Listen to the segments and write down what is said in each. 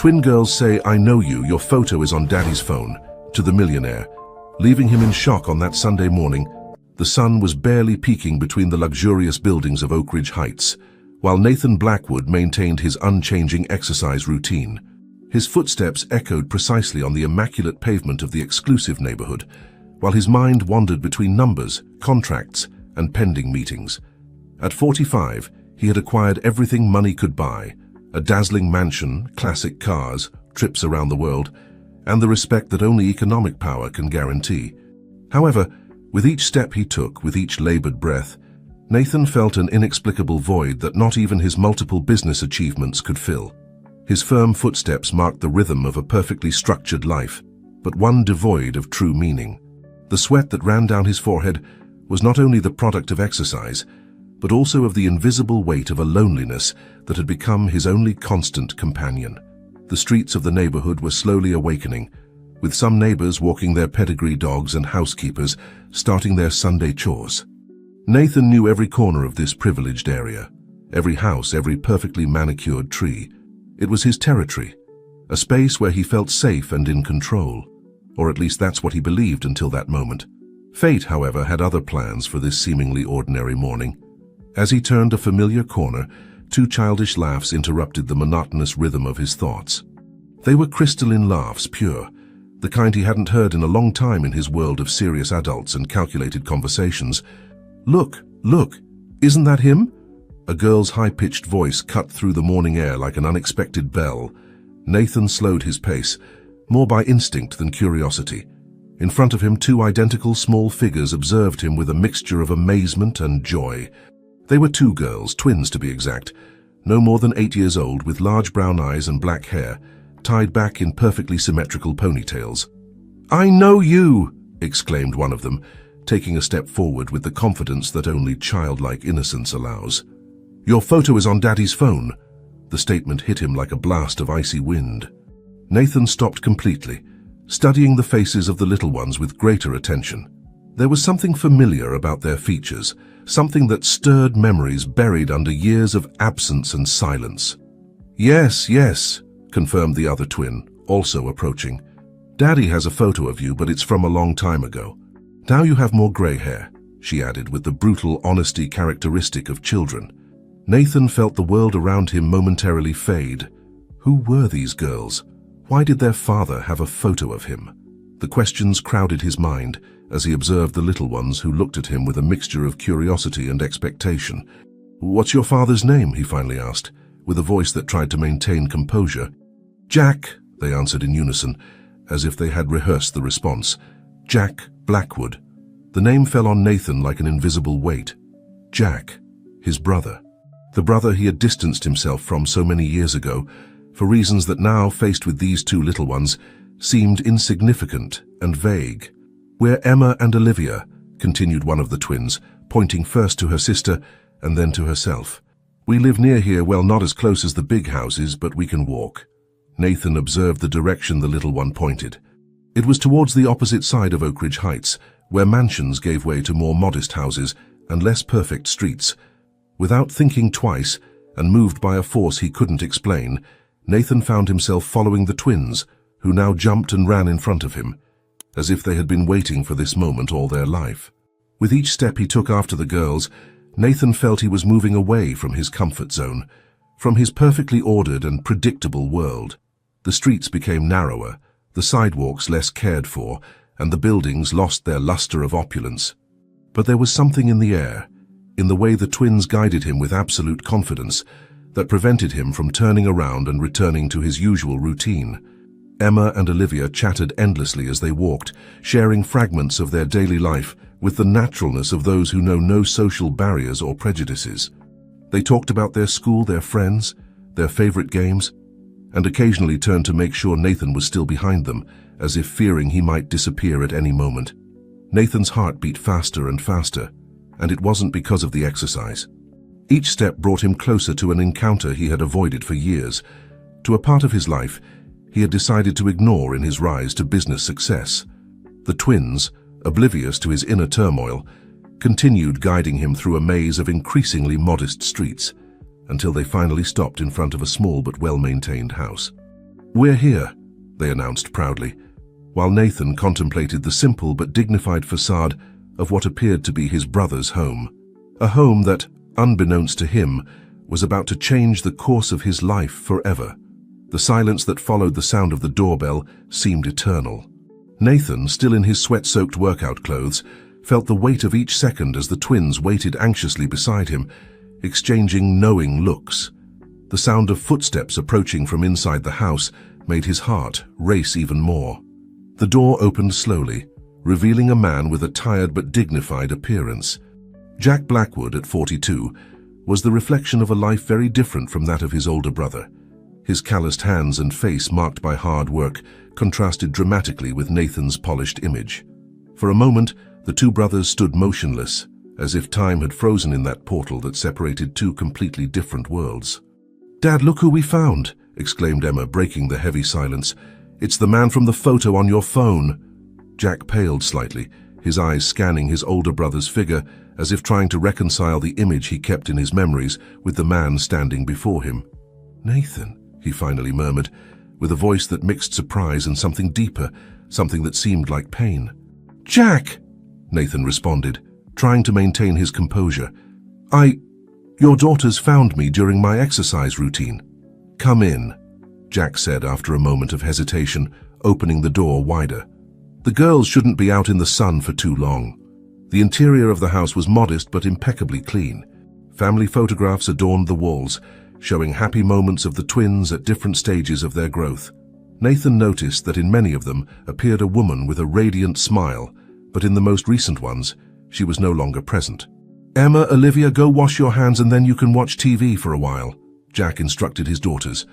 Twin girls say, "I know you, your photo is on Daddy's phone," to the millionaire, leaving him in shock on that Sunday morning. The sun was barely peeking between the luxurious buildings of Oak Ridge Heights, while Nathan Blackwood maintained his unchanging exercise routine. His footsteps echoed precisely on the immaculate pavement of the exclusive neighborhood, while his mind wandered between numbers, contracts, and pending meetings. At 45, he had acquired everything money could buy: a dazzling mansion, classic cars, trips around the world, and the respect that only economic power can guarantee. However, with each step he took, with each labored breath, Nathan felt an inexplicable void that not even his multiple business achievements could fill. His firm footsteps marked the rhythm of a perfectly structured life, but one devoid of true meaning. The sweat that ran down his forehead was not only the product of exercise, but also of the invisible weight of a loneliness that had become his only constant companion. The streets of the neighborhood were slowly awakening, with some neighbors walking their pedigree dogs and housekeepers starting their Sunday chores. Nathan knew every corner of this privileged area, every house, every perfectly manicured tree. It was his territory, a space where he felt safe and in control, or at least that's what he believed until that moment. Fate, however, had other plans for this seemingly ordinary morning. As he turned a familiar corner, two childish laughs interrupted the monotonous rhythm of his thoughts. They were crystalline laughs, pure, the kind he hadn't heard in a long time in his world of serious adults and calculated conversations. "Look, look, isn't that him?" A girl's high-pitched voice cut through the morning air like an unexpected bell. Nathan slowed his pace, more by instinct than curiosity. In front of him, two identical small figures observed him with a mixture of amazement and joy. They were two girls, twins to be exact, no more than 8 years old, with large brown eyes and black hair, tied back in perfectly symmetrical ponytails. "I know you!" exclaimed one of them, taking a step forward with the confidence that only childlike innocence allows. "Your photo is on Daddy's phone." The statement hit him like a blast of icy wind. Nathan stopped completely, studying the faces of the little ones with greater attention. There was something familiar about their features, something that stirred memories buried under years of absence and silence. "Yes, yes," confirmed the other twin, also approaching. "Daddy has a photo of you, but it's from a long time ago. Now you have more gray hair," she added with the brutal honesty characteristic of children. Nathan felt the world around him momentarily fade. Who were these girls? Why did their father have a photo of him? The questions crowded his mind as he observed the little ones who looked at him with a mixture of curiosity and expectation. "What's your father's name?" he finally asked, with a voice that tried to maintain composure. "Jack," they answered in unison, as if they had rehearsed the response. "Jack Blackwood." The name fell on Nathan like an invisible weight. Jack, his brother. The brother he had distanced himself from so many years ago, for reasons that now, faced with these two little ones, seemed insignificant and vague. "We're Emma and Olivia," continued one of the twins, pointing first to her sister and then to herself. "We live near here, well, not as close as the big houses, but we can walk." Nathan observed the direction the little one pointed. It was towards the opposite side of Oak Ridge Heights, where mansions gave way to more modest houses and less perfect streets. Without thinking twice, and moved by a force he couldn't explain, Nathan found himself following the twins, who now jumped and ran in front of him, as if they had been waiting for this moment all their life. With each step he took after the girls, Nathan felt he was moving away from his comfort zone, from his perfectly ordered and predictable world. The streets became narrower, the sidewalks less cared for, and the buildings lost their luster of opulence. But there was something in the air, in the way the twins guided him with absolute confidence, that prevented him from turning around and returning to his usual routine. Emma and Olivia chattered endlessly as they walked, sharing fragments of their daily life with the naturalness of those who know no social barriers or prejudices. They talked about their school, their friends, their favorite games, and occasionally turned to make sure Nathan was still behind them, as if fearing he might disappear at any moment. Nathan's heart beat faster and faster, and it wasn't because of the exercise. Each step brought him closer to an encounter he had avoided for years, to a part of his life he had decided to ignore in his rise to business success. The twins, oblivious to his inner turmoil, continued guiding him through a maze of increasingly modest streets, until they finally stopped in front of a small but well-maintained house. "We're here," they announced proudly, while Nathan contemplated the simple but dignified facade of what appeared to be his brother's home. A home that, unbeknownst to him, was about to change the course of his life forever. The silence that followed the sound of the doorbell seemed eternal. Nathan, still in his sweat-soaked workout clothes, felt the weight of each second as the twins waited anxiously beside him, exchanging knowing looks. The sound of footsteps approaching from inside the house made his heart race even more. The door opened slowly, revealing a man with a tired but dignified appearance. Jack Blackwood, at 42, was the reflection of a life very different from that of his older brother. His calloused hands and face, marked by hard work, contrasted dramatically with Nathan's polished image. For a moment, the two brothers stood motionless, as if time had frozen in that portal that separated two completely different worlds. "Dad, look who we found!" exclaimed Emma, breaking the heavy silence. "It's the man from the photo on your phone." Jack paled slightly, his eyes scanning his older brother's figure, as if trying to reconcile the image he kept in his memories with the man standing before him. "Nathan," he finally murmured, with a voice that mixed surprise and something deeper, something that seemed like pain. "Jack!" Nathan responded, trying to maintain his composure. Your daughters found me during my exercise routine." "Come in," Jack said after a moment of hesitation, opening the door wider. The girls shouldn't be out in the sun for too long. The interior of the house was modest but impeccably clean. Family photographs adorned the walls, showing happy moments of the twins at different stages of their growth. Nathan noticed that in many of them appeared a woman with a radiant smile, but in the most recent ones, she was no longer present. "Emma, Olivia, go wash your hands and then you can watch TV for a while," Jack instructed his daughters,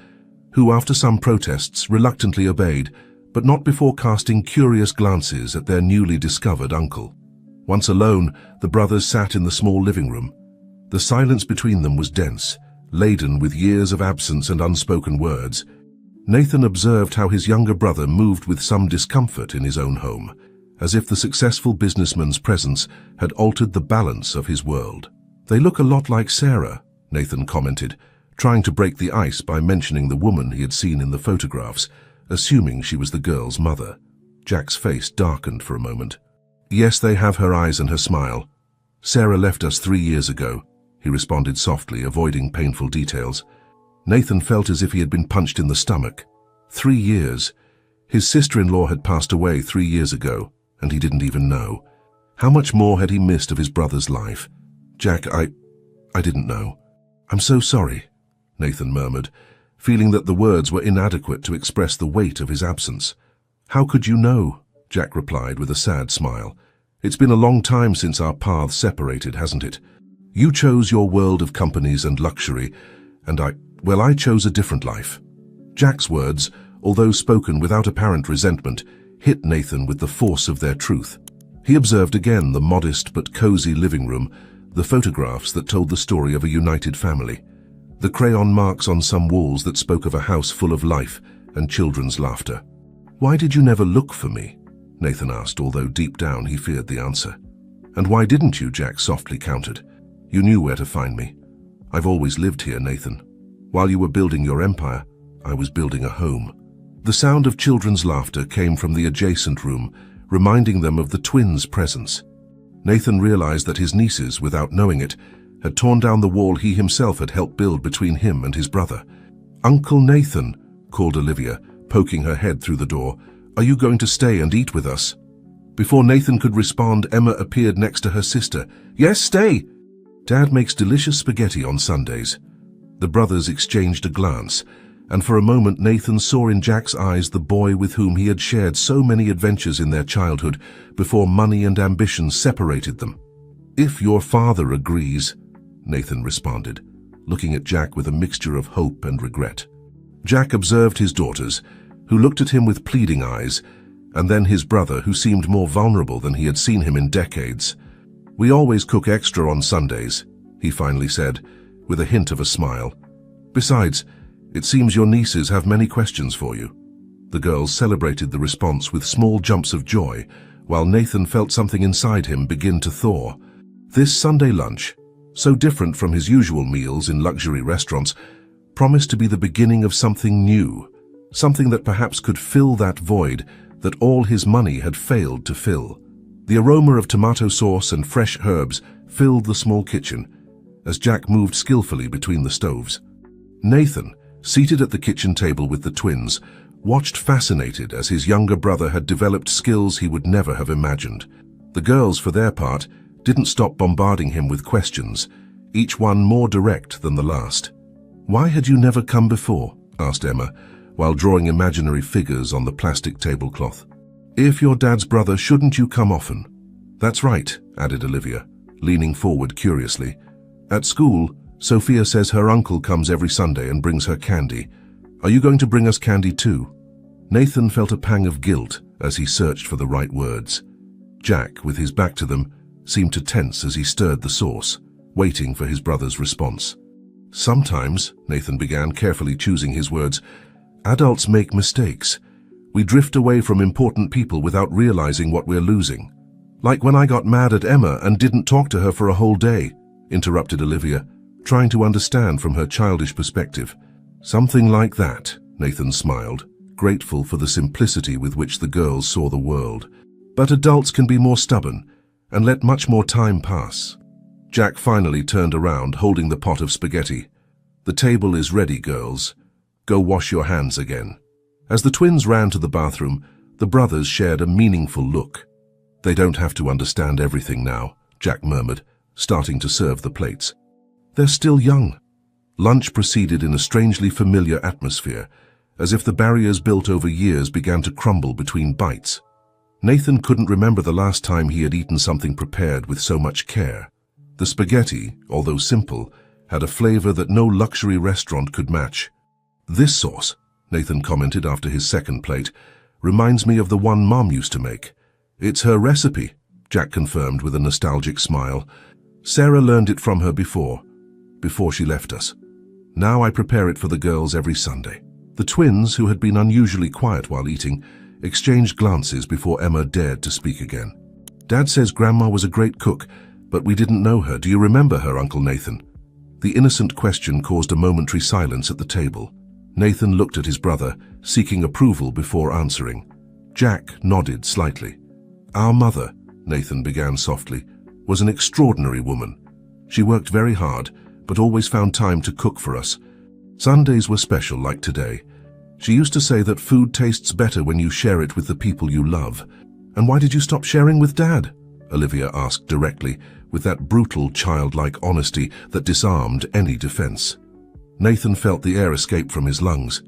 who after some protests reluctantly obeyed, but not before casting curious glances at their newly discovered uncle. Once alone, the brothers sat in the small living room. The silence between them was dense, laden with years of absence and unspoken words. Nathan observed how his younger brother moved with some discomfort in his own home, as if the successful businessman's presence had altered the balance of his world. "They look a lot like Sarah," Nathan commented, trying to break the ice by mentioning the woman he had seen in the photographs, assuming she was the girl's mother. Jack's face darkened for a moment. "Yes, they have her eyes and her smile. Sarah left us 3 years ago," he responded softly, avoiding painful details. Nathan felt as if he had been punched in the stomach. 3 years. His sister-in-law had passed away 3 years ago, and he didn't even know. How much more had he missed of his brother's life? "Jack, I didn't know." "I'm so sorry," Nathan murmured, feeling that the words were inadequate to express the weight of his absence. "How could you know?" Jack replied with a sad smile. "It's been a long time since our paths separated, hasn't it? You chose your world of companies and luxury, and I chose a different life." Jack's words, although spoken without apparent resentment, hit Nathan with the force of their truth. He observed again the modest but cozy living room, the photographs that told the story of a united family, the crayon marks on some walls that spoke of a house full of life and children's laughter. "Why did you never look for me?" Nathan asked, although deep down he feared the answer. "And why didn't you?" Jack softly countered. "You knew where to find me. I've always lived here, Nathan. While you were building your empire, I was building a home." The sound of children's laughter came from the adjacent room, reminding them of the twins' presence. Nathan realized that his nieces, without knowing it, had torn down the wall he himself had helped build between him and his brother. "Uncle Nathan," called Olivia, poking her head through the door, "are you going to stay and eat with us?" Before Nathan could respond, Emma appeared next to her sister. "Yes, stay." "Dad makes delicious spaghetti on Sundays." The brothers exchanged a glance, and for a moment Nathan saw in Jack's eyes the boy with whom he had shared so many adventures in their childhood before money and ambition separated them. "If your father agrees," Nathan responded, looking at Jack with a mixture of hope and regret. Jack observed his daughters, who looked at him with pleading eyes, and then his brother, who seemed more vulnerable than he had seen him in decades. "We always cook extra on Sundays," he finally said, with a hint of a smile. "Besides, it seems your nieces have many questions for you." The girls celebrated the response with small jumps of joy, while Nathan felt something inside him begin to thaw. This Sunday lunch, so different from his usual meals in luxury restaurants, promised to be the beginning of something new, something that perhaps could fill that void that all his money had failed to fill. The aroma of tomato sauce and fresh herbs filled the small kitchen as Jack moved skillfully between the stoves. Nathan, seated at the kitchen table with the twins, watched fascinated as his younger brother had developed skills he would never have imagined. The girls, for their part, didn't stop bombarding him with questions, each one more direct than the last. "Why had you never come before?" asked Emma, while drawing imaginary figures on the plastic tablecloth. "If you're Dad's brother, shouldn't you come often?" "That's right," added Olivia, leaning forward curiously. "At school, Sophia says her uncle comes every Sunday and brings her candy. Are you going to bring us candy too?" Nathan felt a pang of guilt as he searched for the right words. Jack, with his back to them, seemed to tense as he stirred the sauce, waiting for his brother's response. "Sometimes," Nathan began, carefully choosing his words, "adults make mistakes. We drift away from important people without realizing what we're losing. Like when I got mad at Emma and didn't talk to her for a whole day," interrupted Olivia, trying to understand from her childish perspective. "Something like that," Nathan smiled, grateful for the simplicity with which the girls saw the world. "But adults can be more stubborn and let much more time pass." Jack finally turned around, holding the pot of spaghetti. "The table is ready, girls. Go wash your hands again." As the twins ran to the bathroom, the brothers shared a meaningful look. "They don't have to understand everything now," Jack murmured, starting to serve the plates. "They're still young." Lunch proceeded in a strangely familiar atmosphere, as if the barriers built over years began to crumble between bites. Nathan couldn't remember the last time he had eaten something prepared with so much care. The spaghetti, although simple, had a flavor that no luxury restaurant could match. "This sauce," Nathan commented after his second plate, "reminds me of the one Mom used to make." "It's her recipe," Jack confirmed with a nostalgic smile. "Sarah learned it from her before she left us. Now I prepare it for the girls every Sunday." The twins, who had been unusually quiet while eating, exchanged glances before Emma dared to speak again. "Dad says Grandma was a great cook, but we didn't know her. Do you remember her, Uncle Nathan?" The innocent question caused a momentary silence at the table. Nathan looked at his brother, seeking approval before answering. Jack nodded slightly. "Our mother," Nathan began softly, "was an extraordinary woman. She worked very hard, but always found time to cook for us. Sundays were special, like today. She used to say that food tastes better when you share it with the people you love." "And why did you stop sharing with Dad?" Olivia asked directly, with that brutal, childlike honesty that disarmed any defense. Nathan felt the air escape from his lungs.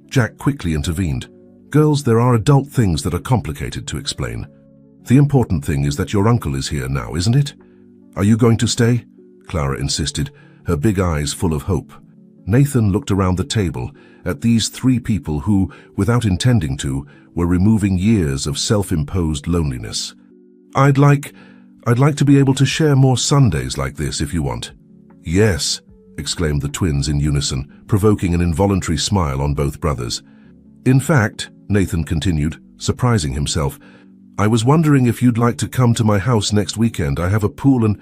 Jack quickly intervened. "Girls, there are adult things that are complicated to explain. The important thing is that your uncle is here now, isn't it?" "Are you going to stay?" Clara insisted, her big eyes full of hope. Nathan looked around the table at these three people who, without intending to, were removing years of self-imposed loneliness. I'd like to be able to share more Sundays like this if you want." "Yes," exclaimed the twins in unison, provoking an involuntary smile on both brothers. "In fact," Nathan continued, surprising himself, "I was wondering if you'd like to come to my house next weekend. I have a pool and—"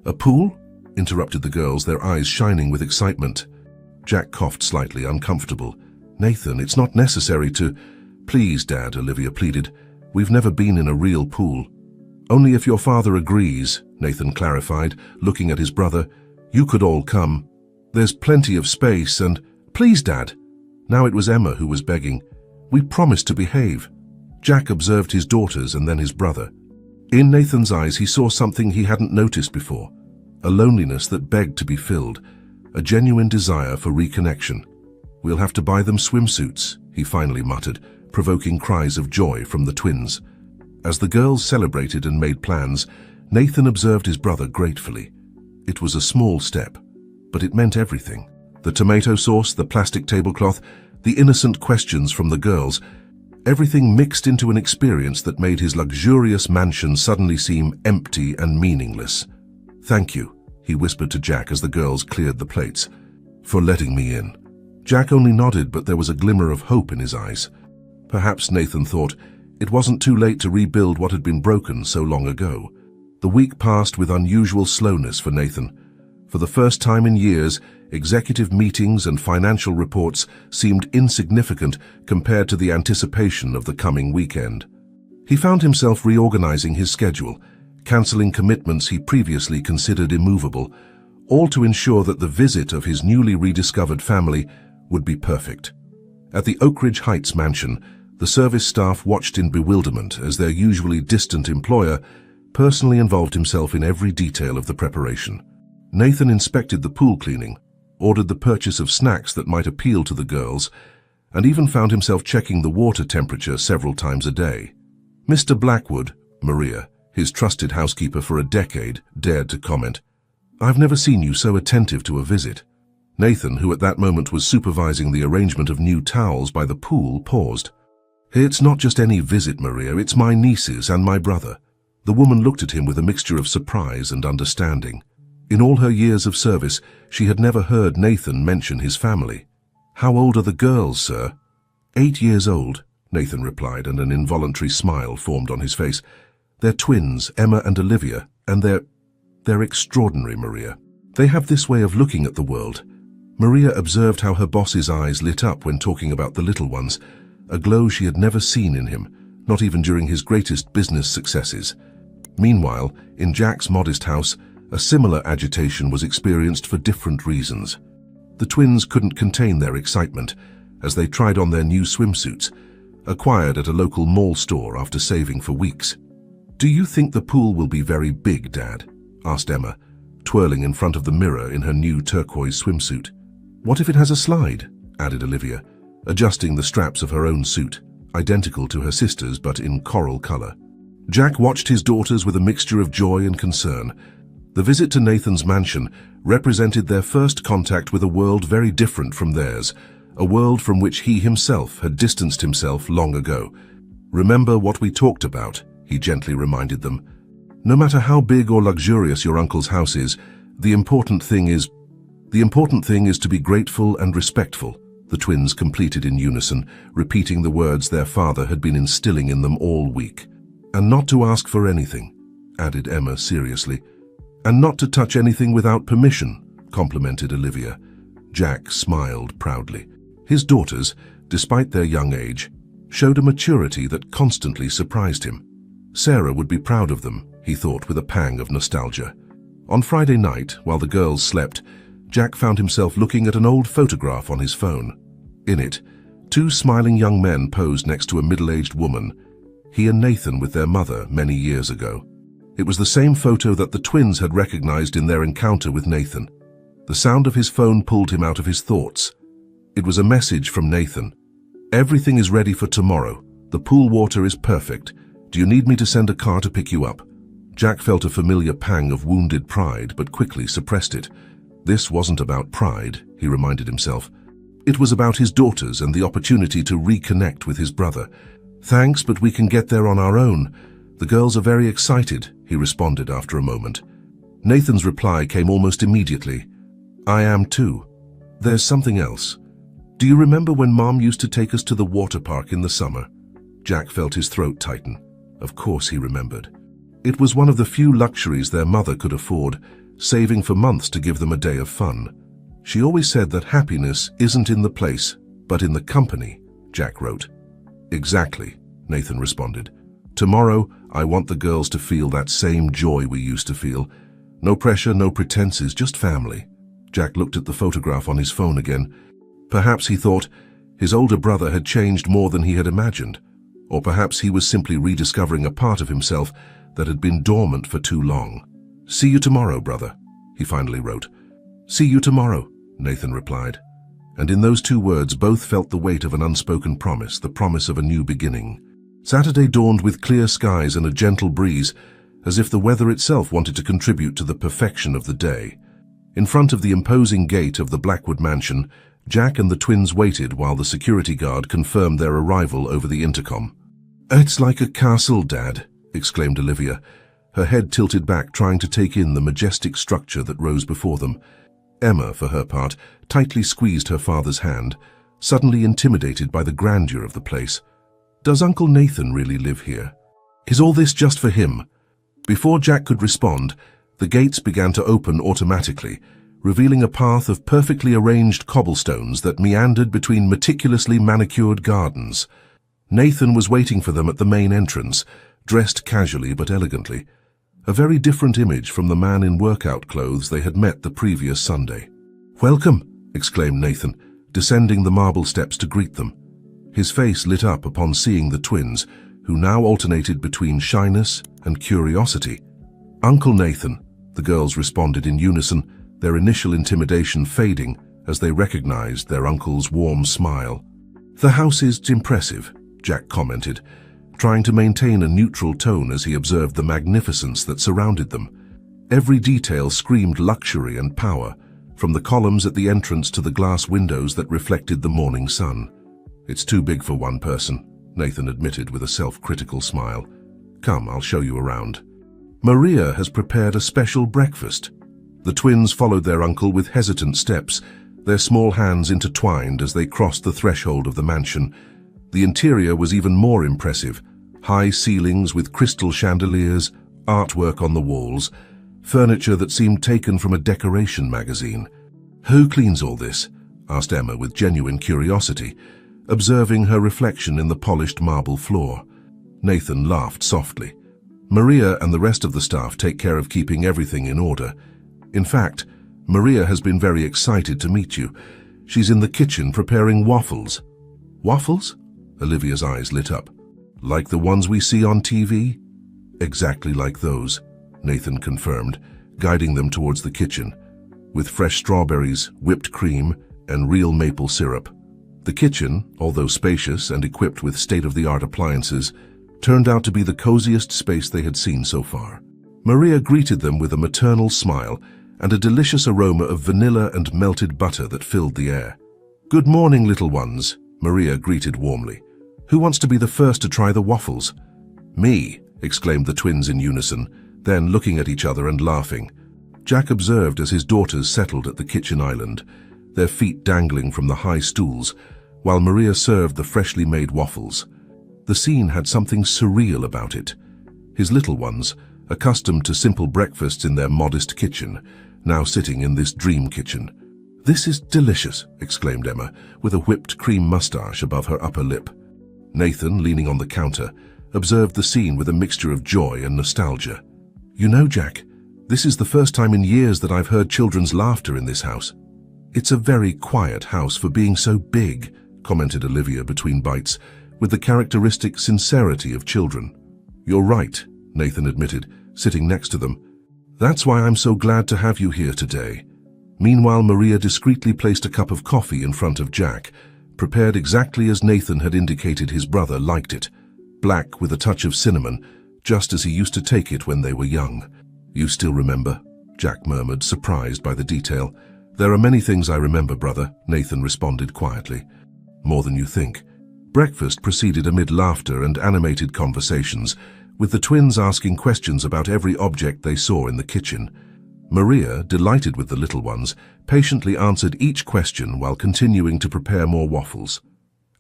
"A pool?" interrupted the girls, their eyes shining with excitement. Jack coughed slightly, uncomfortable. "Nathan, it's not necessary to—" "Please, Dad," Olivia pleaded. "We've never been in a real pool." "Only if your father agrees," Nathan clarified, looking at his brother. "You could all come. There's plenty of space and—" "Please, Dad." Now it was Emma who was begging. "We promised to behave." Jack observed his daughters and then his brother. In Nathan's eyes he saw something he hadn't noticed before, a loneliness that begged to be filled, a genuine desire for reconnection. "We'll have to buy them swimsuits," he finally muttered, provoking cries of joy from the twins. As the girls celebrated and made plans, Nathan observed his brother gratefully. It was a small step, but it meant everything. The tomato sauce, the plastic tablecloth, the innocent questions from the girls, everything mixed into an experience that made his luxurious mansion suddenly seem empty and meaningless. "Thank you," he whispered to Jack as the girls cleared the plates, "for letting me in." Jack only nodded, but there was a glimmer of hope in his eyes. Perhaps, Nathan thought, it wasn't too late to rebuild what had been broken so long ago. The week passed with unusual slowness for Nathan. For the first time in years, executive meetings and financial reports seemed insignificant compared to the anticipation of the coming weekend. He found himself reorganizing his schedule, canceling commitments he previously considered immovable, all to ensure that the visit of his newly rediscovered family would be perfect. At the Oakridge Heights mansion, the service staff watched in bewilderment as their usually distant employer personally involved himself in every detail of the preparation. Nathan inspected the pool cleaning, ordered the purchase of snacks that might appeal to the girls, and even found himself checking the water temperature several times a day. Mr. Blackwood, Maria, his trusted housekeeper for a decade, dared to comment, "I've never seen you so attentive to a visit." Nathan, who at that moment was supervising the arrangement of new towels by the pool, paused. "It's not just any visit, Maria, it's my nieces and my brother." The woman looked at him with a mixture of surprise and understanding. In all her years of service, she had never heard Nathan mention his family. "How old are the girls, sir?" 8 years old, Nathan replied, and an involuntary smile formed on his face. "They're twins, Emma and Olivia, and they're extraordinary, Maria. They have this way of looking at the world." Maria observed how her boss's eyes lit up when talking about the little ones, a glow she had never seen in him, not even during his greatest business successes. Meanwhile, in Jack's modest house, a similar agitation was experienced for different reasons. The twins couldn't contain their excitement as they tried on their new swimsuits, acquired at a local mall store after saving for weeks. "Do you think the pool will be very big, Dad?" asked Emma, twirling in front of the mirror in her new turquoise swimsuit. "What if it has a slide?" added Olivia, adjusting the straps of her own suit, identical to her sister's but in coral color. Jack watched his daughters with a mixture of joy and concern. The visit to Nathan's mansion represented their first contact with a world very different from theirs, a world from which he himself had distanced himself long ago. "Remember what we talked about," he gently reminded them. "No matter how big or luxurious your uncle's house is, the important thing is to be grateful and respectful," the twins completed in unison, repeating the words their father had been instilling in them all week. "And not to ask for anything," added Emma seriously. "And not to touch anything without permission," complimented Olivia. Jack smiled proudly. His daughters, despite their young age, showed a maturity that constantly surprised him. Sarah would be proud of them, he thought with a pang of nostalgia. On Friday night, while the girls slept, Jack found himself looking at an old photograph on his phone. In it, 2 smiling young men posed next to a middle-aged woman, he and Nathan with their mother many years ago. It was the same photo that the twins had recognized in their encounter with Nathan. The sound of his phone pulled him out of his thoughts. It was a message from Nathan. "Everything is ready for tomorrow. The pool water is perfect. Do you need me to send a car to pick you up?" Jack felt a familiar pang of wounded pride, but quickly suppressed it. This wasn't about pride, he reminded himself. It was about his daughters and the opportunity to reconnect with his brother. "Thanks, but we can get there on our own. The girls are very excited," he responded after a moment. Nathan's reply came almost immediately. "I am too. There's something else. Do you remember when Mom used to take us to the water park in the summer?" Jack felt his throat tighten. Of course he remembered. It was one of the few luxuries their mother could afford, saving for months to give them a day of fun. "She always said that happiness isn't in the place, but in the company," Jack wrote. "Exactly," Nathan responded. "Tomorrow, I want the girls to feel that same joy we used to feel. No pressure, no pretenses, just family." Jack looked at the photograph on his phone again. Perhaps, he thought, his older brother had changed more than he had imagined. Or perhaps he was simply rediscovering a part of himself that had been dormant for too long. "See you tomorrow, brother," he finally wrote. "See you tomorrow," Nathan replied. And in those 2 words, both felt the weight of an unspoken promise, the promise of a new beginning. Saturday dawned with clear skies and a gentle breeze, as if the weather itself wanted to contribute to the perfection of the day. In front of the imposing gate of the Blackwood mansion, Jack and the twins waited while the security guard confirmed their arrival over the intercom. "It's like a castle, Dad," exclaimed Olivia, her head tilted back trying to take in the majestic structure that rose before them. Emma, for her part, tightly squeezed her father's hand, suddenly intimidated by the grandeur of the place. "Does Uncle Nathan really live here? Is all this just for him?" Before Jack could respond, the gates began to open automatically, revealing a path of perfectly arranged cobblestones that meandered between meticulously manicured gardens. Nathan was waiting for them at the main entrance, dressed casually but elegantly, a very different image from the man in workout clothes they had met the previous Sunday. "Welcome," exclaimed Nathan, descending the marble steps to greet them. His face lit up upon seeing the twins, who now alternated between shyness and curiosity. "Uncle Nathan," the girls responded in unison, their initial intimidation fading as they recognized their uncle's warm smile. "The house is impressive," Jack commented, trying to maintain a neutral tone as he observed the magnificence that surrounded them. Every detail screamed luxury and power, from the columns at the entrance to the glass windows that reflected the morning sun. "It's too big for one person," Nathan admitted with a self-critical smile. "Come, I'll show you around." "Maria has prepared a special breakfast." The twins followed their uncle with hesitant steps, their small hands intertwined as they crossed the threshold of the mansion. The interior was even more impressive. High ceilings with crystal chandeliers, artwork on the walls, furniture that seemed taken from a decoration magazine. "Who cleans all this?" asked Emma with genuine curiosity, observing her reflection in the polished marble floor. Nathan laughed softly. "Maria and the rest of the staff take care of keeping everything in order. In fact, Maria has been very excited to meet you. She's in the kitchen preparing waffles." "Waffles?" Olivia's eyes lit up. "Like the ones we see on TV?" "Exactly like those," Nathan confirmed, guiding them towards the kitchen, with fresh strawberries, whipped cream, and real maple syrup. The kitchen, although spacious and equipped with state-of-the-art appliances, turned out to be the coziest space they had seen so far. Maria greeted them with a maternal smile and a delicious aroma of vanilla and melted butter that filled the air. "Good morning, little ones," Maria greeted warmly. "Who wants to be the first to try the waffles?" "Me," exclaimed the twins in unison, then looking at each other and laughing. Jack observed as his daughters settled at the kitchen island, their feet dangling from the high stools, while Maria served the freshly made waffles. The scene had something surreal about it. His little ones, accustomed to simple breakfasts in their modest kitchen, now sitting in this dream kitchen. "This is delicious," exclaimed Emma, with a whipped cream mustache above her upper lip. Nathan, leaning on the counter, observed the scene with a mixture of joy and nostalgia. "You know, Jack, this is the first time in years that I've heard children's laughter in this house." "It's a very quiet house for being so big," commented Olivia between bites, with the characteristic sincerity of children. "You're right," Nathan admitted, sitting next to them. "That's why I'm so glad to have you here today." Meanwhile, Maria discreetly placed a cup of coffee in front of Jack, prepared exactly as Nathan had indicated his brother liked it, black with a touch of cinnamon, just as he used to take it when they were young. "You still remember?" Jack murmured, surprised by the detail. "There are many things I remember, brother," Nathan responded quietly. "More than you think." Breakfast proceeded amid laughter and animated conversations, with the twins asking questions about every object they saw in the kitchen. Maria, delighted with the little ones, patiently answered each question while continuing to prepare more waffles.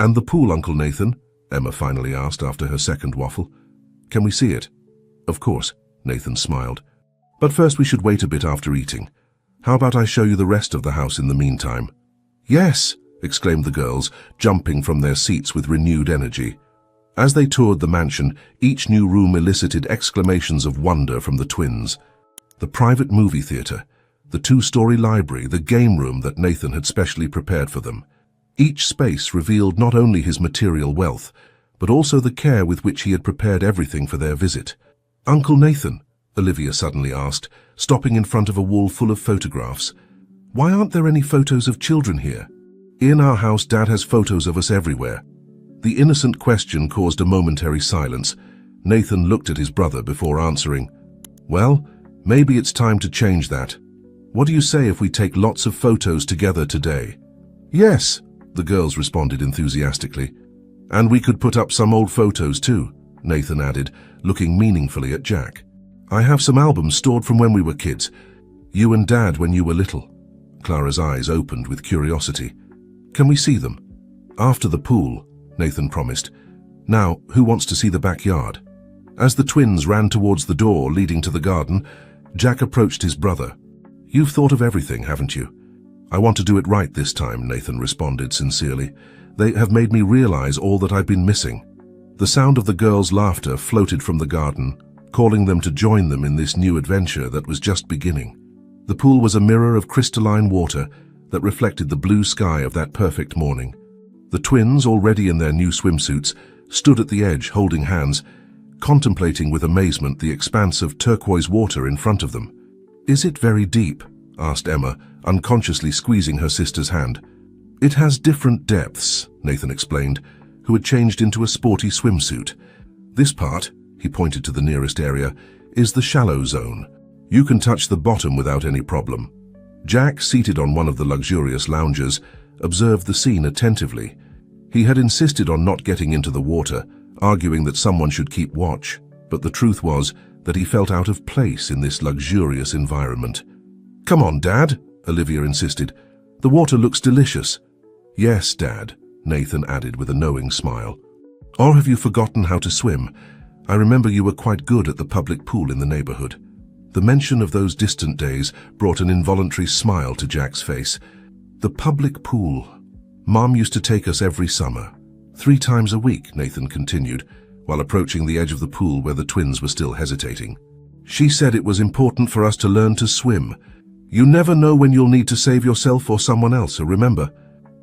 "And the pool, Uncle Nathan?" Emma finally asked after her second waffle. "Can we see it?" "Of course," Nathan smiled. "But first we should wait a bit after eating. How about I show you the rest of the house in the meantime?" "Yes!" exclaimed the girls, jumping from their seats with renewed energy. As they toured the mansion, each new room elicited exclamations of wonder from the twins. The private movie theater, the two-story library, the game room that Nathan had specially prepared for them. Each space revealed not only his material wealth, but also the care with which he had prepared everything for their visit. "Uncle Nathan," Olivia suddenly asked, stopping in front of a wall full of photographs, "why aren't there any photos of children here?" "In our house, Dad has photos of us everywhere." The innocent question caused a momentary silence. Nathan looked at his brother before answering. "Well, maybe it's time to change that. What do you say if we take lots of photos together today?" "Yes," the girls responded enthusiastically. "And we could put up some old photos too," Nathan added, looking meaningfully at Jack. "I have some albums stored from when we were kids. You and Dad when you were little." Clara's eyes opened with curiosity. "Can we see them?" "After the pool," Nathan promised. "Now, who wants to see the backyard?" As the twins ran towards the door leading to the garden, Jack approached his brother. You've thought of everything, haven't you? I want to do it right this time, Nathan responded sincerely. They have made me realize all that I've been missing. The sound of the girls' laughter floated from the garden, calling them to join them in this new adventure that was just beginning. The pool was a mirror of crystalline water that reflected the blue sky of that perfect morning. The twins, already in their new swimsuits, stood at the edge holding hands, contemplating with amazement the expanse of turquoise water in front of them. "Is it very deep?" asked Emma, unconsciously squeezing her sister's hand. "It has different depths," Nathan explained, who had changed into a sporty swimsuit. "This part," he pointed to the nearest area, "is the shallow zone. You can touch the bottom without any problem." Jack, seated on one of the luxurious lounges, observed the scene attentively. He had insisted on not getting into the water, arguing that someone should keep watch, but the truth was that he felt out of place in this luxurious environment. "Come on, Dad," Olivia insisted. "The water looks delicious." "Yes, Dad," Nathan added with a knowing smile. "Or have you forgotten how to swim? I remember you were quite good at the public pool in the neighborhood." The mention of those distant days brought an involuntary smile to Jack's face. The public pool. Mom used to take us every summer. 3 times a week, Nathan continued, while approaching the edge of the pool where the twins were still hesitating. "She said it was important for us to learn to swim. You never know when you'll need to save yourself or someone else, remember?"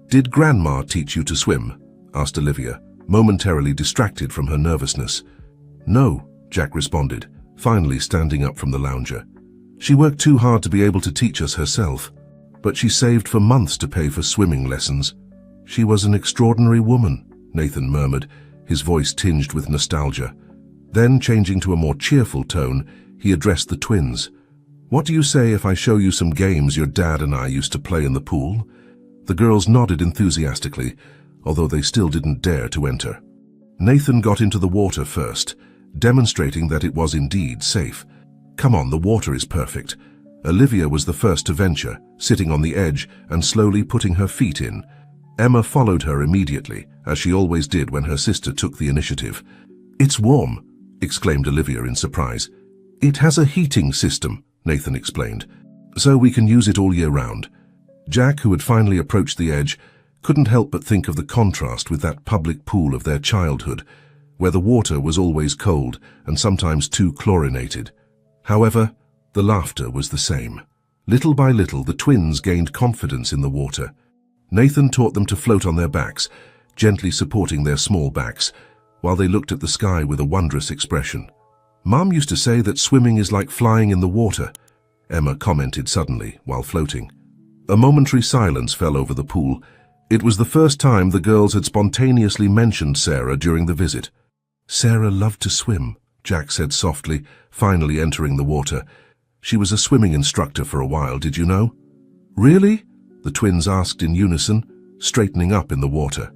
"Did Grandma teach you to swim?" asked Olivia, momentarily distracted from her nervousness. "No," Jack responded, finally standing up from the lounger. "She worked too hard to be able to teach us herself, but she saved for months to pay for swimming lessons." "She was an extraordinary woman," Nathan murmured, his voice tinged with nostalgia. Then, changing to a more cheerful tone, he addressed the twins. "What do you say if I show you some games your dad and I used to play in the pool?" The girls nodded enthusiastically, although they still didn't dare to enter. Nathan got into the water first, demonstrating that it was indeed safe. "Come on, the water is perfect." Olivia was the first to venture, sitting on the edge and slowly putting her feet in. Emma followed her immediately, as she always did when her sister took the initiative. "It's warm," exclaimed Olivia in surprise. "It has a heating system," Nathan explained, "so we can use it all year round." Jack, who had finally approached the edge, couldn't help but think of the contrast with that public pool of their childhood, where the water was always cold and sometimes too chlorinated. However, the laughter was the same. Little by little, the twins gained confidence in the water. Nathan taught them to float on their backs, gently supporting their small backs, while they looked at the sky with a wondrous expression. "Mom used to say that swimming is like flying in the water," Emma commented suddenly while floating. A momentary silence fell over the pool. It was the first time the girls had spontaneously mentioned Sarah during the visit. "Sarah loved to swim," Jack said softly, finally entering the water. "She was a swimming instructor for a while, did you know?" "Really?" the twins asked in unison, straightening up in the water.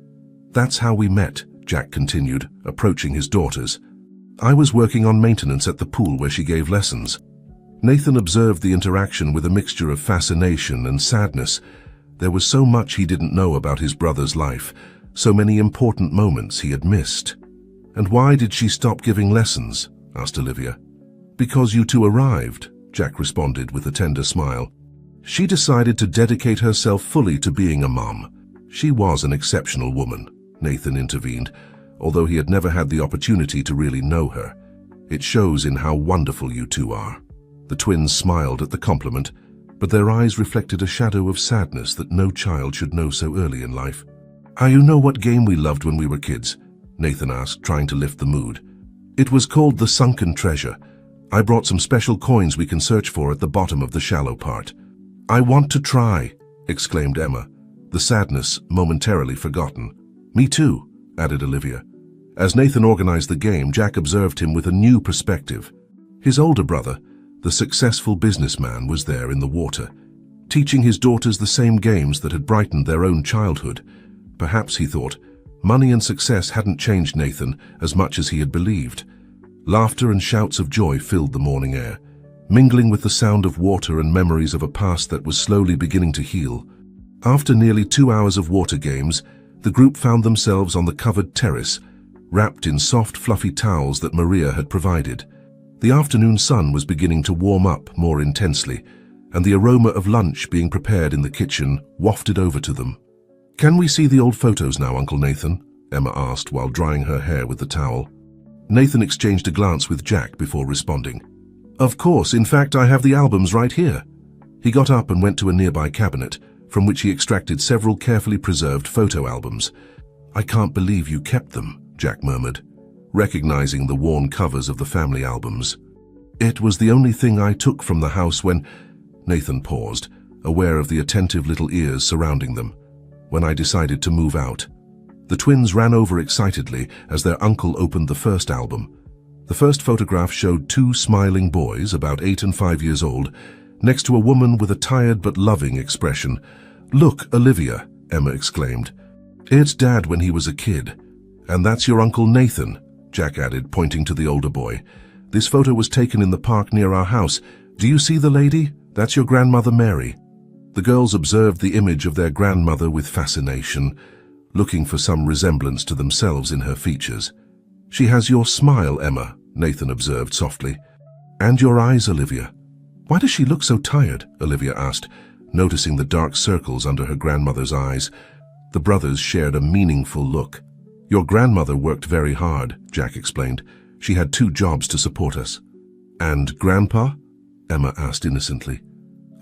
"That's how we met," Jack continued, approaching his daughters. "I was working on maintenance at the pool where she gave lessons." Nathan observed the interaction with a mixture of fascination and sadness. There was so much he didn't know about his brother's life, so many important moments he had missed. "And why did she stop giving lessons?" asked Olivia. "Because you two arrived," Jack responded with a tender smile. "She decided to dedicate herself fully to being a mom. She was an exceptional woman," Nathan intervened, although he had never had the opportunity to really know her. "It shows in how wonderful you two are." The twins smiled at the compliment, but their eyes reflected a shadow of sadness that no child should know so early in life. "You know what game we loved when we were kids?" Nathan asked, trying to lift the mood. "It was called the Sunken Treasure. I brought some special coins we can search for at the bottom of the shallow part." "I want to try," exclaimed Emma, the sadness momentarily forgotten. "Me too," added Olivia. As Nathan organized the game, Jack observed him with a new perspective. His older brother, the successful businessman, was there in the water, teaching his daughters the same games that had brightened their own childhood. Perhaps, he thought, money and success hadn't changed Nathan as much as he had believed. Laughter and shouts of joy filled the morning air, mingling with the sound of water and memories of a past that was slowly beginning to heal. After nearly 2 hours of water games, the group found themselves on the covered terrace, wrapped in soft, fluffy towels that Maria had provided. The afternoon sun was beginning to warm up more intensely, and the aroma of lunch being prepared in the kitchen wafted over to them. "Can we see the old photos now, Uncle Nathan?" Emma asked while drying her hair with the towel. Nathan exchanged a glance with Jack before responding. "Of course, in fact, I have the albums right here." He got up and went to a nearby cabinet, from which he extracted several carefully preserved photo albums. "I can't believe you kept them," Jack murmured, recognizing the worn covers of the family albums. "It was the only thing I took from the house when—" Nathan paused, aware of the attentive little ears surrounding them. "When I decided to move out." The twins ran over excitedly as their uncle opened the first album. The first photograph showed two smiling boys, about 8 and 5 years old, next to a woman with a tired but loving expression. "Look, Olivia," Emma exclaimed. "It's Dad when he was a kid. And that's your Uncle Nathan," Jack added, pointing to the older boy. "This photo was taken in the park near our house. Do you see the lady? That's your grandmother Mary." The girls observed the image of their grandmother with fascination, looking for some resemblance to themselves in her features. "She has your smile, Emma," Nathan observed softly. "And your eyes, Olivia." "Why does she look so tired?" Olivia asked, noticing the dark circles under her grandmother's eyes. The brothers shared a meaningful look. "Your grandmother worked very hard," Jack explained. "She had 2 jobs to support us." "And Grandpa?" Emma asked innocently.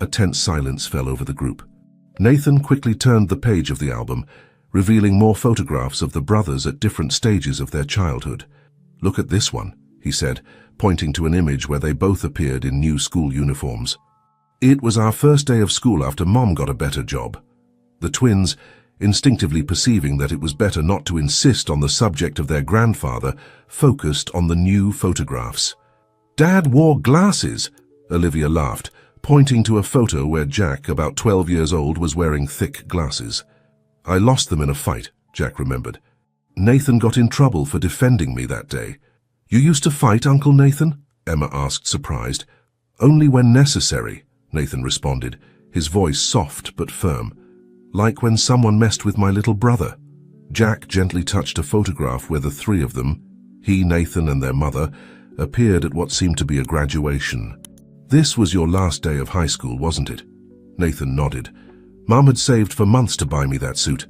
A tense silence fell over the group. Nathan quickly turned the page of the album, revealing more photographs of the brothers at different stages of their childhood. "Look at this one," he said, pointing to an image where they both appeared in new school uniforms. "It was our first day of school after Mom got a better job." The twins, instinctively perceiving that it was better not to insist on the subject of their grandfather, focused on the new photographs. "Dad wore glasses," Olivia laughed, pointing to a photo where Jack, about 12 years old, was wearing thick glasses. "I lost them in a fight," Jack remembered. "Nathan got in trouble for defending me that day." "You used to fight, Uncle Nathan?" Emma asked, surprised. "Only when necessary," Nathan responded, his voice soft but firm. "Like when someone messed with my little brother." Jack gently touched a photograph where the 3 of them, he, Nathan, and their mother, appeared at what seemed to be a graduation. "This was your last day of high school, wasn't it?" Nathan nodded. "Mom had saved for months to buy me that suit.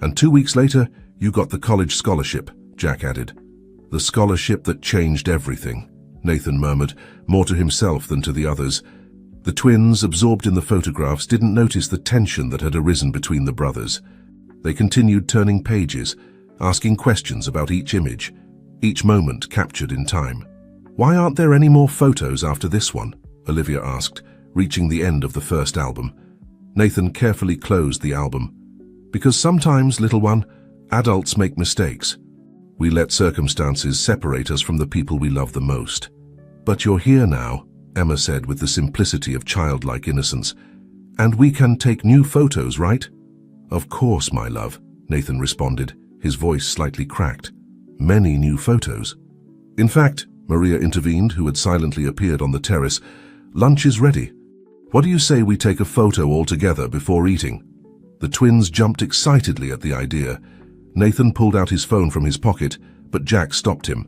And 2 weeks later, you got the college scholarship," Jack added. "The scholarship that changed everything," Nathan murmured, more to himself than to the others. The twins, absorbed in the photographs, didn't notice the tension that had arisen between the brothers. They continued turning pages, asking questions about each image, each moment captured in time. "Why aren't there any more photos after this one?" Olivia asked, reaching the end of the first album. Nathan carefully closed the album. "Because sometimes, little one, adults make mistakes. We let circumstances separate us from the people we love the most. But you're here now," Emma said with the simplicity of childlike innocence. "And we can take new photos, right?" "Of course, my love," Nathan responded, his voice slightly cracked. "Many new photos." "In fact," Maria intervened, who had silently appeared on the terrace, "lunch is ready. What do you say we take a photo all together before eating?" The twins jumped excitedly at the idea. Nathan pulled out his phone from his pocket, but Jack stopped him.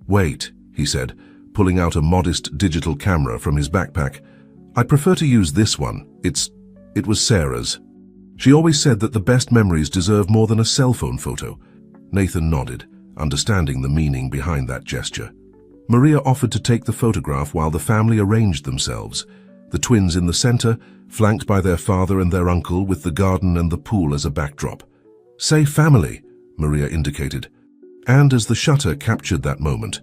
"Wait," he said, pulling out a modest digital camera from his backpack. "I prefer to use this one. It was Sarah's. She always said that the best memories deserve more than a cell phone photo." Nathan nodded, understanding the meaning behind that gesture. Maria offered to take the photograph while the family arranged themselves, the twins in the center, flanked by their father and their uncle, with the garden and the pool as a backdrop. "Say family," Maria indicated. And as the shutter captured that moment,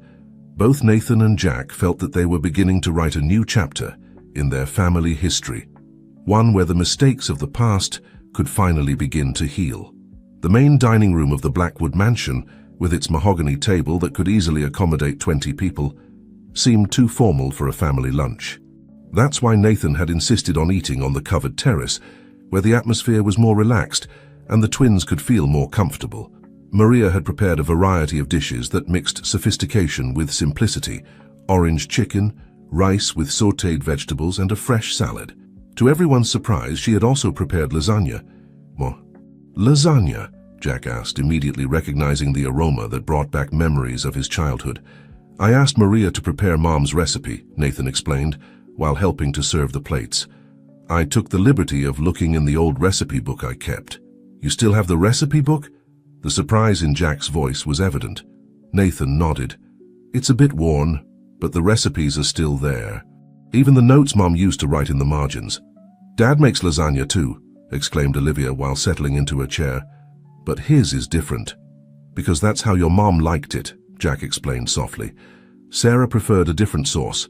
both Nathan and Jack felt that they were beginning to write a new chapter in their family history, one where the mistakes of the past could finally begin to heal. The main dining room of the Blackwood mansion, with its mahogany table that could easily accommodate 20 people, seemed too formal for a family lunch. That's why Nathan had insisted on eating on the covered terrace, where the atmosphere was more relaxed and the twins could feel more comfortable. Maria had prepared a variety of dishes that mixed sophistication with simplicity: orange chicken, rice with sautéed vegetables, and a fresh salad. To everyone's surprise, she had also prepared lasagna. "What? Lasagna?" Jack asked, immediately recognizing the aroma that brought back memories of his childhood. "I asked Maria to prepare Mom's recipe," Nathan explained, while helping to serve the plates. I took the liberty of looking in the old recipe book I kept. You still have the recipe book? The surprise in Jack's voice was evident. Nathan nodded. It's a bit worn, but the recipes are still there. Even the notes Mom used to write in the margins. Dad makes lasagna too, exclaimed Olivia while settling into her chair. But his is different. Because that's how your mom liked it, Jack explained softly. Sarah preferred a different sauce.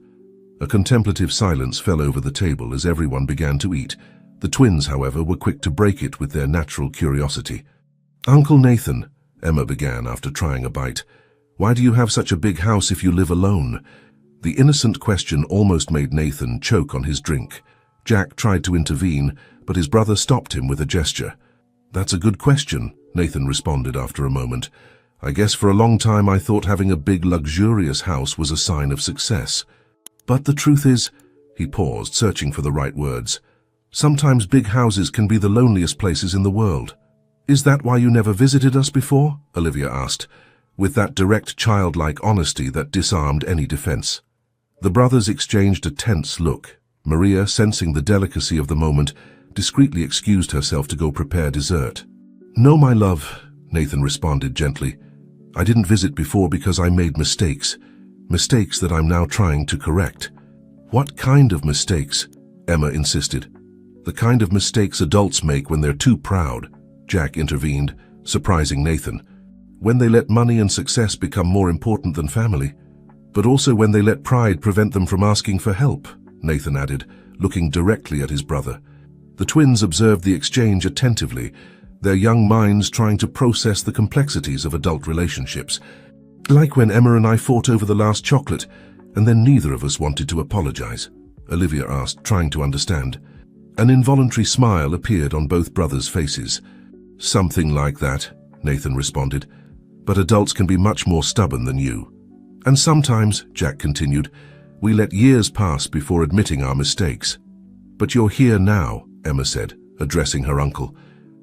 A contemplative silence fell over the table as everyone began to eat. The twins, however, were quick to break it with their natural curiosity. Uncle Nathan, Emma began after trying a bite, why do you have such a big house if you live alone? The innocent question almost made Nathan choke on his drink. Jack tried to intervene, but his brother stopped him with a gesture. That's a good question, Nathan responded after a moment. I guess for a long time I thought having a big, luxurious house was a sign of success. But the truth is, he paused, searching for the right words. Sometimes big houses can be the loneliest places in the world. Is that why you never visited us before? Olivia asked, with that direct childlike honesty that disarmed any defense. The brothers exchanged a tense look. Maria, sensing the delicacy of the moment, discreetly excused herself to go prepare dessert. No, my love, Nathan responded gently. I didn't visit before because I made mistakes. Mistakes that I'm now trying to correct. What kind of mistakes? Emma insisted. The kind of mistakes adults make when they're too proud, Jack intervened, surprising Nathan. When they let money and success become more important than family. But also when they let pride prevent them from asking for help, Nathan added, looking directly at his brother. The twins observed the exchange attentively, their young minds trying to process the complexities of adult relationships. Like when Emma and I fought over the last chocolate, and then neither of us wanted to apologize, Olivia asked, trying to understand. An involuntary smile appeared on both brothers' faces. Something like that, Nathan responded. But adults can be much more stubborn than you. And sometimes, Jack continued, we let years pass before admitting our mistakes. But you're here now, Emma said, addressing her uncle.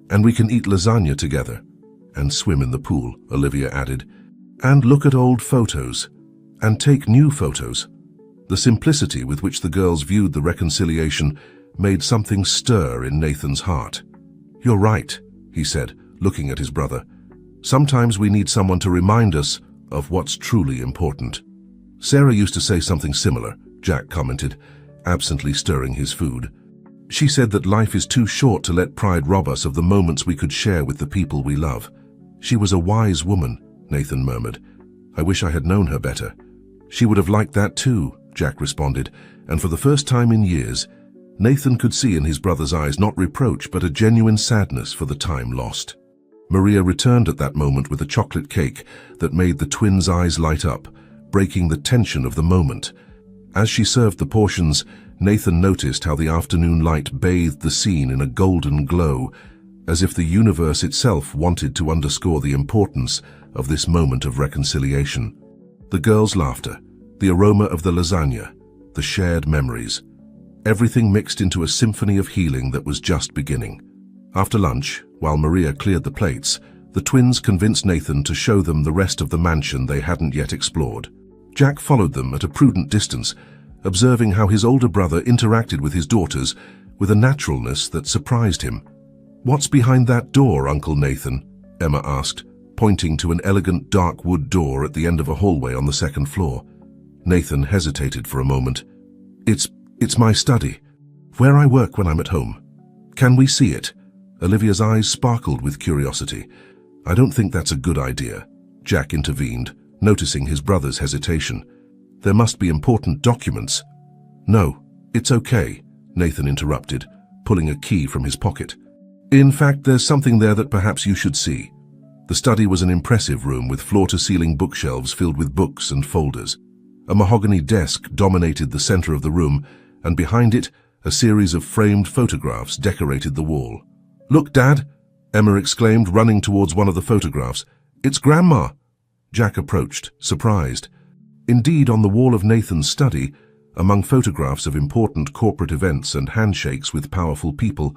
And we can eat lasagna together. And swim in the pool, Olivia added. And look at old photos. And take new photos. The simplicity with which the girls viewed the reconciliation made something stir in Nathan's heart. You're right, he said, looking at his brother. Sometimes we need someone to remind us of what's truly important. Sarah used to say something similar, Jack commented, absently stirring his food. She said that life is too short to let pride rob us of the moments we could share with the people we love. She was a wise woman, Nathan murmured. I wish I had known her better. She would have liked that too, Jack responded, and for the first time in years, Nathan could see in his brother's eyes not reproach but a genuine sadness for the time lost. Maria returned at that moment with a chocolate cake that made the twins' eyes light up, breaking the tension of the moment. As she served the portions, Nathan noticed how the afternoon light bathed the scene in a golden glow, as if the universe itself wanted to underscore the importance of this moment of reconciliation. The girls' laughter, the aroma of the lasagna, the shared memories. Everything mixed into a symphony of healing that was just beginning. After lunch, while Maria cleared the plates, the twins convinced Nathan to show them the rest of the mansion they hadn't yet explored. Jack followed them at a prudent distance, observing how his older brother interacted with his daughters with a naturalness that surprised him. What's behind that door, Uncle Nathan? Emma asked, pointing to an elegant dark wood door at the end of a hallway on the second floor. Nathan hesitated for a moment. It's my study, where I work when I'm at home. Can we see it? Olivia's eyes sparkled with curiosity. I don't think that's a good idea, Jack intervened, noticing his brother's hesitation. There must be important documents. No, it's okay, Nathan interrupted, pulling a key from his pocket. In fact, there's something there that perhaps you should see. The study was an impressive room with floor-to-ceiling bookshelves filled with books and folders. A mahogany desk dominated the center of the room, and behind it, a series of framed photographs decorated the wall. Look, Dad, Emma exclaimed, running towards one of the photographs. It's Grandma. Jack approached, surprised. Indeed, on the wall of Nathan's study, among photographs of important corporate events and handshakes with powerful people,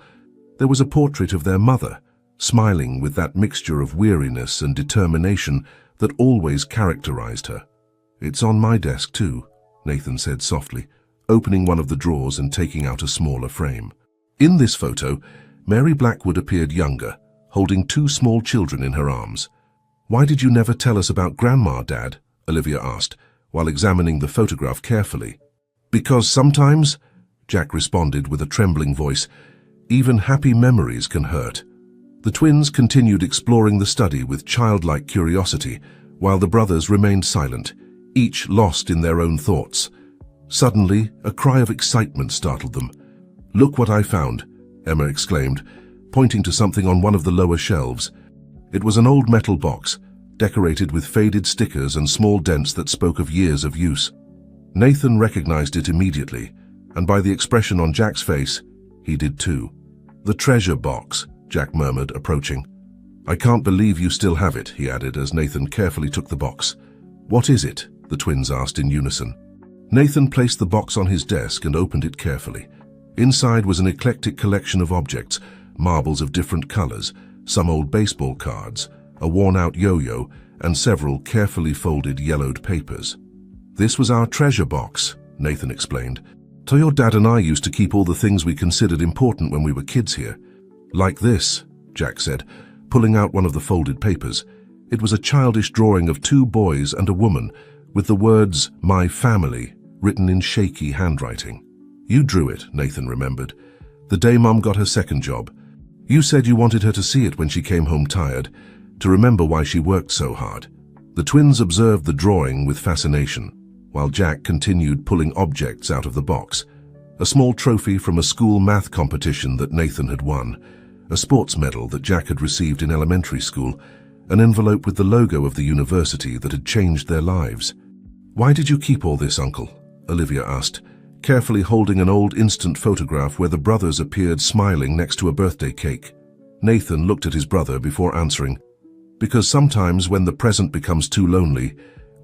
there was a portrait of their mother, smiling with that mixture of weariness and determination that always characterized her. It's on my desk too, Nathan said softly, opening one of the drawers and taking out a smaller frame. In this photo, Mary Blackwood appeared younger, holding two small children in her arms. "Why did you never tell us about Grandma, Dad?" Olivia asked, while examining the photograph carefully. "Because sometimes," Jack responded with a trembling voice, "even happy memories can hurt." The twins continued exploring the study with childlike curiosity, while the brothers remained silent, each lost in their own thoughts. Suddenly, a cry of excitement startled them. "Look what I found," Emma exclaimed, pointing to something on one of the lower shelves. It was an old metal box, decorated with faded stickers and small dents that spoke of years of use. Nathan recognized it immediately, and by the expression on Jack's face, he did too. "The treasure box," Jack murmured, approaching. "I can't believe you still have it," he added as Nathan carefully took the box. "What is it?" the twins asked in unison. Nathan placed the box on his desk and opened it carefully. Inside was an eclectic collection of objects, marbles of different colors, some old baseball cards, a worn-out yo-yo, and several carefully folded yellowed papers. "This was our treasure box," Nathan explained. "So your dad and I used to keep all the things we considered important when we were kids here. Like this," Jack said, pulling out one of the folded papers. It was a childish drawing of two boys and a woman, with the words, "My family," written in shaky handwriting. "You drew it," Nathan remembered. "The day Mum got her second job. You said you wanted her to see it when she came home tired, to remember why she worked so hard." The twins observed the drawing with fascination, while Jack continued pulling objects out of the box. A small trophy from a school math competition that Nathan had won, a sports medal that Jack had received in elementary school, an envelope with the logo of the university that had changed their lives. "Why did you keep all this, Uncle?" Olivia asked, carefully holding an old instant photograph where the brothers appeared smiling next to a birthday cake. Nathan looked at his brother before answering, "Because sometimes when the present becomes too lonely,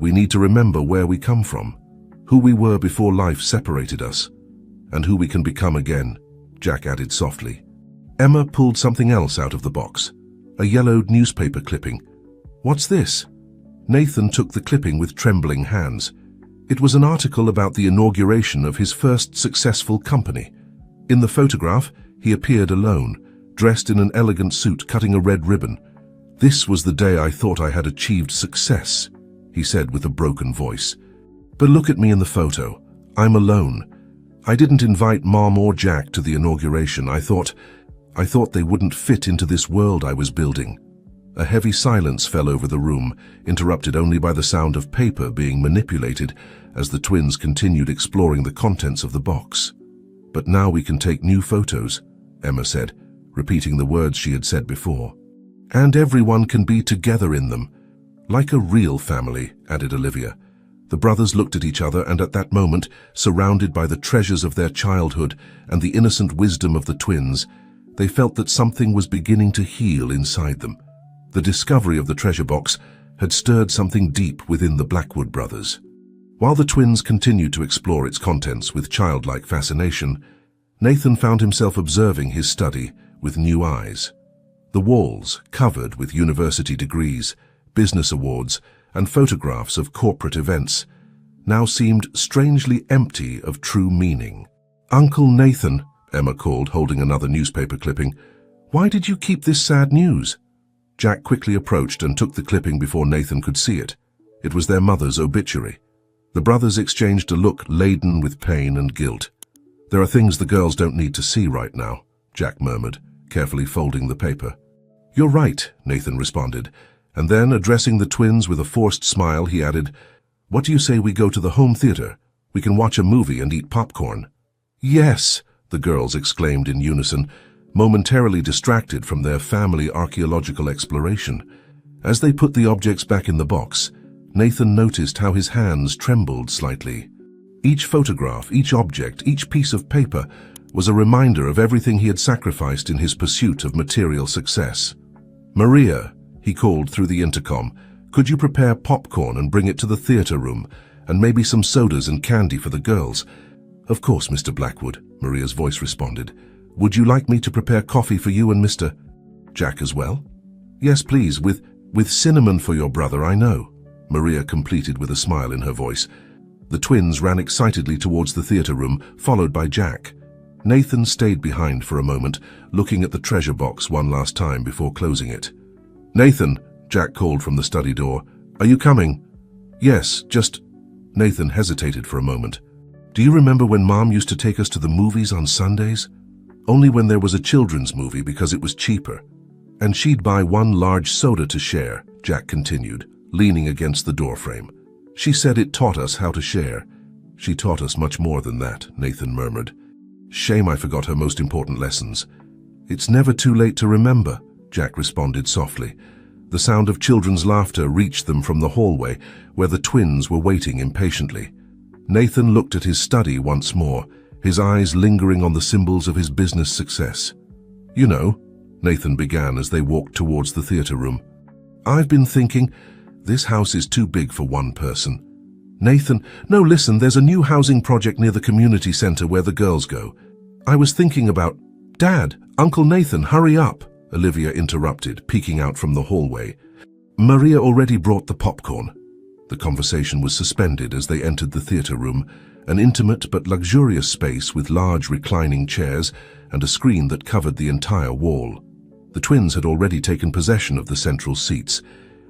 we need to remember where we come from, who we were before life separated us, and who we can become again," Jack added softly. Emma pulled something else out of the box, a yellowed newspaper clipping. "What's this?" Nathan took the clipping with trembling hands. It was an article about the inauguration of his first successful company. In the photograph, he appeared alone, dressed in an elegant suit cutting a red ribbon. "This was the day I thought I had achieved success," he said with a broken voice. "But look at me in the photo. I'm alone. I didn't invite Mom or Jack to the inauguration. I thought they wouldn't fit into this world I was building." A heavy silence fell over the room, interrupted only by the sound of paper being manipulated as the twins continued exploring the contents of the box. "But now we can take new photos," Emma said, repeating the words she had said before. "And everyone can be together in them. Like a real family," added Olivia. The brothers looked at each other, and at that moment, surrounded by the treasures of their childhood and the innocent wisdom of the twins, they felt that something was beginning to heal inside them. The discovery of the treasure box had stirred something deep within the Blackwood brothers. While the twins continued to explore its contents with childlike fascination, Nathan found himself observing his study with new eyes. The walls, covered with university degrees, business awards, and photographs of corporate events, now seemed strangely empty of true meaning. "Uncle Nathan," Emma called, holding another newspaper clipping, "why did you keep this sad news?" Jack quickly approached and took the clipping before Nathan could see it. It was their mother's obituary. The brothers exchanged a look laden with pain and guilt. "There are things the girls don't need to see right now," Jack murmured, carefully folding the paper. "You're right," Nathan responded, and then, addressing the twins with a forced smile, he added, "What do you say we go to the home theater? We can watch a movie and eat popcorn." "Yes," the girls exclaimed in unison, momentarily distracted from their family archaeological exploration. As they put the objects back in the box, Nathan noticed how his hands trembled slightly. Each photograph, each object, each piece of paper was a reminder of everything he had sacrificed in his pursuit of material success. "Maria," he called through the intercom, "could you prepare popcorn and bring it to the theater room, and maybe some sodas and candy for the girls?" "Of course, Mr. Blackwood," Maria's voice responded. "Would you like me to prepare coffee for you and Mr. Jack as well?" "Yes, please, with cinnamon for your brother, I know," Maria completed with a smile in her voice. The twins ran excitedly towards the theater room, followed by Jack. Nathan stayed behind for a moment, looking at the treasure box one last time before closing it. "Nathan," Jack called from the study door. "Are you coming?" "Yes, just—" Nathan hesitated for a moment. "Do you remember when Mom used to take us to the movies on Sundays? Only when there was a children's movie because it was cheaper. And she'd buy one large soda to share," Jack continued, leaning against the doorframe. "She said it taught us how to share." "She taught us much more than that," Nathan murmured. "Shame I forgot her most important lessons." "It's never too late to remember," Jack responded softly. The sound of children's laughter reached them from the hallway, where the twins were waiting impatiently. Nathan looked at his study once more, his eyes lingering on the symbols of his business success. "You know," Nathan began as they walked towards the theater room, "I've been thinking, this house is too big for one person." "Nathan, no, listen, there's a new housing project near the community center where the girls go. I was thinking about—" "Dad, Uncle Nathan, hurry up," Olivia interrupted, peeking out from the hallway. Maria already brought the popcorn. The conversation was suspended as they entered the theater room, an intimate but luxurious space with large reclining chairs and a screen that covered the entire wall. The twins had already taken possession of the central seats,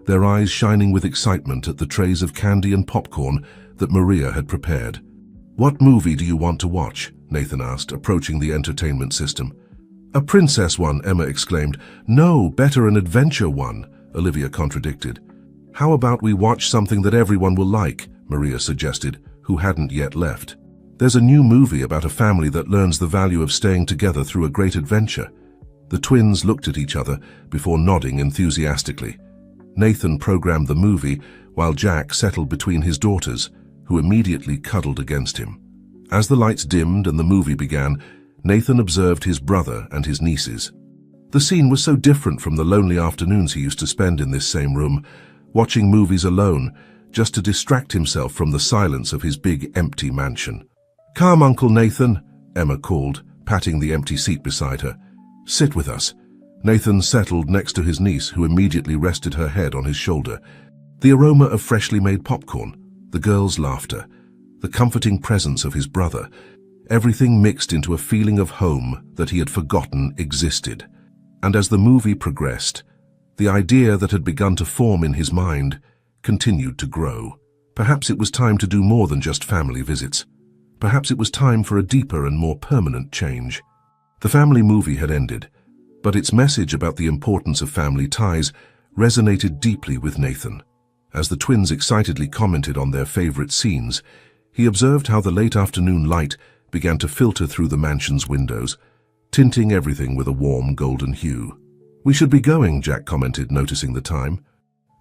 their eyes shining with excitement at the trays of candy and popcorn that Maria had prepared. "What movie do you want to watch?" Nathan asked, approaching the entertainment system. "A princess one," Emma exclaimed. "No, better an adventure one," Olivia contradicted. "How about we watch something that everyone will like?" Maria suggested, who hadn't yet left. "There's a new movie about a family that learns the value of staying together through a great adventure." The twins looked at each other before nodding enthusiastically. Nathan programmed the movie while Jack settled between his daughters, who immediately cuddled against him. As the lights dimmed and the movie began, Nathan observed his brother and his nieces. The scene was so different from the lonely afternoons he used to spend in this same room, watching movies alone, just to distract himself from the silence of his big, empty mansion. "Come, Uncle Nathan," Emma called, patting the empty seat beside her. "Sit with us." Nathan settled next to his niece, who immediately rested her head on his shoulder. The aroma of freshly made popcorn, the girls' laughter, the comforting presence of his brother, everything mixed into a feeling of home that he had forgotten existed. And as the movie progressed, the idea that had begun to form in his mind continued to grow. Perhaps it was time to do more than just family visits. Perhaps it was time for a deeper and more permanent change. The family movie had ended, but its message about the importance of family ties resonated deeply with Nathan. As the twins excitedly commented on their favorite scenes, he observed how the late afternoon light began to filter through the mansion's windows, tinting everything with a warm golden hue. "We should be going," Jack commented, noticing the time.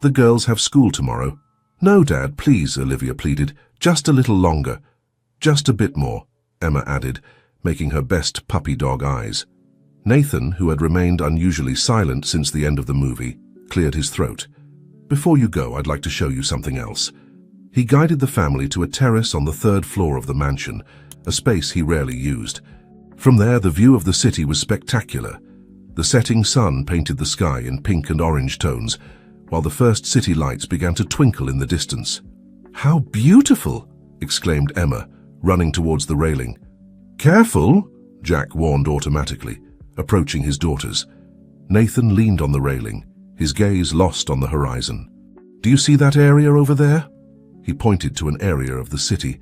"The girls have school tomorrow." "No, Dad, please," Olivia pleaded. "Just a little longer." "Just a bit more," Emma added, making her best puppy dog eyes. Nathan, who had remained unusually silent since the end of the movie, cleared his throat. "Before you go, I'd like to show you something else." He guided the family to a terrace on the third floor of the mansion, a space he rarely used. From there, the view of the city was spectacular. The setting sun painted the sky in pink and orange tones, while the first city lights began to twinkle in the distance. "How beautiful!" exclaimed Emma, running towards the railing. "Careful!" Jack warned automatically, approaching his daughters. Nathan leaned on the railing, his gaze lost on the horizon. "Do you see that area over there?" He pointed to an area of the city.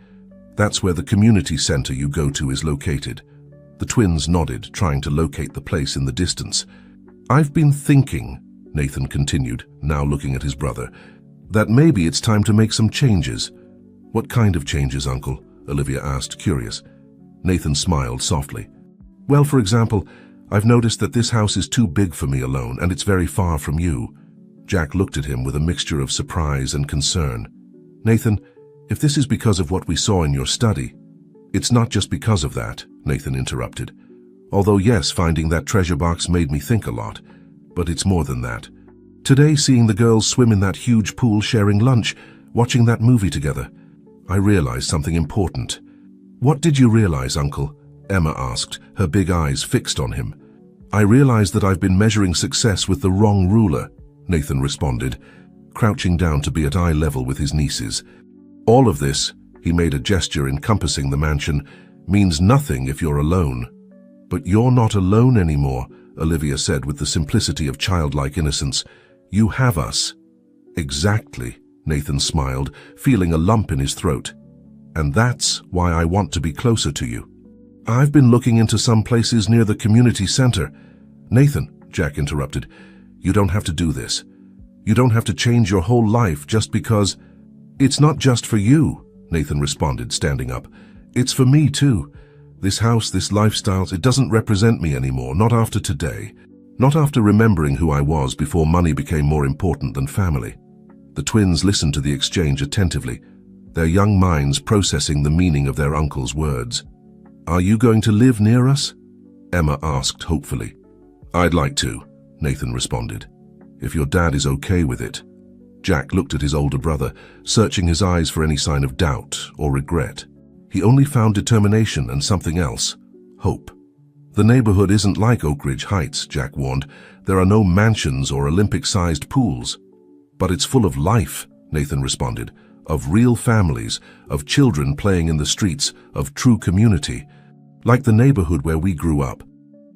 "That's where the community center you go to is located." The twins nodded, trying to locate the place in the distance. "I've been thinking," Nathan continued, now looking at his brother, "that maybe it's time to make some changes." "What kind of changes, Uncle?" Olivia asked, curious. Nathan smiled softly. "Well, for example, I've noticed that this house is too big for me alone, and it's very far from you." Jack looked at him with a mixture of surprise and concern. "Nathan, if this is because of what we saw in your study—" "It's not just because of that," Nathan interrupted. "Although yes, finding that treasure box made me think a lot. But it's more than that. Today, seeing the girls swim in that huge pool, sharing lunch, watching that movie together, I realized something important." "What did you realize, Uncle?" Emma asked, her big eyes fixed on him. "I realized that I've been measuring success with the wrong ruler," Nathan responded, crouching down to be at eye level with his nieces. "All of this," he made a gesture encompassing the mansion, "means nothing if you're alone." But you're not alone anymore, Olivia said with the simplicity of childlike innocence. You have us. Exactly, Nathan smiled, feeling a lump in his throat. And that's why I want to be closer to you. I've been looking into some places near the community center. Nathan, Jack interrupted, you don't have to do this. You don't have to change your whole life just because... It's not just for you, Nathan responded, standing up. It's for me too. This house, this lifestyle, it doesn't represent me anymore, not after today. Not after remembering who I was before money became more important than family. The twins listened to the exchange attentively, their young minds processing the meaning of their uncle's words. Are you going to live near us? Emma asked hopefully. I'd like to, Nathan responded, if your dad is okay with it. Jack looked at his older brother, searching his eyes for any sign of doubt or regret. He only found determination and something else, hope. The neighborhood isn't like Oakridge Heights, Jack warned. There are no mansions or Olympic-sized pools. But it's full of life, Nathan responded, of real families, of children playing in the streets, of true community. Like the neighborhood where we grew up.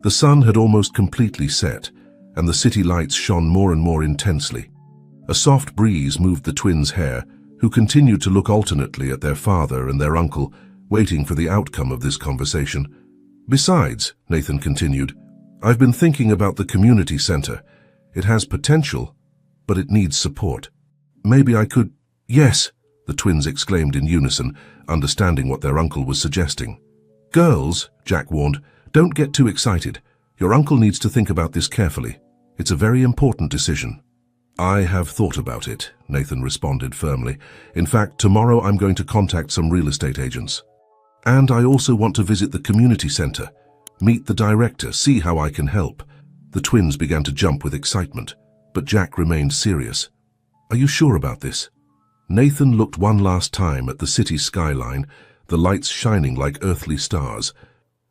The sun had almost completely set, and the city lights shone more and more intensely. A soft breeze moved the twins' hair, who continued to look alternately at their father and their uncle, waiting for the outcome of this conversation. Besides, Nathan continued, I've been thinking about the community center. It has potential, but it needs support. Maybe I could... Yes, the twins exclaimed in unison, understanding what their uncle was suggesting. Girls, Jack warned, don't get too excited. Your uncle needs to think about this carefully. It's a very important decision. I have thought about it, Nathan responded firmly. In fact, tomorrow I'm going to contact some real estate agents. And I also want to visit the community center, meet the director, see how I can help. The twins began to jump with excitement, but Jack remained serious. Are you sure about this? Nathan looked one last time at the city skyline, the lights shining like earthly stars.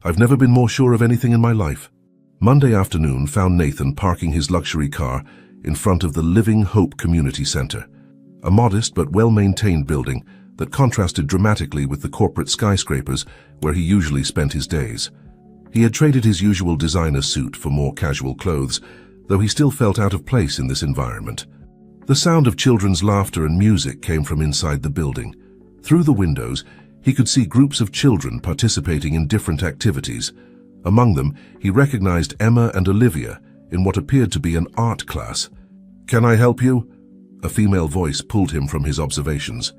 I've never been more sure of anything in my life. Monday afternoon found Nathan parking his luxury car in front of the Living Hope Community Center, a modest but well-maintained building that contrasted dramatically with the corporate skyscrapers where he usually spent his days. He had traded his usual designer suit for more casual clothes, though he still felt out of place in this environment. The sound of children's laughter and music came from inside the building. Through the windows, he could see groups of children participating in different activities. Among them, he recognized Emma and Olivia in what appeared to be an art class. Can I help you? A female voice pulled him from his observations.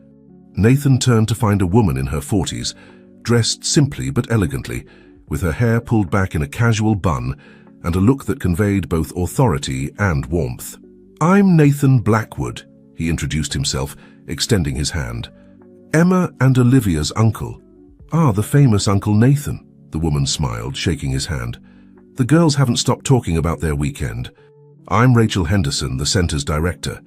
Nathan turned to find a woman in her 40s, dressed simply but elegantly, with her hair pulled back in a casual bun and a look that conveyed both authority and warmth. I'm Nathan Blackwood, he introduced himself, extending his hand. Emma and Olivia's uncle. Ah, the famous Uncle Nathan, the woman smiled, shaking his hand. The girls haven't stopped talking about their weekend. I'm Rachel Henderson, the center's director.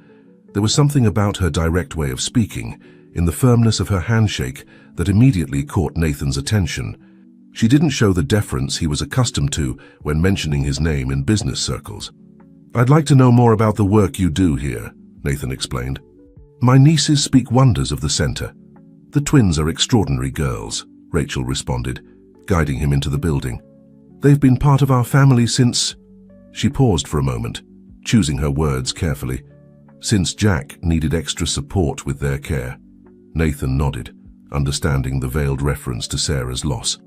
There was something about her direct way of speaking, in the firmness of her handshake, that immediately caught Nathan's attention. She didn't show the deference he was accustomed to when mentioning his name in business circles. I'd like to know more about the work you do here, Nathan explained. My nieces speak wonders of the center. The twins are extraordinary girls, Rachel responded, guiding him into the building. They've been part of our family since... She paused for a moment, choosing her words carefully. Since Jack needed extra support with their care. Nathan nodded, understanding the veiled reference to Sarah's loss.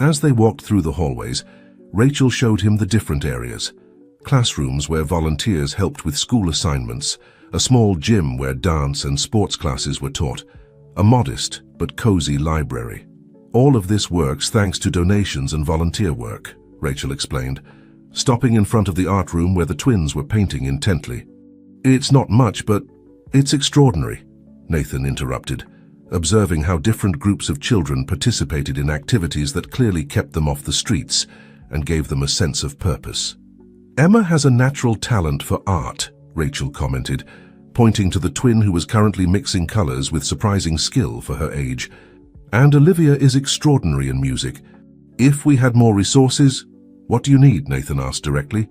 As they walked through the hallways, Rachel showed him the different areas. Classrooms where volunteers helped with school assignments, a small gym where dance and sports classes were taught, a modest but cozy library. All of this works thanks to donations and volunteer work, Rachel explained, stopping in front of the art room where the twins were painting intently. It's not much, but it's extraordinary, Nathan interrupted, observing how different groups of children participated in activities that clearly kept them off the streets and gave them a sense of purpose. Emma has a natural talent for art, Rachel commented, pointing to the twin who was currently mixing colors with surprising skill for her age. And Olivia is extraordinary in music. If we had more resources... What do you need? Nathan asked directly.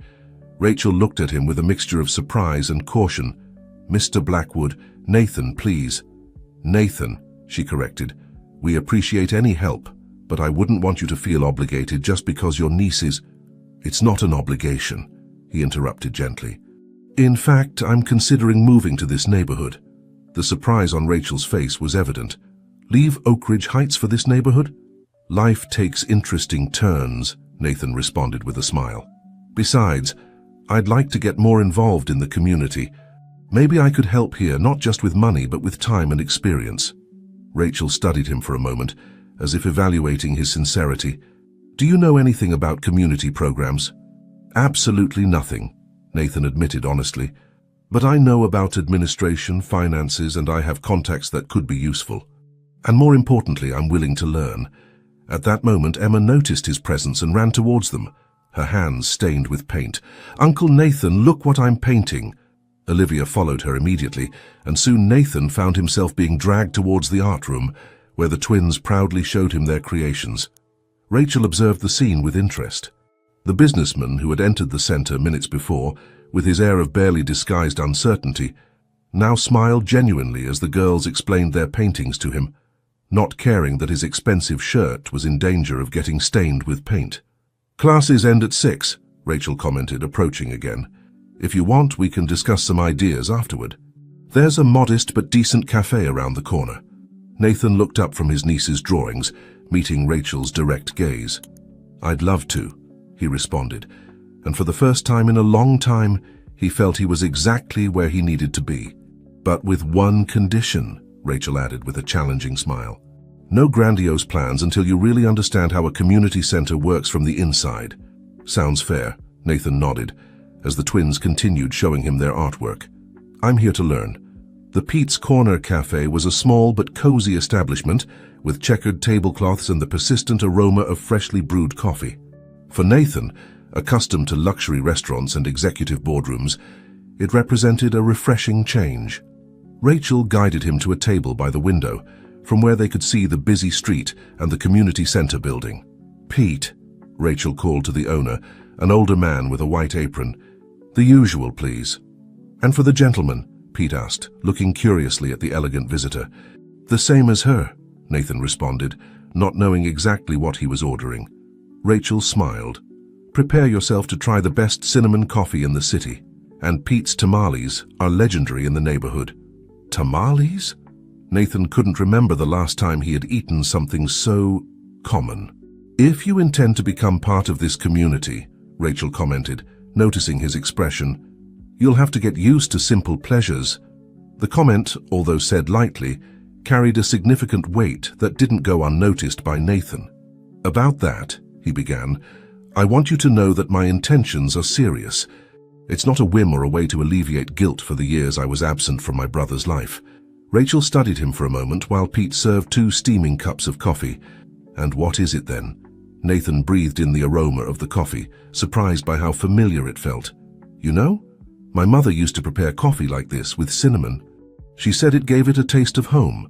Rachel looked at him with a mixture of surprise and caution. Mr. Blackwood, Nathan, please. Nathan, she corrected. We appreciate any help, but I wouldn't want you to feel obligated just because your niece is—" "It's not an obligation," he interrupted gently. "In fact, I'm considering moving to this neighborhood." The surprise on Rachel's face was evident. "Leave Oak Ridge Heights for this neighborhood?" "Life takes interesting turns," Nathan responded with a smile. "Besides, I'd like to get more involved in the community. Maybe I could help here, not just with money, but with time and experience." Rachel studied him for a moment, as if evaluating his sincerity. "Do you know anything about community programs?" "Absolutely nothing," Nathan admitted honestly. "But I know about administration, finances, and I have contacts that could be useful. And more importantly, I'm willing to learn." At that moment, Emma noticed his presence and ran towards them, her hands stained with paint. "Uncle Nathan, look what I'm painting." Olivia followed her immediately, and soon Nathan found himself being dragged towards the art room, where the twins proudly showed him their creations. Rachel observed the scene with interest. The businessman who had entered the center minutes before, with his air of barely disguised uncertainty, now smiled genuinely as the girls explained their paintings to him, not caring that his expensive shirt was in danger of getting stained with paint. "Classes end at 6, Rachel commented, approaching again. "If you want, we can discuss some ideas afterward. There's a modest but decent cafe around the corner." Nathan looked up from his niece's drawings, meeting Rachel's direct gaze. "I'd love to," he responded, and for the first time in a long time, he felt he was exactly where he needed to be. "But with one condition," Rachel added with a challenging smile. "No grandiose plans until you really understand how a community center works from the inside." "Sounds fair," Nathan nodded, as the twins continued showing him their artwork. "I'm here to learn." The Pete's Corner Cafe was a small but cozy establishment with checkered tablecloths and the persistent aroma of freshly brewed coffee. For Nathan, accustomed to luxury restaurants and executive boardrooms, it represented a refreshing change. Rachel guided him to a table by the window, from where they could see the busy street and the community center building. "Pete," Rachel called to the owner, an older man with a white apron. "The usual, please." "And for the gentleman?" Pete asked, looking curiously at the elegant visitor. "The same as her," Nathan responded, not knowing exactly what he was ordering. Rachel smiled. "Prepare yourself to try the best cinnamon coffee in the city, and Pete's tamales are legendary in the neighborhood." Tamales? Nathan couldn't remember the last time he had eaten something so common. "If you intend to become part of this community," Rachel commented, noticing his expression, "you'll have to get used to simple pleasures." The comment, although said lightly, carried a significant weight that didn't go unnoticed by Nathan. "About that," he began, "I want you to know that my intentions are serious. It's not a whim or a way to alleviate guilt for the years I was absent from my brother's life." Rachel studied him for a moment while Pete served 2 steaming cups of coffee. "And what is it then?" Nathan breathed in the aroma of the coffee, surprised by how familiar it felt. "You know, my mother used to prepare coffee like this with cinnamon. She said it gave it a taste of home."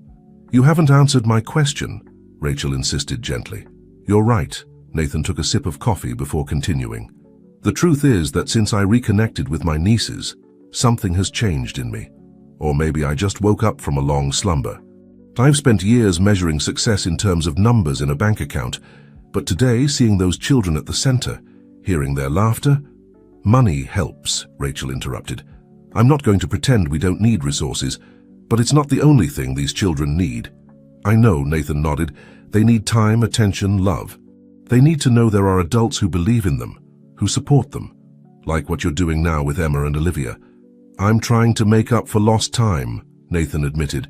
"You haven't answered my question," Rachel insisted gently. "You're right." Nathan took a sip of coffee before continuing. "The truth is that since I reconnected with my nieces, something has changed in me. Or maybe I just woke up from a long slumber. I've spent years measuring success in terms of numbers in a bank account, but today, seeing those children at the center, hearing their laughter—" "Money helps," Rachel interrupted. "I'm not going to pretend we don't need resources, but it's not the only thing these children need." "I know," Nathan nodded. "They need time, attention, love. They need to know there are adults who believe in them, who support them, like what you're doing now with Emma and Olivia." "I'm trying to make up for lost time," Nathan admitted,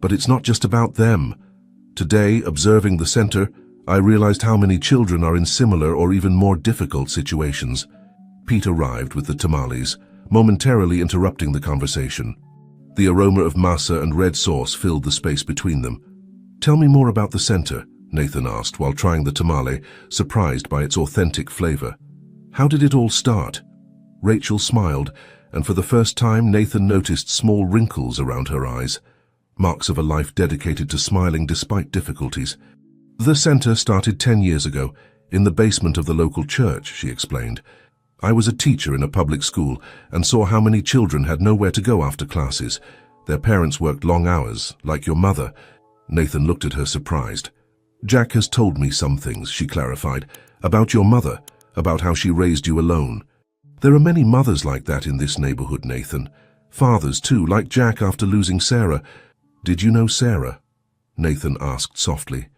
"but it's not just about them. Today, observing the center, I realized how many children are in similar or even more difficult situations." Pete arrived with the tamales, momentarily interrupting the conversation. The aroma of masa and red sauce filled the space between them. "Tell me more about the center," Nathan asked while trying the tamale, surprised by its authentic flavor. "How did it all start?" Rachel smiled, and for the first time Nathan noticed small wrinkles around her eyes, marks of a life dedicated to smiling despite difficulties. "The center started 10 years ago, in the basement of the local church," she explained. "I was a teacher in a public school and saw how many children had nowhere to go after classes. Their parents worked long hours, like your mother." Nathan looked at her surprised. Jack has told me some things, she clarified, about your mother, about how she raised you alone. There are many mothers like that in this neighborhood, Nathan. Fathers, too, like Jack after losing Sarah. Did you know Sarah? Nathan asked softly.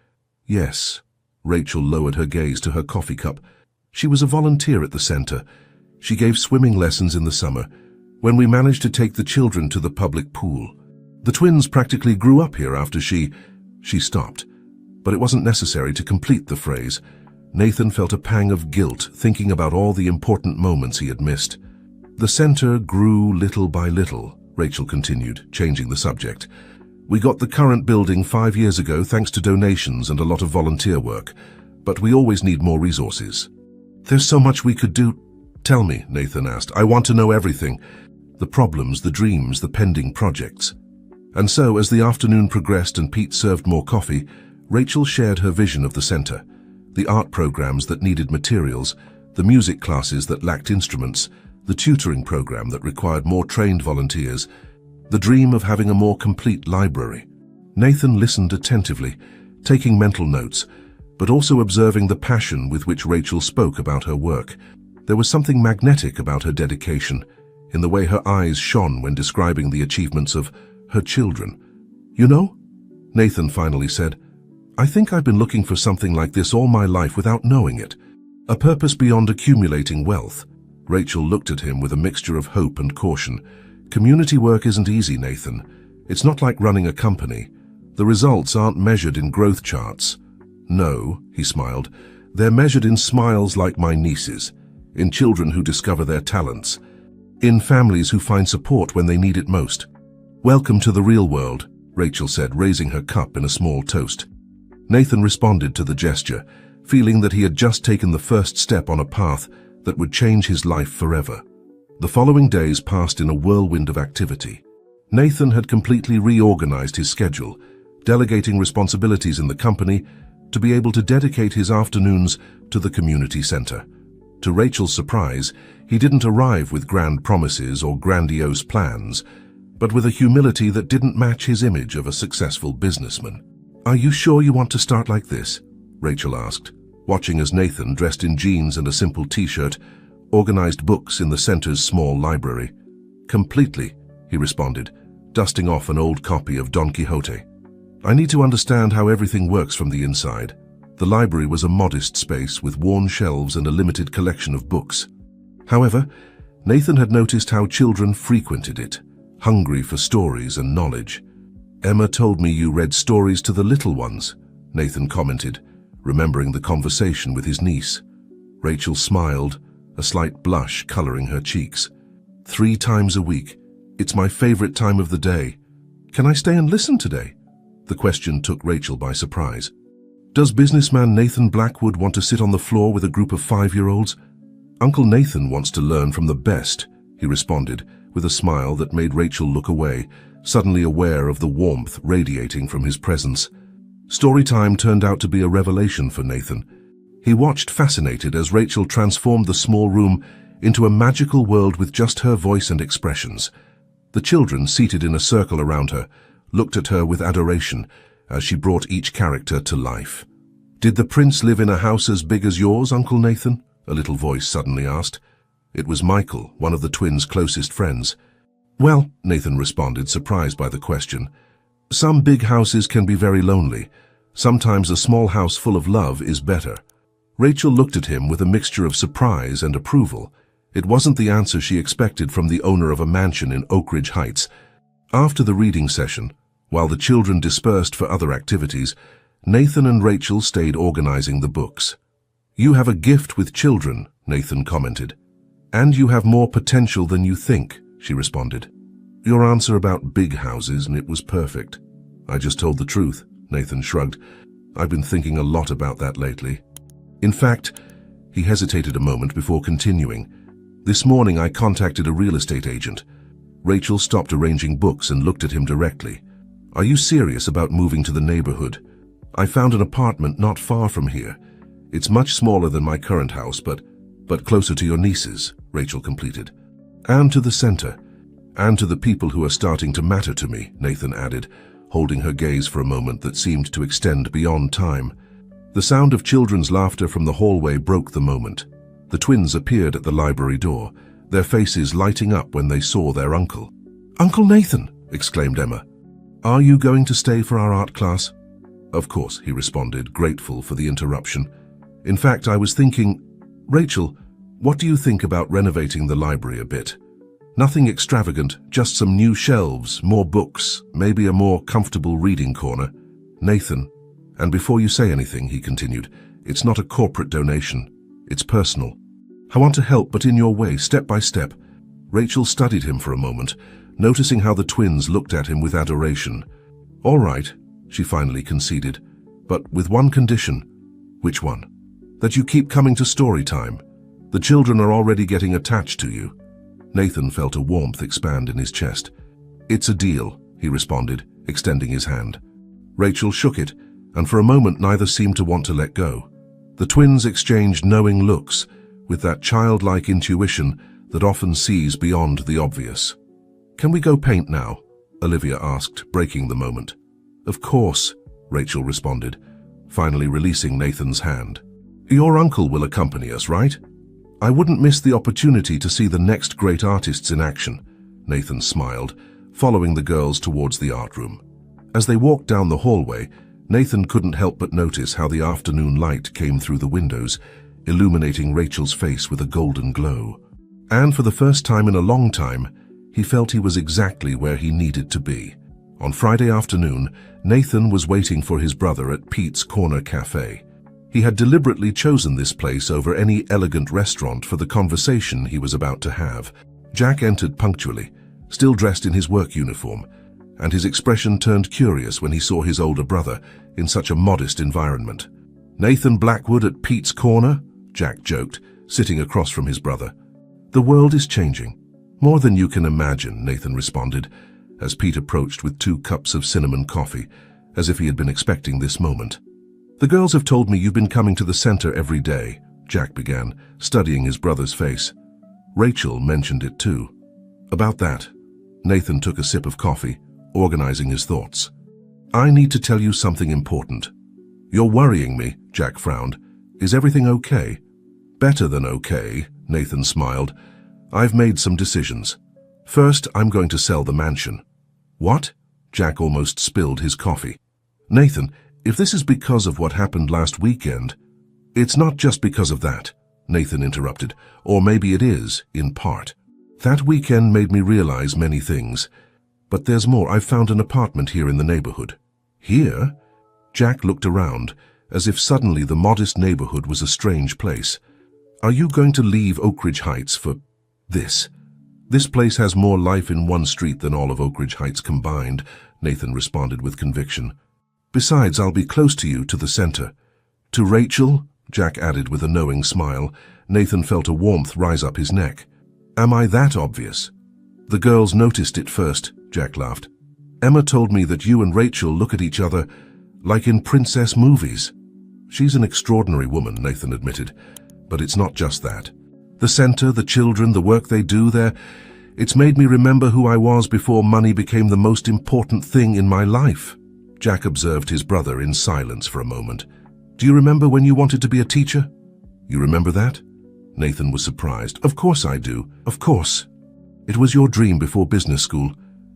Yes. Rachel lowered her gaze to her coffee cup. She was a volunteer at the center. She gave swimming lessons in the summer, when we managed to take the children to the public pool. The twins practically grew up here after she stopped. But it wasn't necessary to complete the phrase. Nathan felt a pang of guilt thinking about all the important moments he had missed. The center grew little by little, Rachel continued, changing the subject. We got the current building 5 years ago thanks to donations and a lot of volunteer work, but we always need more resources. There's so much we could do. Tell me, Nathan asked. I want to know everything. The problems, the dreams, the pending projects. And so, as the afternoon progressed and Pete served more coffee, Rachel shared her vision of the center. The art programs that needed materials, the music classes that lacked instruments, the tutoring program that required more trained volunteers, the dream of having a more complete library. Nathan listened attentively, taking mental notes, but also observing the passion with which Rachel spoke about her work. There was something magnetic about her dedication, in the way her eyes shone when describing the achievements of her children. You know, Nathan finally said, I think I've been looking for something like this all my life without knowing it. A purpose beyond accumulating wealth. Rachel looked at him with a mixture of hope and caution. Community work isn't easy, Nathan. It's not like running a company. The results aren't measured in growth charts. No, he smiled, they're measured in smiles like my niece's, in children who discover their talents, in families who find support when they need it most. Welcome to the real world, Rachel said, raising her cup in a small toast. Nathan responded to the gesture, feeling that he had just taken the first step on a path that would change his life forever. The following days passed in a whirlwind of activity. Nathan had completely reorganized his schedule, delegating responsibilities in the company to be able to dedicate his afternoons to the community center. To Rachel's surprise, he didn't arrive with grand promises or grandiose plans, but with a humility that didn't match his image of a successful businessman. Are you sure you want to start like this? Rachel asked, watching as Nathan, dressed in jeans and a simple t-shirt, organized books in the center's small library. Completely, he responded, dusting off an old copy of Don Quixote. I need to understand how everything works from the inside. The library was a modest space with worn shelves and a limited collection of books. However, Nathan had noticed how children frequented it, hungry for stories and knowledge. Emma told me you read stories to the little ones, Nathan commented, remembering the conversation with his niece. Rachel smiled, a slight blush coloring her cheeks. 3 times a week. It's my favorite time of the day. Can I stay and listen today? The question took Rachel by surprise. Does businessman Nathan Blackwood want to sit on the floor with a group of 5-year-olds? Uncle Nathan wants to learn from the best, he responded, with a smile that made Rachel look away, suddenly aware of the warmth radiating from his presence. Storytime turned out to be a revelation for Nathan. He watched fascinated as Rachel transformed the small room into a magical world with just her voice and expressions. The children, seated in a circle around her, looked at her with adoration as she brought each character to life. Did the prince live in a house as big as yours, Uncle Nathan? A little voice suddenly asked. It was Michael, one of the twins' closest friends. Well, Nathan responded, surprised by the question. Some big houses can be very lonely. Sometimes a small house full of love is better. Rachel looked at him with a mixture of surprise and approval. It wasn't the answer she expected from the owner of a mansion in Oak Ridge Heights. After the reading session, while the children dispersed for other activities, Nathan and Rachel stayed organizing the books. You have a gift with children, Nathan commented. And you have more potential than you think, she responded. Your answer about big houses, and it was perfect. I just told the truth, Nathan shrugged. I've been thinking a lot about that lately. In fact, he hesitated a moment before continuing. This morning I contacted a real estate agent. Rachel stopped arranging books and looked at him directly. Are you serious about moving to the neighborhood? I found an apartment not far from here. It's much smaller than my current house, but closer to your niece's, Rachel completed. And to the center. And to the people who are starting to matter to me, Nathan added, holding her gaze for a moment that seemed to extend beyond time. The sound of children's laughter from the hallway broke the moment. The twins appeared at the library door, their faces lighting up when they saw their uncle. "Uncle Nathan!" exclaimed Emma. "Are you going to stay for our art class?" "Of course," he responded, grateful for the interruption. "In fact, I was thinking, Rachel, what do you think about renovating the library a bit? Nothing extravagant, just some new shelves, more books, maybe a more comfortable reading corner." "Nathan, and before you say anything," he continued, "it's not a corporate donation. It's personal. I want to help, but in your way, step by step." Rachel studied him for a moment, noticing how the twins looked at him with adoration. "All right," she finally conceded, "but with one condition." "Which one?" "That you keep coming to story time. The children are already getting attached to you." Nathan felt a warmth expand in his chest. "It's a deal," he responded, extending his hand. Rachel shook it, and for a moment neither seemed to want to let go. The twins exchanged knowing looks, with that childlike intuition that often sees beyond the obvious. "Can we go paint now?" Olivia asked, breaking the moment. "Of course," Rachel responded, finally releasing Nathan's hand. "Your uncle will accompany us, right?" "I wouldn't miss the opportunity to see the next great artists in action," Nathan smiled, following the girls towards the art room. As they walked down the hallway, Nathan couldn't help but notice how the afternoon light came through the windows, illuminating Rachel's face with a golden glow. And for the first time in a long time, he felt he was exactly where he needed to be. On Friday afternoon, Nathan was waiting for his brother at Pete's Corner Cafe. He had deliberately chosen this place over any elegant restaurant for the conversation he was about to have. Jack entered punctually, still dressed in his work uniform, and his expression turned curious when he saw his older brother in such a modest environment. "Nathan Blackwood at Pete's Corner?" Jack joked, sitting across from his brother. "The world is changing. More than you can imagine," Nathan responded, as Pete approached with 2 cups of cinnamon coffee, as if he had been expecting this moment. "The girls have told me you've been coming to the center every day," Jack began, studying his brother's face. "Rachel mentioned it too." "About that." Nathan took a sip of coffee, organizing his thoughts. "I need to tell you something important." "You're worrying me," Jack frowned. "Is everything okay?" "Better than okay," Nathan smiled. "I've made some decisions. First, I'm going to sell the mansion." "What?" Jack almost spilled his coffee. "Nathan, if this is because of what happened last weekend—" "It's not just because of that," Nathan interrupted. "Or maybe it is, in part. That weekend made me realize many things. But there's more. I've found an apartment here in the neighborhood." "Here?" Jack looked around, as if suddenly the modest neighborhood was a strange place. "Are you going to leave Oak Ridge Heights for this?" "This place has more life in one street than all of Oak Ridge Heights combined," Nathan responded with conviction. "Besides, I'll be close to you, to the center." "To Rachel?" Jack added with a knowing smile. Nathan felt a warmth rise up his neck. "Am I that obvious?" "The girls noticed it first," Jack laughed. "Emma told me that you and Rachel look at each other like in princess movies." "She's an extraordinary woman," Nathan admitted. "But it's not just that. The center, the children, the work they do there, it's made me remember who I was before money became the most important thing in my life." Jack observed his brother in silence for a moment. "Do you remember when you wanted to be a teacher?" "You remember that?" Nathan was surprised. "Of course I do. Of course. It was your dream before business school,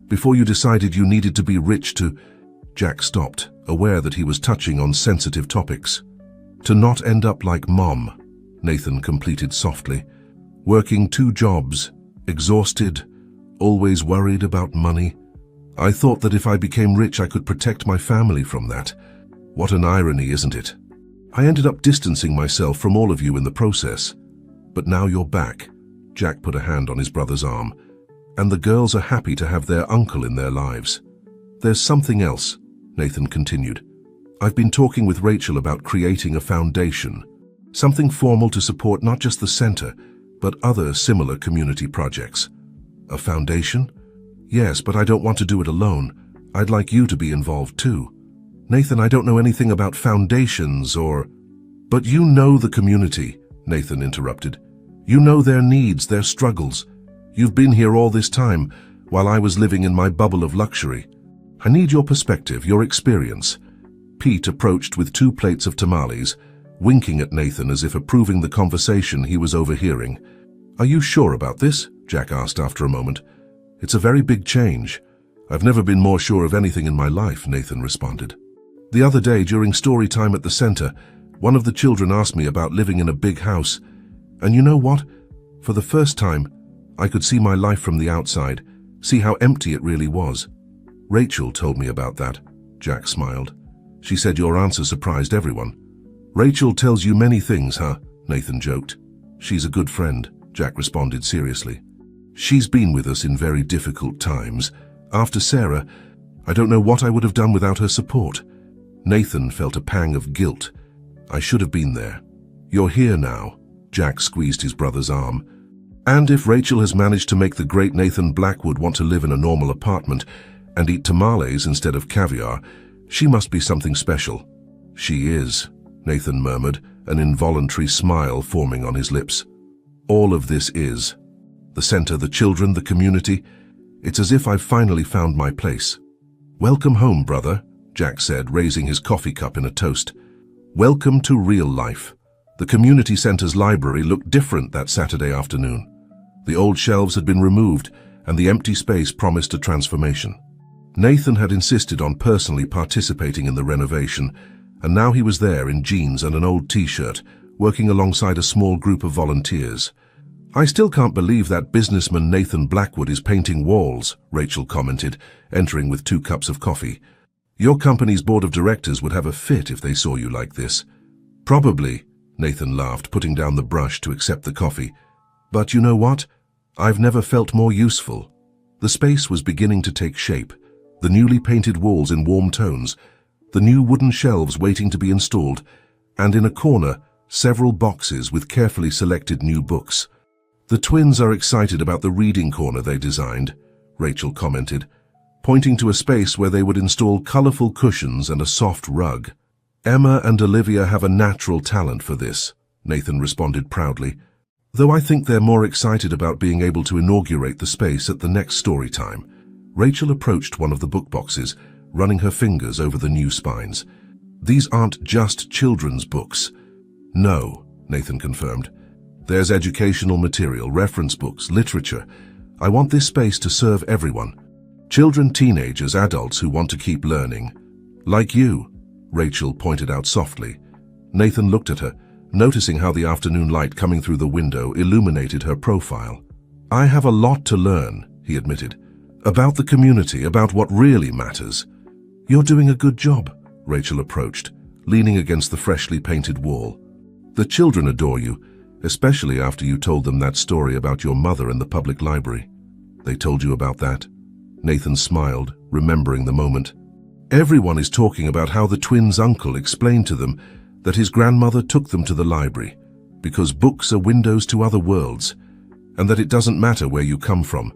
before you decided you needed to be rich to—" Jack stopped, aware that he was touching on sensitive topics. "To not end up like Mom," Nathan completed softly. "Working 2 jobs, exhausted, always worried about money. I thought that if I became rich I could protect my family from that. What an irony, isn't it? I ended up distancing myself from all of you in the process. But now you're back." Jack put a hand on his brother's arm. "And the girls are happy to have their uncle in their lives." "There's something else," Nathan continued. "I've been talking with Rachel about creating a foundation. Something formal to support not just the center, but other similar community projects." "A foundation?" "Yes, but I don't want to do it alone. I'd like you to be involved too." "Nathan, I don't know anything about foundations or—" "But you know the community," Nathan interrupted. "You know their needs, their struggles. You've been here all this time, while I was living in my bubble of luxury. I need your perspective, your experience. Pete approached with 2 plates of tamales, winking at Nathan as if approving the conversation he was overhearing. "Are you sure about this?" Jack asked after a moment. "It's a very big change. I've never been more sure of anything in my life," Nathan responded. "The other day, during story time at the center, one of the children asked me about living in a big house. And you know what? For the first time, I could see my life from the outside, see how empty it really was." "Rachel told me about that," Jack smiled. "She said your answer surprised everyone." "Rachel tells you many things, huh?" Nathan joked. "She's a good friend," Jack responded seriously. "She's been with us in very difficult times. After Sarah, I don't know what I would have done without her support." Nathan felt a pang of guilt. "I should have been there." "You're here now," Jack squeezed his brother's arm. "And if Rachel has managed to make the great Nathan Blackwood want to live in a normal apartment and eat tamales instead of caviar, she must be something special." "She is," Nathan murmured, an involuntary smile forming on his lips. "All of this is. The center, the children, the community. It's as if I've finally found my place." "Welcome home, brother," Jack said, raising his coffee cup in a toast. "Welcome to real life." The community center's library looked different that Saturday afternoon. The old shelves had been removed, and the empty space promised a transformation. Nathan had insisted on personally participating in the renovation, and now he was there in jeans and an old t-shirt, working alongside a small group of volunteers. "I still can't believe that businessman Nathan Blackwood is painting walls," Rachel commented, entering with 2 cups of coffee. "Your company's board of directors would have a fit if they saw you like this." "Probably," Nathan laughed, putting down the brush to accept the coffee. "But you know what? I've never felt more useful." The space was beginning to take shape, the newly painted walls in warm tones, the new wooden shelves waiting to be installed, and in a corner, several boxes with carefully selected new books. "The twins are excited about the reading corner they designed," Rachel commented, pointing to a space where they would install colorful cushions and a soft rug. "Emma and Olivia have a natural talent for this," Nathan responded proudly, "though I think they're more excited about being able to inaugurate the space at the next story time." Rachel approached one of the book boxes, running her fingers over the new spines. "These aren't just children's books." "No," Nathan confirmed. "There's educational material, reference books, literature. I want this space to serve everyone. Children, teenagers, adults who want to keep learning. Like you," Rachel pointed out softly. Nathan looked at her, noticing how the afternoon light coming through the window illuminated her profile. "I have a lot to learn," he admitted, "about the community, about what really matters." "You're doing a good job," Rachel approached, leaning against the freshly painted wall. "The children adore you, especially after you told them that story about your mother in the public library." "They told you about that?" Nathan smiled, remembering the moment. "Everyone is talking about how the twins' uncle explained to them that his grandmother took them to the library because books are windows to other worlds, and that it doesn't matter where you come from.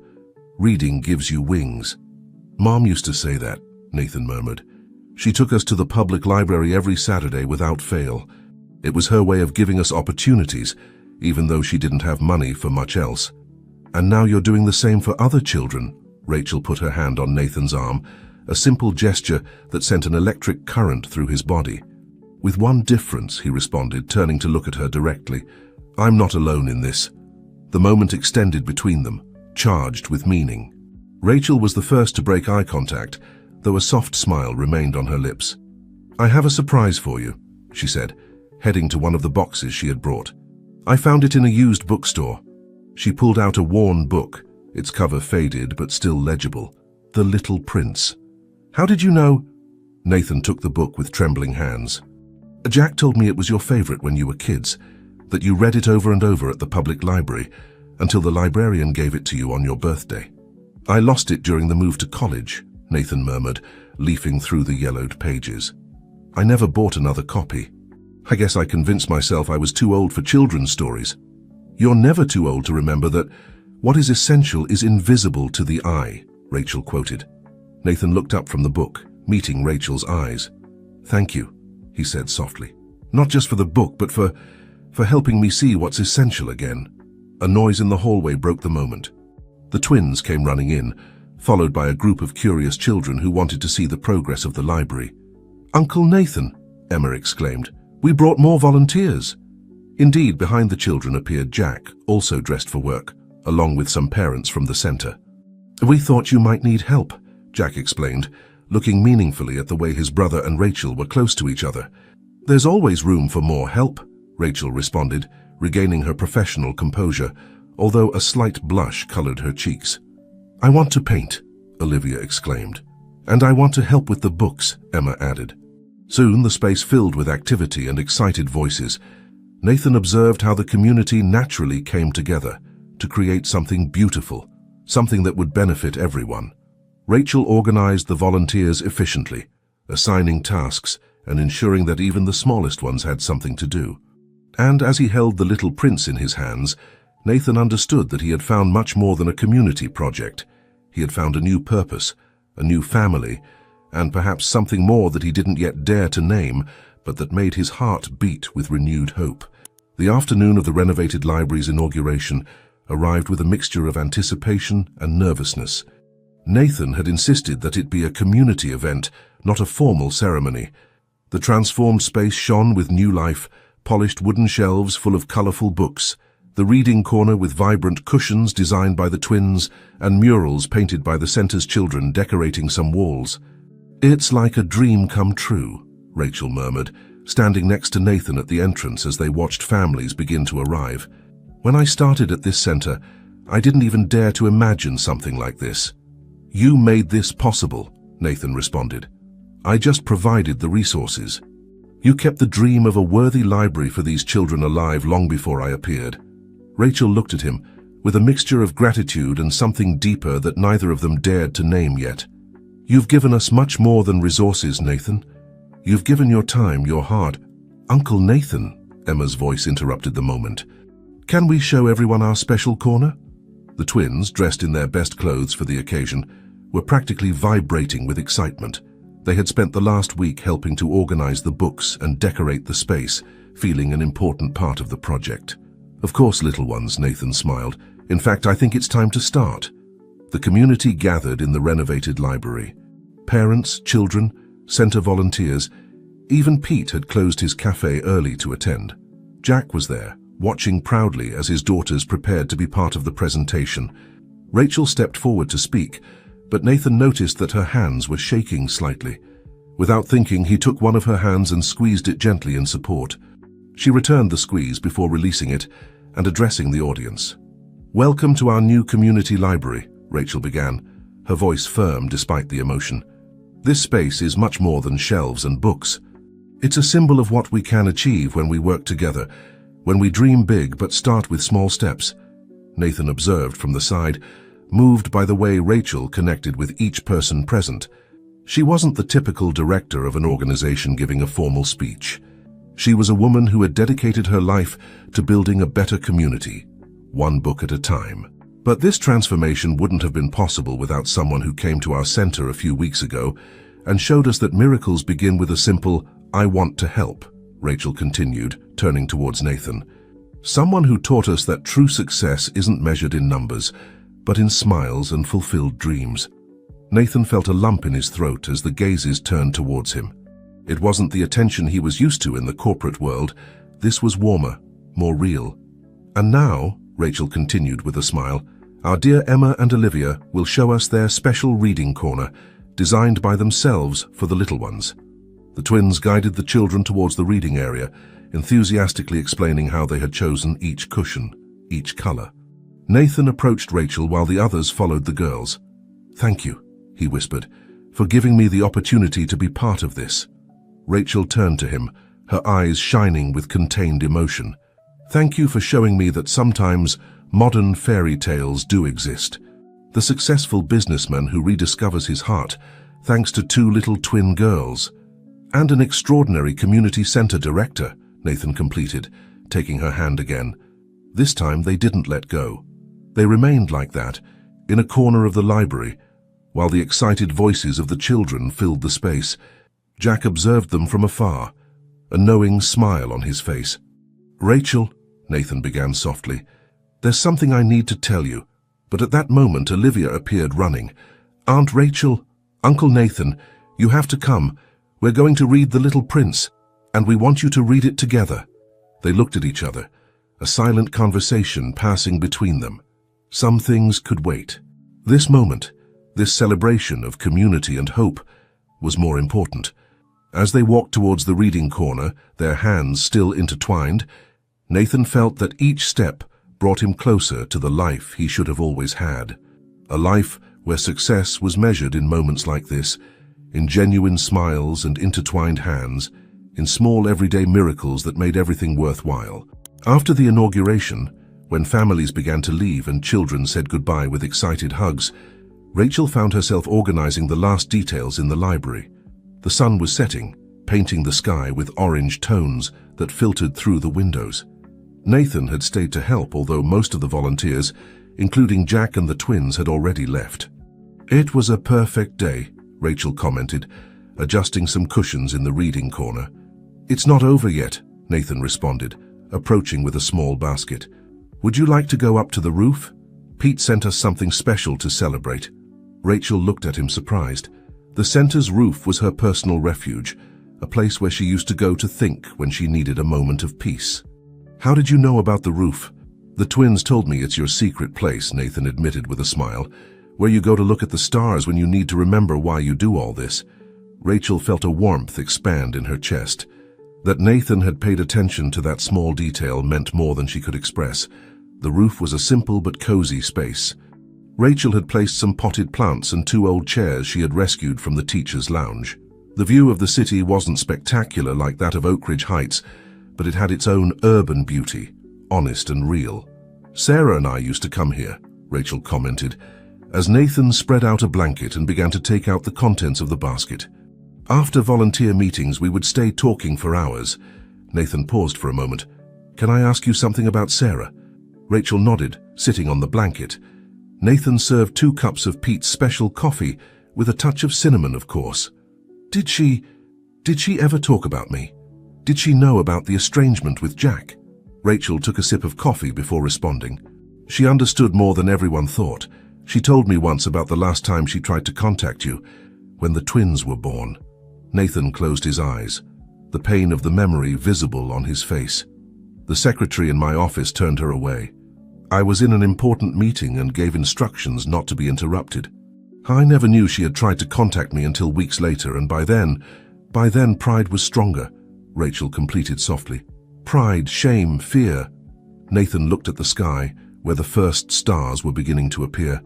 Reading gives you wings." "Mom used to say that," Nathan murmured. "She took us to the public library every Saturday without fail. It was her way of giving us opportunities, even though she didn't have money for much else." "And now you're doing the same for other children." Rachel put her hand on Nathan's arm, a simple gesture that sent an electric current through his body. "With one difference," he responded, turning to look at her directly. "I'm not alone in this." The moment extended between them, charged with meaning. Rachel was the first to break eye contact, though a soft smile remained on her lips. "I have a surprise for you," she said, heading to one of the boxes she had brought. "I found it in a used bookstore." She pulled out a worn book, its cover faded but still legible. "The Little Prince." "How did you know?" Nathan took the book with trembling hands. "Jack told me it was your favorite when you were kids, that you read it over and over at the public library, until the librarian gave it to you on your birthday." "I lost it during the move to college," Nathan murmured, leafing through the yellowed pages. "I never bought another copy. I guess I convinced myself I was too old for children's stories." "You're never too old to remember that what is essential is invisible to the eye," Rachel quoted. Nathan looked up from the book, meeting Rachel's eyes. "Thank you," he said softly. "Not just for the book, but for helping me see what's essential again." A noise in the hallway broke the moment. The twins came running in, followed by a group of curious children who wanted to see the progress of the library. "Uncle Nathan," Emma exclaimed. "We brought more volunteers." Indeed, behind the children appeared Jack, also dressed for work, along with some parents from the center. "We thought you might need help," Jack explained, looking meaningfully at the way his brother and Rachel were close to each other. "There's always room for more help," Rachel responded, regaining her professional composure, although a slight blush colored her cheeks. "I want to paint," Olivia exclaimed. "And I want to help with the books," Emma added. Soon the space filled with activity and excited voices. Nathan observed how the community naturally came together to create something beautiful, something that would benefit everyone. Rachel organized the volunteers efficiently, assigning tasks and ensuring that even the smallest ones had something to do. And as he held the little prince in his hands, Nathan understood that he had found much more than a community project. He had found a new purpose, a new family, and perhaps something more that he didn't yet dare to name, but that made his heart beat with renewed hope. The afternoon of the renovated library's inauguration arrived with a mixture of anticipation and nervousness. Nathan had insisted that it be a community event, not a formal ceremony. The transformed space shone with new life, polished wooden shelves full of colorful books, the reading corner with vibrant cushions designed by the twins, and murals painted by the center's children decorating some walls. "It's like a dream come true," Rachel murmured, standing next to Nathan at the entrance as they watched families begin to arrive. "When I started at this center, I didn't even dare to imagine something like this." "You made this possible," Nathan responded. "I just provided the resources. You kept the dream of a worthy library for these children alive long before I appeared." Rachel looked at him, with a mixture of gratitude and something deeper that neither of them dared to name yet. "You've given us much more than resources, Nathan. You've given your time, your heart." "Uncle Nathan," Emma's voice interrupted the moment. "Can we show everyone our special corner?" The twins, dressed in their best clothes for the occasion, were practically vibrating with excitement. They had spent the last week helping to organize the books and decorate the space, feeling an important part of the project. "Of course, little ones," Nathan smiled. "In fact, I think it's time to start." The community gathered in the renovated library. Parents, children, center volunteers. Even Pete had closed his cafe early to attend. Jack was there, watching proudly as his daughters prepared to be part of the presentation. Rachel stepped forward to speak, but Nathan noticed that her hands were shaking slightly. Without thinking, he took one of her hands and squeezed it gently in support. She returned the squeeze before releasing it and addressing the audience. "Welcome to our new community library," Rachel began, her voice firm despite the emotion. "This space is much more than shelves and books. It's a symbol of what we can achieve when we work together, when we dream big but start with small steps." Nathan observed from the side, moved by the way Rachel connected with each person present. She wasn't the typical director of an organization giving a formal speech. She was a woman who had dedicated her life to building a better community, one book at a time. But this transformation wouldn't have been possible without someone who came to our center a few weeks ago and showed us that miracles begin with a simple, "I want to help," Rachel continued, turning towards Nathan. "Someone who taught us that true success isn't measured in numbers, but in smiles and fulfilled dreams." Nathan felt a lump in his throat as the gazes turned towards him. It wasn't the attention he was used to in the corporate world. This was warmer, more real. "And now," Rachel continued with a smile, "our dear Emma and Olivia will show us their special reading corner, designed by themselves for the little ones." The twins guided the children towards the reading area, enthusiastically explaining how they had chosen each cushion, each color. Nathan approached Rachel while the others followed the girls. "Thank you," he whispered, "for giving me the opportunity to be part of this." Rachel turned to him, her eyes shining with contained emotion. "Thank you for showing me that sometimes modern fairy tales do exist. The successful businessman who rediscovers his heart thanks to two little twin girls. And an extraordinary community center director," Nathan completed, taking her hand again. This time they didn't let go. They remained like that, in a corner of the library, while the excited voices of the children filled the space. Jack observed them from afar, a knowing smile on his face. "Rachel," Nathan began softly, "there's something I need to tell you." But at that moment Olivia appeared running. "Aunt Rachel, Uncle Nathan, you have to come. We're going to read The Little Prince, and we want you to read it together." They looked at each other, a silent conversation passing between them. Some things could wait. This moment, this celebration of community and hope, was more important. As they walked towards the reading corner, their hands still intertwined, Nathan felt that each step brought him closer to the life he should have always had. A life where success was measured in moments like this, in genuine smiles and intertwined hands, in small everyday miracles that made everything worthwhile. After the inauguration, when families began to leave and children said goodbye with excited hugs, Rachel found herself organizing the last details in the library. The sun was setting, painting the sky with orange tones that filtered through the windows. Nathan had stayed to help, although most of the volunteers, including Jack and the twins, had already left. "It was a perfect day," Rachel commented, adjusting some cushions in the reading corner. "It's not over yet," Nathan responded, approaching with a small basket. "Would you like to go up to the roof? Pete sent us something special to celebrate." Rachel looked at him surprised. The center's roof was her personal refuge, a place where she used to go to think when she needed a moment of peace. "How did you know about the roof?" "The twins told me it's your secret place," Nathan admitted with a smile, "where you go to look at the stars when you need to remember why you do all this." Rachel felt a warmth expand in her chest. That Nathan had paid attention to that small detail meant more than she could express. The roof was a simple but cozy space. Rachel had placed some potted plants and 2 old chairs she had rescued from the teacher's lounge. The view of the city wasn't spectacular like that of Oak Ridge Heights, but it had its own urban beauty, honest and real. "Sarah and I used to come here," Rachel commented, as Nathan spread out a blanket and began to take out the contents of the basket. "After volunteer meetings, we would stay talking for hours." Nathan paused for a moment. "Can I ask you something about Sarah?" Rachel nodded, sitting on the blanket. Nathan served 2 cups of Pete's special coffee, with a touch of cinnamon, of course. Did she ever talk about me? Did she know about the estrangement with Jack?" Rachel took a sip of coffee before responding. "She understood more than everyone thought. She told me once about the last time she tried to contact you, when the twins were born." Nathan closed his eyes, the pain of the memory visible on his face. "The secretary in my office turned her away. I was in an important meeting and gave instructions not to be interrupted. I never knew she had tried to contact me until weeks later, and by then pride was stronger," Rachel completed softly. "Pride, shame, fear." Nathan looked at the sky, where the first stars were beginning to appear.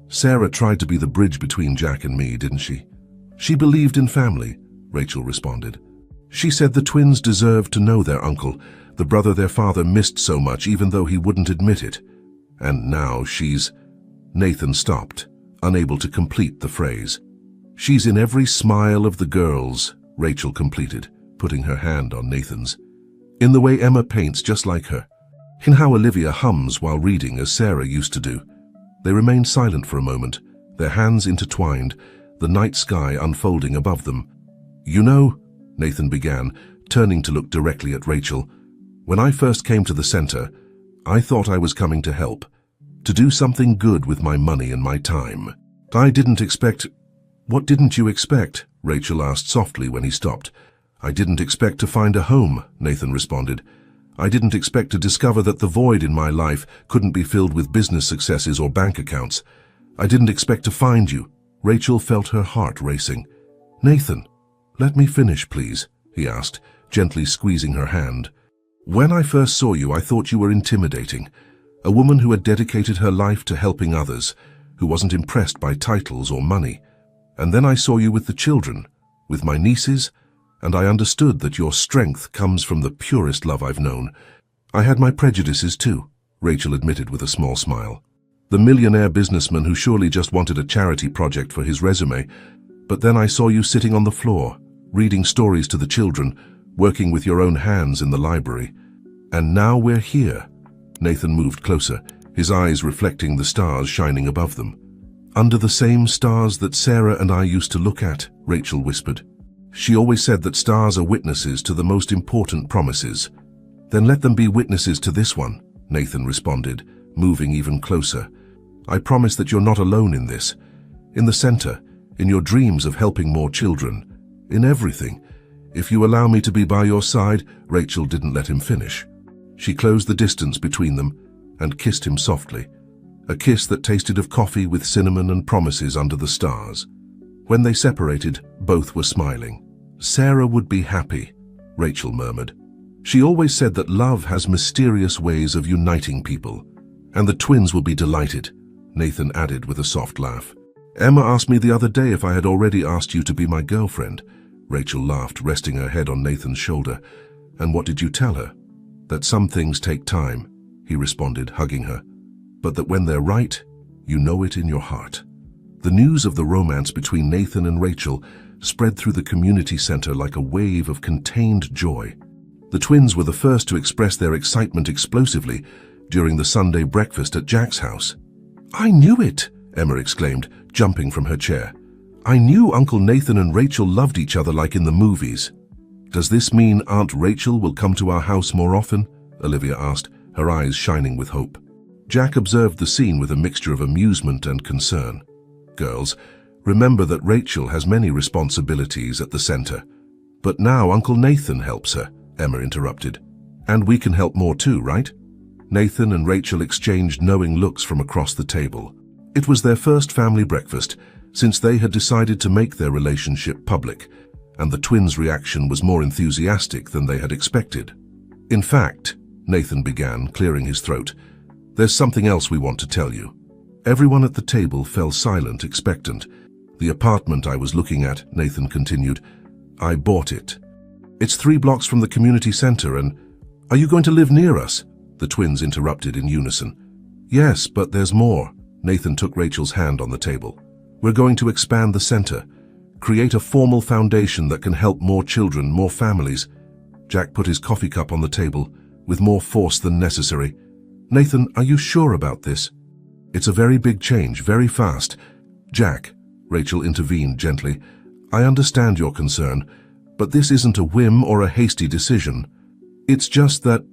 "Sarah tried to be the bridge between Jack and me, didn't she?" "She believed in family," Rachel responded. "She said the twins deserved to know their uncle, the brother their father missed so much, even though he wouldn't admit it. And now she's—" Nathan stopped, unable to complete the phrase. "She's in every smile of the girls," Rachel completed, putting her hand on Nathan's. "In the way Emma paints just like her. In how Olivia hums while reading as Sarah used to do." They remained silent for a moment, their hands intertwined, the night sky unfolding above them. "You know," Nathan began, turning to look directly at Rachel, "when I first came to the center, I thought I was coming to help, to do something good with my money and my time. I didn't expect—" "What didn't you expect?" Rachel asked softly when he stopped. "I didn't expect to find a home," Nathan responded. "I didn't expect to discover that the void in my life couldn't be filled with business successes or bank accounts. I didn't expect to find you." Rachel felt her heart racing. "Nathan, let me finish, please," he asked, gently squeezing her hand. "When I first saw you, I thought you were intimidating. A woman who had dedicated her life to helping others, who wasn't impressed by titles or money. And then I saw you with the children, with my nieces, and I understood that your strength comes from the purest love I've known. I had my prejudices too," Rachel admitted with a small smile. "The millionaire businessman who surely just wanted a charity project for his resume. But then I saw you sitting on the floor, reading stories to the children, working with your own hands in the library. And now we're here." Nathan moved closer, his eyes reflecting the stars shining above them. "Under the same stars that Sarah and I used to look at," Rachel whispered. "She always said that stars are witnesses to the most important promises." "Then let them be witnesses to this one," Nathan responded, moving even closer. "I promise that you're not alone in this. In the center, in your dreams of helping more children, In everything. If you allow me to be by your side, Rachel didn't let him finish. She closed the distance between them and kissed him softly, a kiss that tasted of coffee with cinnamon and promises under the stars. When they separated, both were smiling. Sarah would be happy, Rachel murmured. She always said that love has mysterious ways of uniting people. And the twins will be delighted, Nathan added with a soft laugh. Emma asked me the other day if I had already asked you to be my girlfriend. Rachel laughed, resting her head on Nathan's shoulder. And what did you tell her? That some things take time, he responded, hugging her. But that when they're right, you know it in your heart. The news of the romance between Nathan and Rachel spread through the community center like a wave of contained joy. The twins were the first to express their excitement explosively during the Sunday breakfast at Jack's house. I knew it, Emma exclaimed, jumping from her chair. I knew Uncle Nathan and Rachel loved each other like in the movies. Does this mean Aunt Rachel will come to our house more often? Olivia asked, her eyes shining with hope. Jack observed the scene with a mixture of amusement and concern. Girls, remember that Rachel has many responsibilities at the center. But now Uncle Nathan helps her, Emma interrupted. And we can help more too, right? Nathan and Rachel exchanged knowing looks from across the table. It was their first family breakfast since they had decided to make their relationship public, and the twins' reaction was more enthusiastic than they had expected. In fact, Nathan began, clearing his throat, there's something else we want to tell you. Everyone at the table fell silent, expectant. The apartment I was looking at, Nathan continued, I bought it. It's 3 blocks from the community center and... Are you going to live near us? The twins interrupted in unison. Yes, but there's more. Nathan took Rachel's hand on the table. We're going to expand the center, create a formal foundation that can help more children, more families. Jack put his coffee cup on the table, with more force than necessary. Nathan, are you sure about this? It's a very big change, very fast. Jack, Rachel intervened gently, I understand your concern, but this isn't a whim or a hasty decision. It's just that...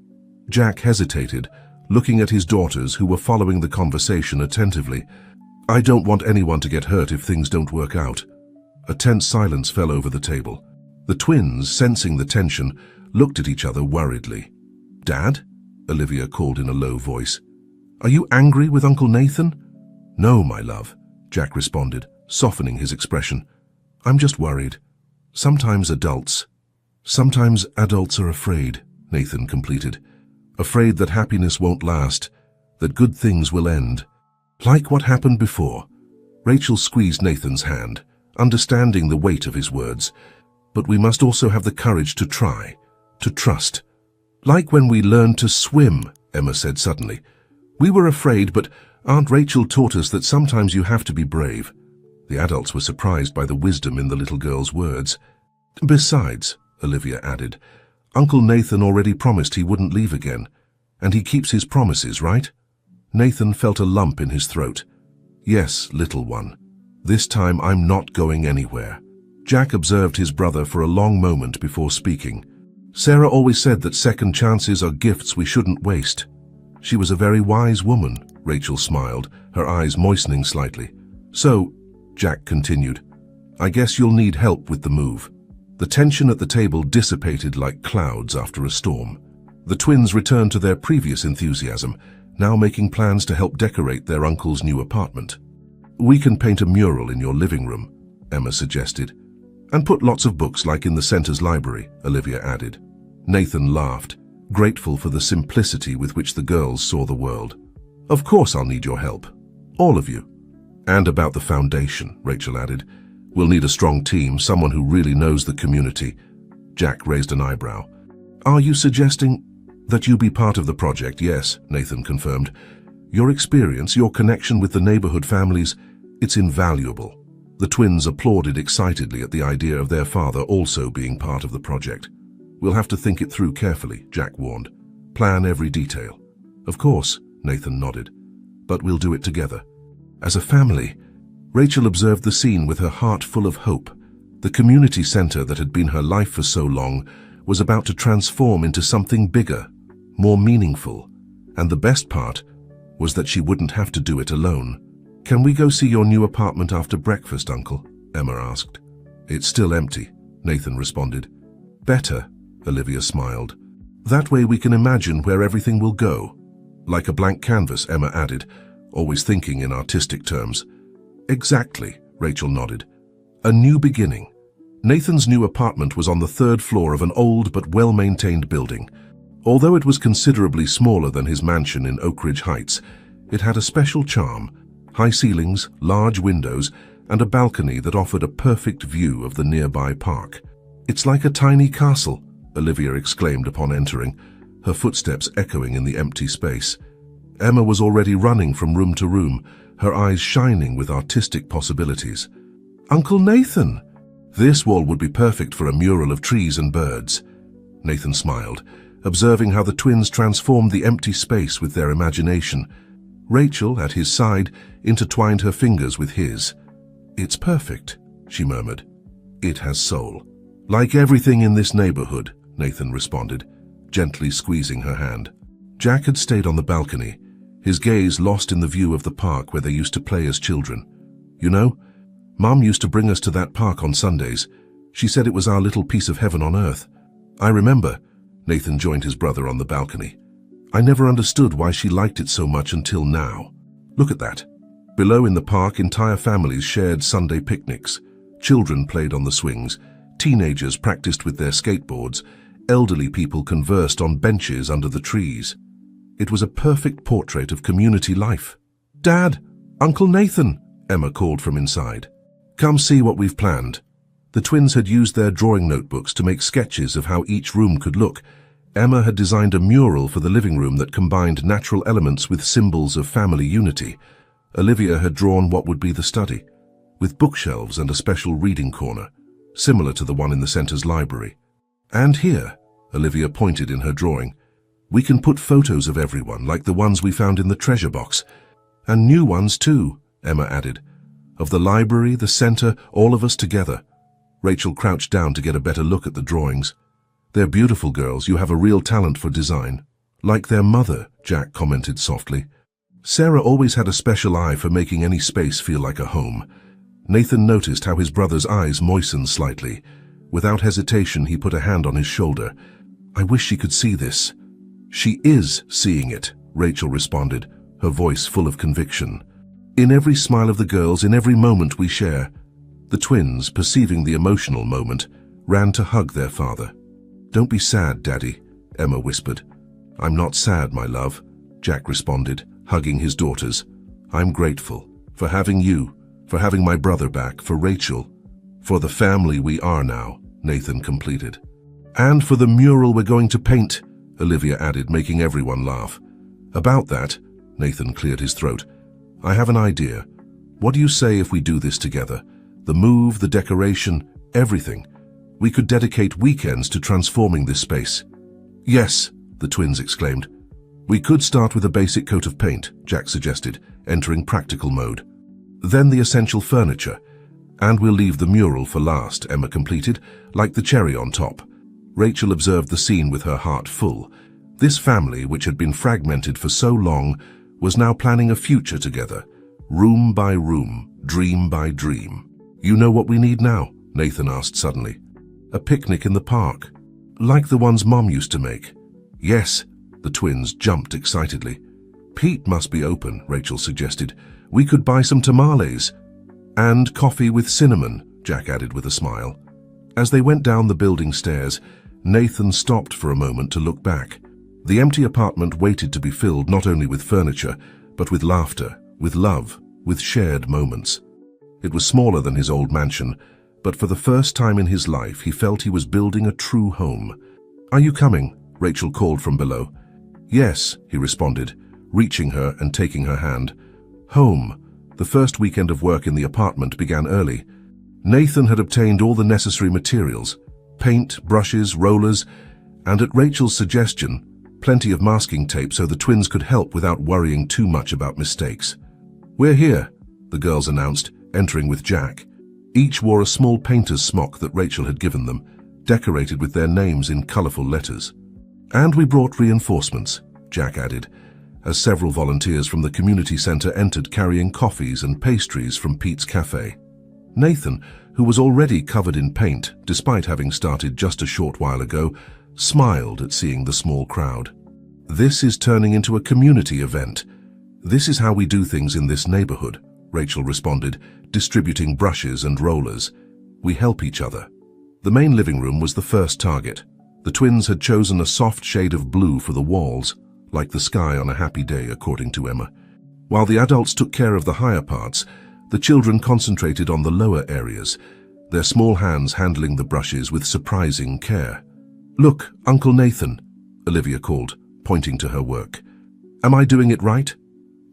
Jack hesitated, looking at his daughters who were following the conversation attentively. I don't want anyone to get hurt if things don't work out. A tense silence fell over the table. The twins, sensing the tension, looked at each other worriedly. Dad? Olivia called in a low voice. Are you angry with Uncle Nathan? No, my love, Jack responded, softening his expression. I'm just worried. Sometimes adults are afraid, Nathan completed. Afraid that happiness won't last, that good things will end. Like what happened before. Rachel squeezed Nathan's hand, understanding the weight of his words. But we must also have the courage to try, to trust. Like when we learned to swim, Emma said suddenly. We were afraid, but Aunt Rachel taught us that sometimes you have to be brave. The adults were surprised by the wisdom in the little girl's words. Besides, Olivia added, Uncle Nathan already promised he wouldn't leave again, and he keeps his promises, right? Nathan felt a lump in his throat. Yes, little one. This time I'm not going anywhere. Jack observed his brother for a long moment before speaking. Sarah always said that second chances are gifts we shouldn't waste. She was a very wise woman, Rachel smiled, her eyes moistening slightly. So, Jack continued, I guess you'll need help with the move. The tension at the table dissipated like clouds after a storm. The twins returned to their previous enthusiasm, now making plans to help decorate their uncle's new apartment. We can paint a mural in your living room, Emma suggested. And put lots of books like in the center's library, Olivia added. Nathan laughed, grateful for the simplicity with which the girls saw the world. Of course I'll need your help. All of you. And about the foundation, Rachel added. We'll need a strong team, someone who really knows the community. Jack raised an eyebrow. Are you suggesting that you be part of the project? Yes, Nathan confirmed. Your experience, your connection with the neighborhood families, it's invaluable. The twins applauded excitedly at the idea of their father also being part of the project. We'll have to think it through carefully, Jack warned. Plan every detail. Of course, Nathan nodded. But we'll do it together. As a family, Rachel observed the scene with her heart full of hope. The community center that had been her life for so long was about to transform into something bigger, more meaningful. And the best part was that she wouldn't have to do it alone. Can we go see your new apartment after breakfast, Uncle? Emma asked. It's still empty, Nathan responded. Better, Olivia smiled. That way we can imagine where everything will go. Like a blank canvas, Emma added, always thinking in artistic terms. Exactly, Rachel nodded. A new beginning. Nathan's new apartment was on the 3rd floor of an old but well-maintained building. Although it was considerably smaller than his mansion in Oak Ridge Heights, it had a special charm. High ceilings, large windows, and a balcony that offered a perfect view of the nearby park. It's like a tiny castle, Olivia exclaimed upon entering, her footsteps echoing in the empty space. Emma was already running from room to room, her eyes shining with artistic possibilities. Uncle Nathan! This wall would be perfect for a mural of trees and birds. Nathan smiled, observing how the twins transformed the empty space with their imagination. Rachel, at his side, intertwined her fingers with his. It's perfect, she murmured. It has soul. Like everything in this neighborhood, Nathan responded, gently squeezing her hand. Jack had stayed on the balcony, his gaze lost in the view of the park where they used to play as children. You know, Mom used to bring us to that park on Sundays. She said it was our little piece of heaven on earth. I remember. Nathan joined his brother on the balcony. I never understood why she liked it so much until now. Look at that. Below in the park, entire families shared Sunday picnics. Children played on the swings. Teenagers practiced with their skateboards. Elderly people conversed on benches under the trees. It was a perfect portrait of community life. Dad! Uncle Nathan! Emma called from inside. Come see what we've planned. The twins had used their drawing notebooks to make sketches of how each room could look. Emma had designed a mural for the living room that combined natural elements with symbols of family unity. Olivia had drawn what would be the study, with bookshelves and a special reading corner, similar to the one in the center's library. And here, Olivia pointed in her drawing, we can put photos of everyone like the ones we found in the treasure box. And new ones too, Emma added. Of the library, the center, all of us together. Rachel crouched down to get a better look at the drawings. They're beautiful, girls. You have a real talent for design. Like their mother, Jack commented softly. Sarah always had a special eye for making any space feel like a home. Nathan noticed how his brother's eyes moistened slightly. Without hesitation, he put a hand on his shoulder. I wish she could see this. She is seeing it, Rachel responded, her voice full of conviction. In every smile of the girls, in every moment we share. The twins, perceiving the emotional moment, ran to hug their father. Don't be sad, Daddy, Emma whispered. I'm not sad, my love, Jack responded, hugging his daughters. I'm grateful for having you, for having my brother back, for Rachel, for the family we are now, Nathan completed. And for the mural we're going to paint, Olivia added, making everyone laugh. About that, Nathan cleared his throat. I have an idea. What do you say if we do this together? The move, the decoration, everything. We could dedicate weekends to transforming this space. Yes, the twins exclaimed. We could start with a basic coat of paint, Jack suggested, entering practical mode. Then the essential furniture. And we'll leave the mural for last, Emma completed, like the cherry on top. Rachel observed the scene with her heart full. This family, which had been fragmented for so long, was now planning a future together, room by room, dream by dream. You know what we need now? Nathan asked suddenly. A picnic in the park, like the ones Mom used to make. Yes, the twins jumped excitedly. Pete must be open, Rachel suggested. We could buy some tamales. And coffee with cinnamon, Jack added with a smile. As they went down the building stairs, Nathan stopped for a moment to look back. The empty apartment waited to be filled not only with furniture, but with laughter, with love, with shared moments. It was smaller than his old mansion, but for the first time in his life he felt he was building a true home. Are you coming? Rachel called from below. Yes, he responded, reaching her and taking her hand. Home. The first weekend of work in the apartment began early. Nathan had obtained all the necessary materials, paint, brushes, rollers, and at Rachel's suggestion, plenty of masking tape so the twins could help without worrying too much about mistakes. We're here, the girls announced, entering with Jack. Each wore a small painter's smock that Rachel had given them, decorated with their names in colorful letters. And we brought reinforcements, Jack added, as several volunteers from the community center entered carrying coffees and pastries from Pete's cafe. Nathan, who was already covered in paint despite having started just a short while ago, smiled at seeing the small crowd. "This is turning into a community event. This is how we do things in this neighborhood," Rachel responded, distributing brushes and rollers. "We help each other." The main living room was the first target. The twins had chosen a soft shade of blue for the walls, like the sky on a happy day, according to Emma. While the adults took care of the higher parts, the children concentrated on the lower areas, their small hands handling the brushes with surprising care. "Look, Uncle Nathan," Olivia called, pointing to her work. "Am I doing it right?"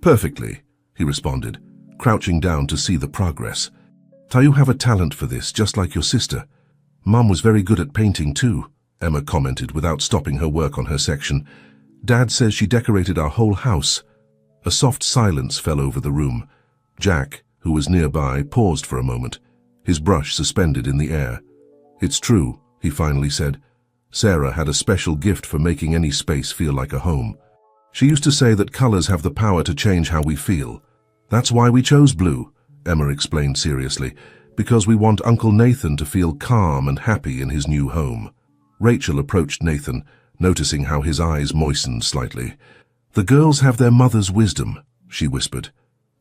"Perfectly," he responded, crouching down to see the progress. "You have a talent for this, just like your sister. Mum was very good at painting too," Emma commented without stopping her work on her section. "Dad says she decorated our whole house." A soft silence fell over the room. Jack, who was nearby, paused for a moment, his brush suspended in the air. "It's true," he finally said. "Sarah had a special gift for making any space feel like a home. She used to say that colors have the power to change how we feel. That's why we chose blue," Emma explained seriously, "because we want Uncle Nathan to feel calm and happy in his new home." Rachel approached Nathan, noticing how his eyes moistened slightly. "The girls have their mother's wisdom," she whispered,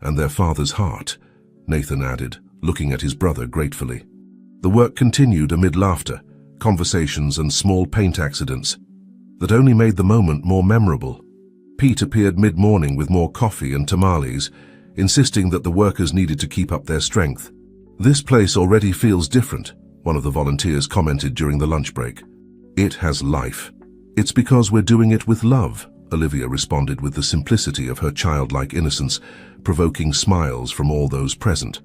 "and their father's heart," Nathan added, looking at his brother gratefully. The work continued amid laughter, conversations and small paint accidents that only made the moment more memorable. Pete appeared mid-morning with more coffee and tamales, insisting that the workers needed to keep up their strength. "This place already feels different," one of the volunteers commented during the lunch break. "It has life." "It's because we're doing it with love," Olivia responded with the simplicity of her childlike innocence, provoking smiles from all those present.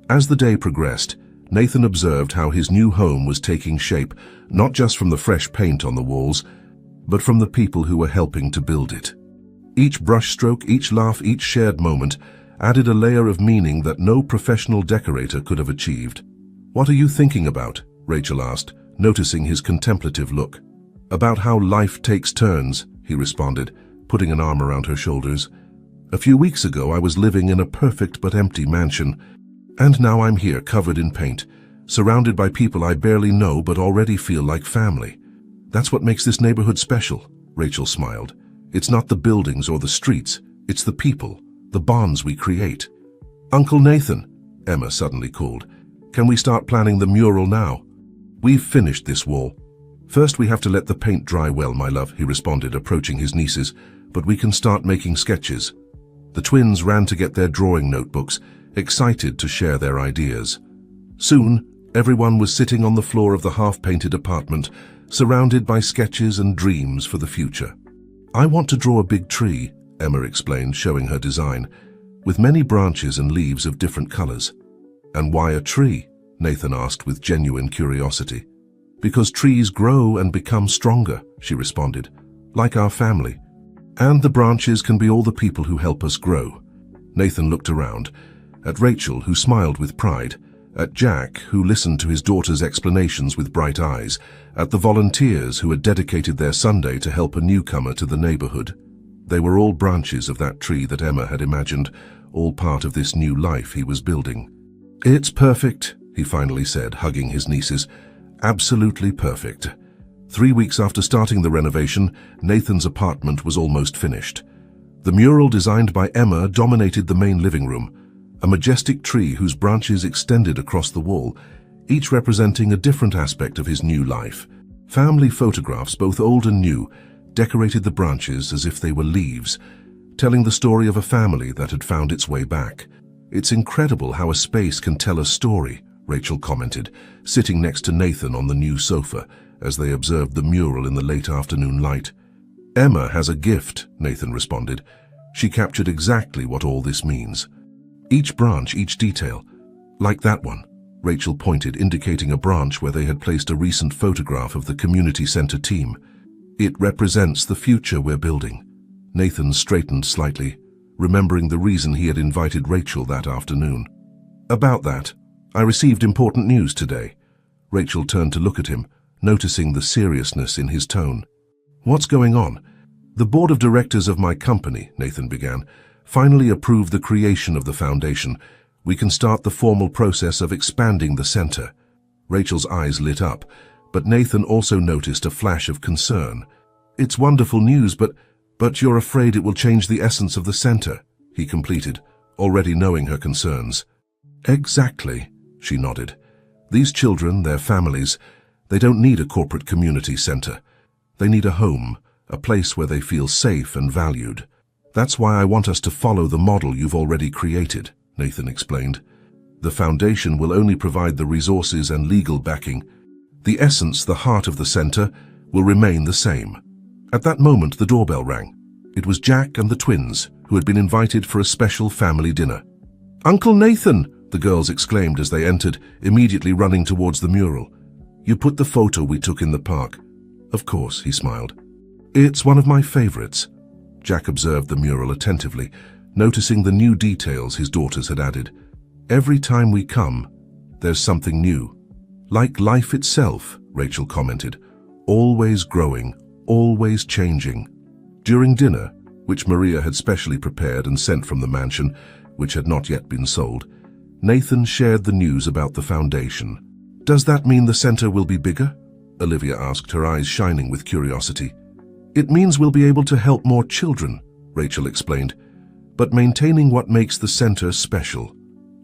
As the day progressed, Nathan observed how his new home was taking shape, not just from the fresh paint on the walls, but from the people who were helping to build it. Each brushstroke, each laugh, each shared moment added a layer of meaning that no professional decorator could have achieved. "What are you thinking about?" Rachel asked, noticing his contemplative look. "About how life takes turns," he responded, putting an arm around her shoulders. "A few weeks ago I was living in a perfect but empty mansion, and now I'm here covered in paint, surrounded by people I barely know but already feel like family. That's what makes this neighborhood special," Rachel smiled. "It's not the buildings or the streets, it's the people, the bonds we create." "Uncle Nathan," Emma suddenly called, "can we start planning the mural now?" "We've finished this wall. First we have to let the paint dry well, my love," he responded, approaching his nieces, "but we can start making sketches." The twins ran to get their drawing notebooks, excited to share their ideas. Soon, everyone was sitting on the floor of the half-painted apartment, surrounded by sketches and dreams for the future. "I want to draw a big tree," Emma explained, showing her design, "with many branches and leaves of different colors." "And why a tree?" Nathan asked with genuine curiosity. "Because trees grow and become stronger," she responded, "like our family. And the branches can be all the people who help us grow." Nathan looked around, at Rachel, who smiled with pride, at Jack, who listened to his daughter's explanations with bright eyes, at the volunteers who had dedicated their Sunday to help a newcomer to the neighborhood. They were all branches of that tree that Emma had imagined, all part of this new life he was building. "It's perfect," he finally said, hugging his nieces. "Absolutely perfect." 3 weeks after starting the renovation, Nathan's apartment was almost finished. The mural designed by Emma dominated the main living room, a majestic tree whose branches extended across the wall, each representing a different aspect of his new life. Family photographs, both old and new, decorated the branches as if they were leaves, telling the story of a family that had found its way back. "It's incredible how a space can tell a story," Rachel commented, sitting next to Nathan on the new sofa as they observed the mural in the late afternoon light. "Emma has a gift," Nathan responded. "She captured exactly what all this means. Each branch, each detail. Like that one," Rachel pointed, indicating a branch where they had placed a recent photograph of the community center team. "It represents the future we're building." Nathan straightened slightly, remembering the reason he had invited Rachel that afternoon. "About that, I received important news today." Rachel turned to look at him, noticing the seriousness in his tone. "What's going on?" "The board of directors of my company," Nathan began, "finally approved the creation of the foundation, We can start the formal process of expanding the center. Rachel's eyes lit up, but Nathan also noticed a flash of concern. It's wonderful news, but you're afraid it will change the essence of the center, he completed, already knowing her concerns. Exactly, she nodded. These children, their families, they don't need a corporate community center. They need a home, a place where they feel safe and valued. That's why I want us to follow the model you've already created, Nathan explained. The foundation will only provide the resources and legal backing. The essence, the heart of the center, will remain the same. At that moment, the doorbell rang. It was Jack and the twins, who had been invited for a special family dinner. "Uncle Nathan!" the girls exclaimed as they entered, immediately running towards the mural. "You put the photo we took in the park." "Of course," he smiled. "It's one of my favorites." Jack observed the mural attentively, noticing the new details his daughters had added. "Every time we come, there's something new. Like life itself," Rachel commented. "Always growing, always changing." During dinner, which Maria had specially prepared and sent from the mansion, which had not yet been sold, Nathan shared the news about the foundation. "Does that mean the center will be bigger?" Olivia asked, her eyes shining with curiosity. "It means we'll be able to help more children," Rachel explained, "but maintaining what makes the center special.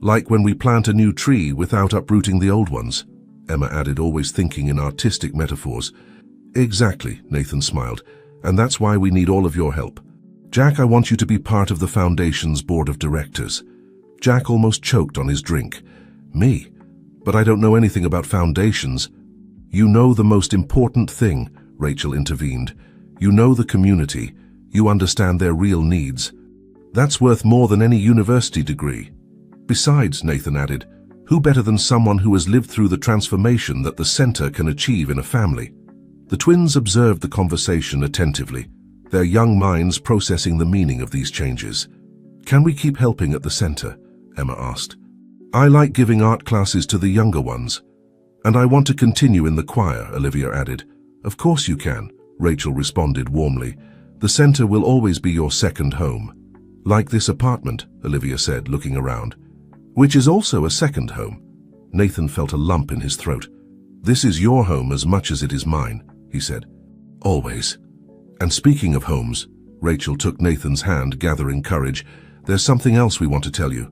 Like when we plant a new tree without uprooting the old ones," Emma added, always thinking in artistic metaphors. "Exactly," Nathan smiled, "and that's why we need all of your help. Jack, I want you to be part of the foundation's board of directors." Jack almost choked on his drink. "Me? But I don't know anything about foundations." "You know the most important thing," Rachel intervened. "You know the community. You understand their real needs. That's worth more than any university degree." "Besides," Nathan added, "who better than someone who has lived through the transformation that the center can achieve in a family?" The twins observed the conversation attentively, their young minds processing the meaning of these changes. "Can we keep helping at the center?" Emma asked. "I like giving art classes to the younger ones. And I want to continue in the choir," Olivia added. "Of course you can," Rachel responded warmly. "The center will always be your second home." "Like this apartment," Olivia said, looking around. "Which is also a second home." Nathan felt a lump in his throat. "This is your home as much as it is mine," he said. "Always." "And speaking of homes," Rachel took Nathan's hand, gathering courage, "there's something else we want to tell you."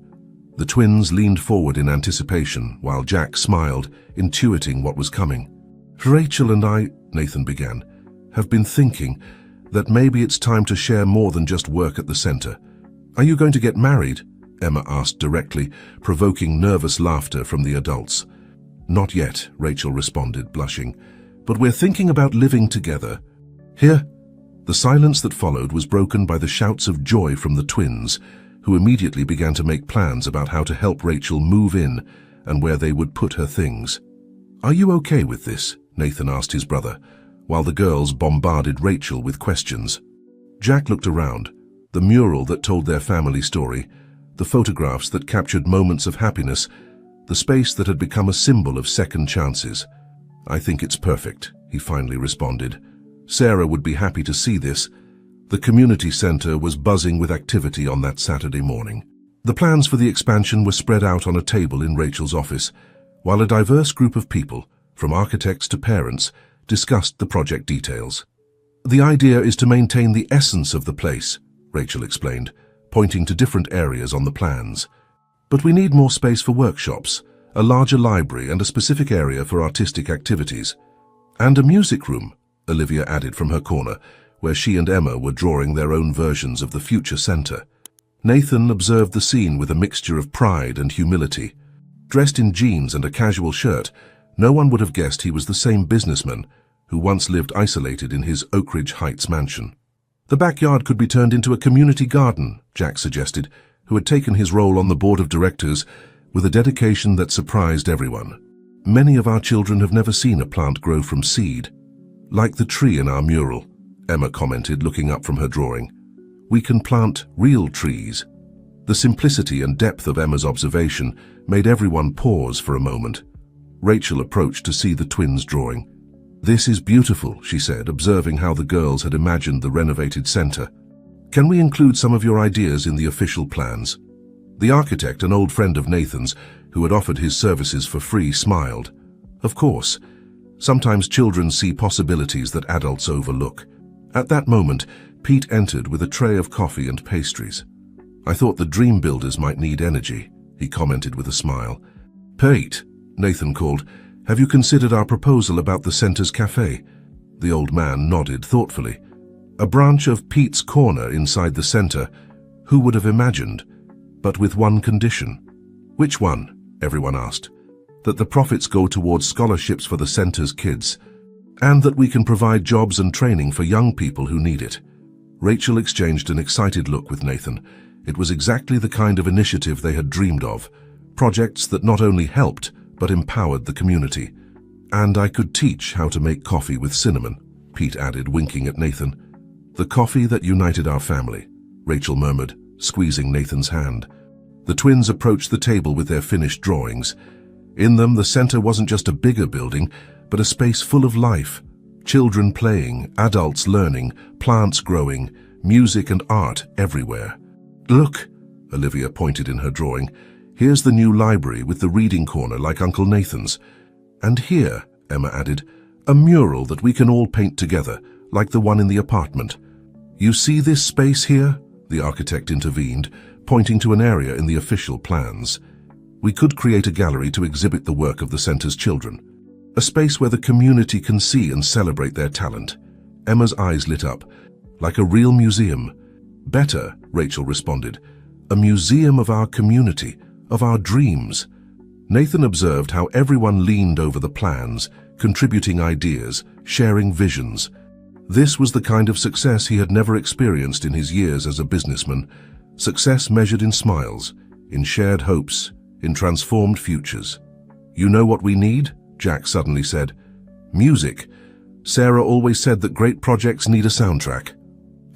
The twins leaned forward in anticipation, while Jack smiled, intuiting what was coming. "Rachel and I," Nathan began, "have been thinking that maybe it's time to share more than just work at the center." "Are you going to get married?" Emma asked directly, provoking nervous laughter from the adults. "Not yet," Rachel responded, blushing, "but we're thinking about living together." "Here." The silence that followed was broken by the shouts of joy from the twins, who immediately began to make plans about how to help Rachel move in and where they would put her things. "Are you okay with this?" Nathan asked his brother, while the girls bombarded Rachel with questions. Jack looked around, the mural that told their family story, the photographs that captured moments of happiness, the space that had become a symbol of second chances. "I think it's perfect," he finally responded. "Sarah would be happy to see this." The community center was buzzing with activity on that Saturday morning. The plans for the expansion were spread out on a table in Rachel's office, while a diverse group of people, from architects to parents, discussed the project details. "The idea is to maintain the essence of the place," Rachel explained, pointing to different areas on the plans. "But we need more space for workshops, a larger library and a specific area for artistic activities. And a music room," Olivia added from her corner, where she and Emma were drawing their own versions of the future center. Nathan observed the scene with a mixture of pride and humility. Dressed in jeans and a casual shirt, no one would have guessed he was the same businessman who once lived isolated in his Oak Ridge Heights mansion. "The backyard could be turned into a community garden," Jack suggested, who had taken his role on the board of directors with a dedication that surprised everyone. "Many of our children have never seen a plant grow from seed. Like the tree in our mural," Emma commented, looking up from her drawing. "We can plant real trees." The simplicity and depth of Emma's observation made everyone pause for a moment. Rachel approached to see the twins' drawing. "This is beautiful," she said, observing how the girls had imagined the renovated center. "Can we include some of your ideas in the official plans?" The architect, an old friend of Nathan's, who had offered his services for free, smiled. Of course, sometimes children see possibilities that adults overlook. At that moment, Pete entered with a tray of coffee and pastries. "I thought the dream builders might need energy," he commented with a smile. "Pete," Nathan called, "have you considered our proposal about the center's cafe?" The old man nodded thoughtfully. A branch of Pete's Corner inside the center. Who would have imagined? But with one condition. "Which one?" everyone asked. "That the profits go towards scholarships for the center's kids, and that we can provide jobs and training for young people who need it." Rachel exchanged an excited look with Nathan. It was exactly the kind of initiative they had dreamed of. Projects that not only helped, but empowered the community. "And I could teach how to make coffee with cinnamon," Pete added, winking at Nathan. "The coffee that united our family," Rachel murmured, squeezing Nathan's hand. The twins approached the table with their finished drawings. In them, the center wasn't just a bigger building, but a space full of life. Children playing, adults learning, plants growing, music and art everywhere. "Look," Olivia pointed in her drawing. "Here's the new library with the reading corner like Uncle Nathan's. And here," Emma added, "a mural that we can all paint together, like the one in the apartment." "You see this space here?" the architect intervened, pointing to an area in the official plans. "We could create a gallery to exhibit the work of the center's children. A space where the community can see and celebrate their talent." Emma's eyes lit up. "Like a real museum." "Better," Rachel responded. "A museum of our community, of our dreams." Nathan observed how everyone leaned over the plans, contributing ideas, sharing visions. This was the kind of success he had never experienced in his years as a businessman. Success measured in smiles, in shared hopes, in transformed futures. "You know what we need?" Jack suddenly said. "Music. Sarah always said that great projects need a soundtrack."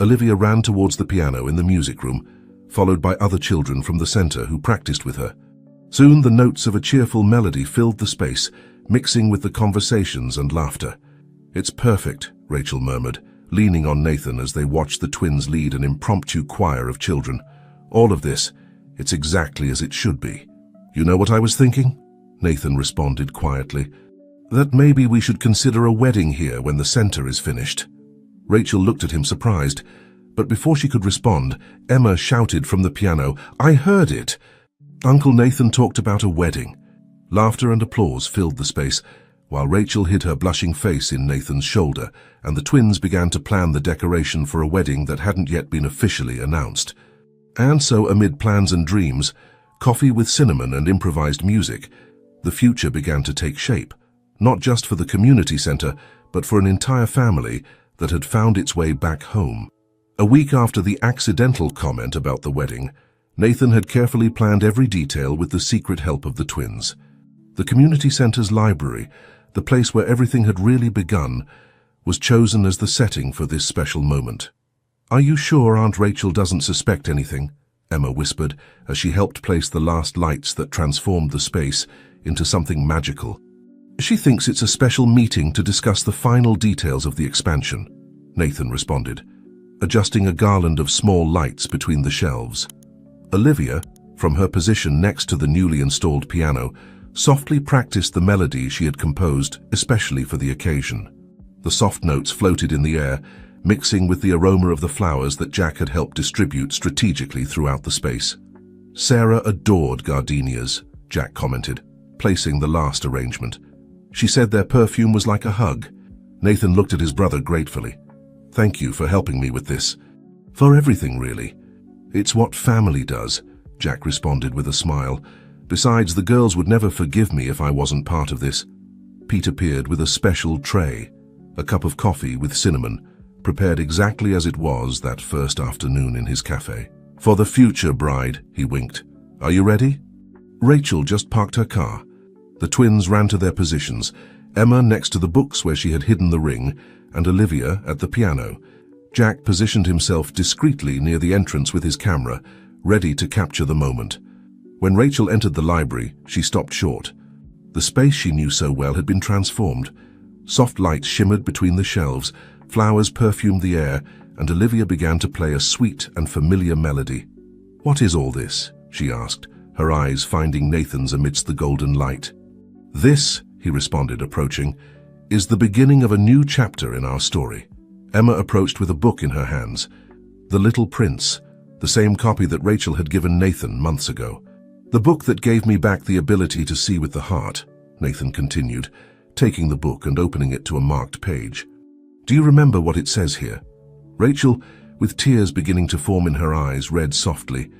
Olivia ran towards the piano in the music room, followed by other children from the center who practiced with her. Soon the notes of a cheerful melody filled the space, mixing with the conversations and laughter. "It's perfect," Rachel murmured, leaning on Nathan as they watched the twins lead an impromptu choir of children. "All of this, it's exactly as it should be." "You know what I was thinking?" Nathan responded quietly. "That maybe we should consider a wedding here when the center is finished." Rachel looked at him surprised, but before she could respond, Emma shouted from the piano, "I heard it! Uncle Nathan talked about a wedding." Laughter and applause filled the space, while Rachel hid her blushing face in Nathan's shoulder, and the twins began to plan the decoration for a wedding that hadn't yet been officially announced. And so, amid plans and dreams, coffee with cinnamon and improvised music, the future began to take shape, not just for the community center, but for an entire family that had found its way back home. A week after the accidental comment about the wedding, Nathan had carefully planned every detail with the secret help of the twins. The community center's library, the place where everything had really begun, was chosen as the setting for this special moment. "Are you sure Aunt Rachel doesn't suspect anything?" Emma whispered as she helped place the last lights that transformed the space into something magical. "She thinks it's a special meeting to discuss the final details of the expansion," Nathan responded, adjusting a garland of small lights between the shelves. Olivia, from her position next to the newly installed piano, softly practiced the melody she had composed especially for the occasion. The soft notes floated in the air, mixing with the aroma of the flowers that Jack had helped distribute strategically throughout the space. "Sarah adored gardenias," Jack commented, placing the last arrangement. "She said their perfume was like a hug." Nathan looked at his brother gratefully. "Thank you for helping me with this." "For everything, really. It's what family does," Jack responded with a smile. "Besides, the girls would never forgive me if I wasn't part of this." Pete appeared with a special tray, a cup of coffee with cinnamon, prepared exactly as it was that first afternoon in his cafe. "For the future, bride," he winked. "Are you ready?" Rachel just parked her car. The twins ran to their positions, Emma next to the books where she had hidden the ring, and Olivia at the piano. Jack positioned himself discreetly near the entrance with his camera, ready to capture the moment. When Rachel entered the library, she stopped short. The space she knew so well had been transformed. Soft light shimmered between the shelves, flowers perfumed the air, and Olivia began to play a sweet and familiar melody. "What is all this?" she asked, her eyes finding Nathan's amidst the golden light. "This," he responded, approaching, "is the beginning of a new chapter in our story." Emma approached with a book in her hands. The Little Prince, the same copy that Rachel had given Nathan months ago. "The book that gave me back the ability to see with the heart," Nathan continued, taking the book and opening it to a marked page. "Do you remember what it says here?" Rachel, with tears beginning to form in her eyes, read softly,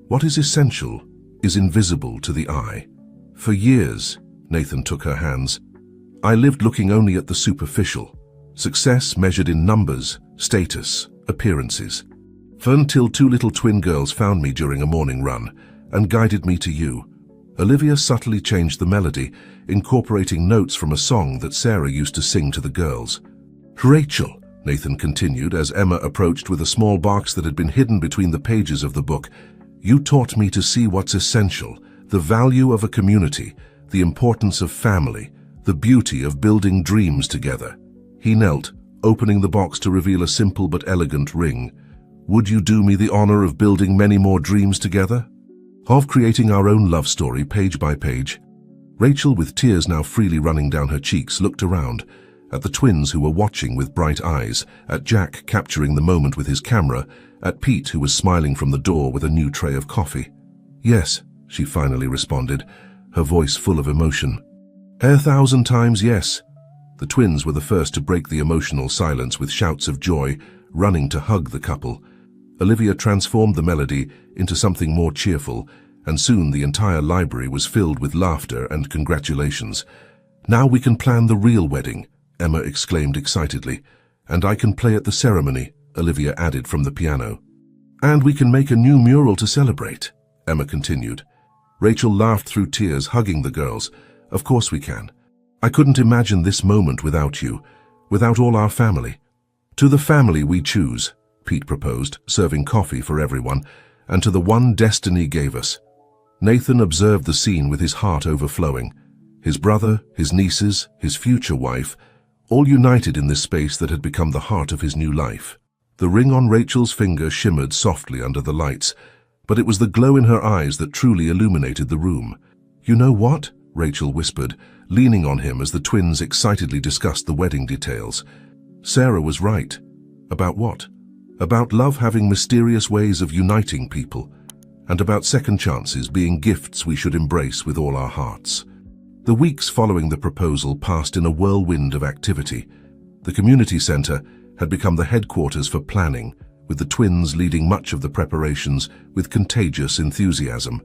"What is essential is invisible to the eye." For years, Nathan took her hands, I lived looking only at the superficial. Success measured in numbers, status, appearances. Until two little twin girls found me during a morning run and guided me to you. Olivia subtly changed the melody, incorporating notes from a song that Sarah used to sing to the girls. "Rachel," Nathan continued as Emma approached with a small box that had been hidden between the pages of the book, "you taught me to see what's essential, the value of a community, the importance of family, the beauty of building dreams together." He knelt, opening the box to reveal a simple but elegant ring. "Would you do me the honor of building many more dreams together? Of creating our own love story page by page?" Rachel, with tears now freely running down her cheeks, looked around, at the twins who were watching with bright eyes, at Jack capturing the moment with his camera, at Pete who was smiling from the door with a new tray of coffee. "Yes," she finally responded, her voice full of emotion. "1,000 times yes." The twins were the first to break the emotional silence with shouts of joy, running to hug the couple. Olivia transformed the melody into something more cheerful, and soon the entire library was filled with laughter and congratulations. "Now we can plan the real wedding," Emma exclaimed excitedly. "And I can play at the ceremony," Olivia added from the piano. "And we can make a new mural to celebrate," Emma continued. Rachel laughed through tears, hugging the girls. "Of course we can. I couldn't imagine this moment without you, without all our family." "To the family we choose," Pete proposed, serving coffee for everyone, "and to the one destiny gave us." Nathan observed the scene with his heart overflowing. His brother, his nieces, his future wife, all united in this space that had become the heart of his new life. The ring on Rachel's finger shimmered softly under the lights, but it was the glow in her eyes that truly illuminated the room. "You know what?" Rachel whispered, leaning on him as the twins excitedly discussed the wedding details. "Sarah was right." "About what?" "About love having mysterious ways of uniting people, and about second chances being gifts we should embrace with all our hearts." The weeks following the proposal passed in a whirlwind of activity. The community center had become the headquarters for planning, with the twins leading much of the preparations with contagious enthusiasm.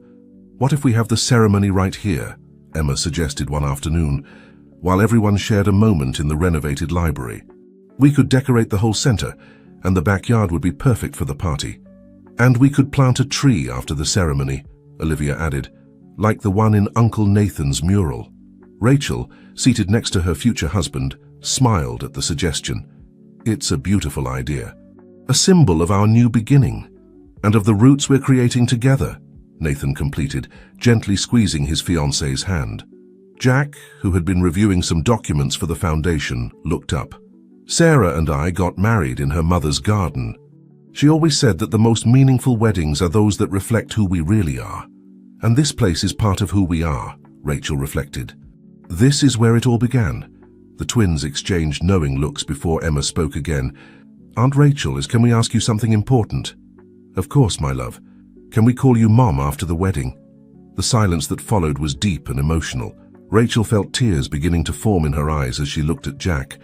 "What if we have the ceremony right here?" Emma suggested one afternoon, while everyone shared a moment in the renovated library. "We could decorate the whole center, and the backyard would be perfect for the party. And we could plant a tree after the ceremony," Olivia added, "like the one in Uncle Nathan's mural." Rachel, seated next to her future husband, smiled at the suggestion. "It's a beautiful idea. A symbol of our new beginning, and of the roots we're creating together," Nathan completed, gently squeezing his fiancée's hand. Jack, who had been reviewing some documents for the foundation, looked up. "Sarah and I got married in her mother's garden. She always said that the most meaningful weddings are those that reflect who we really are. And this place is part of who we are," Rachel reflected. "This is where it all began." The twins exchanged knowing looks before Emma spoke again. "Aunt Rachel, can we ask you something important?" "Of course, my love. Can we call you Mom after the wedding?" The silence that followed was deep and emotional. Rachel felt tears beginning to form in her eyes as she looked at Jack,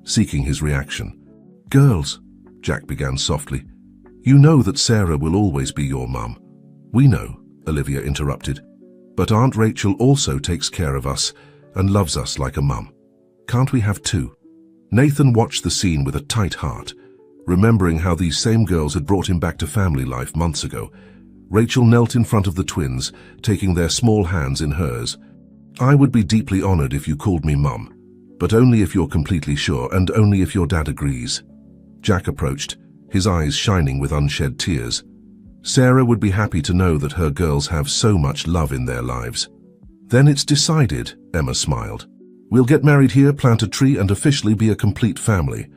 seeking his reaction. "Girls," Jack began softly, "you know that Sarah will always be your mum." "We know," Olivia interrupted. "But Aunt Rachel also takes care of us and loves us like a mum. Can't we have two?" Nathan watched the scene with a tight heart, remembering how these same girls had brought him back to family life months ago. Rachel knelt in front of the twins, taking their small hands in hers. "I would be deeply honored if you called me Mum, but only if you're completely sure and only if your dad agrees." Jack approached, his eyes shining with unshed tears. "Sarah would be happy to know that her girls have so much love in their lives." "Then it's decided," Emma smiled. "We'll get married here, plant a tree, and officially be a complete family."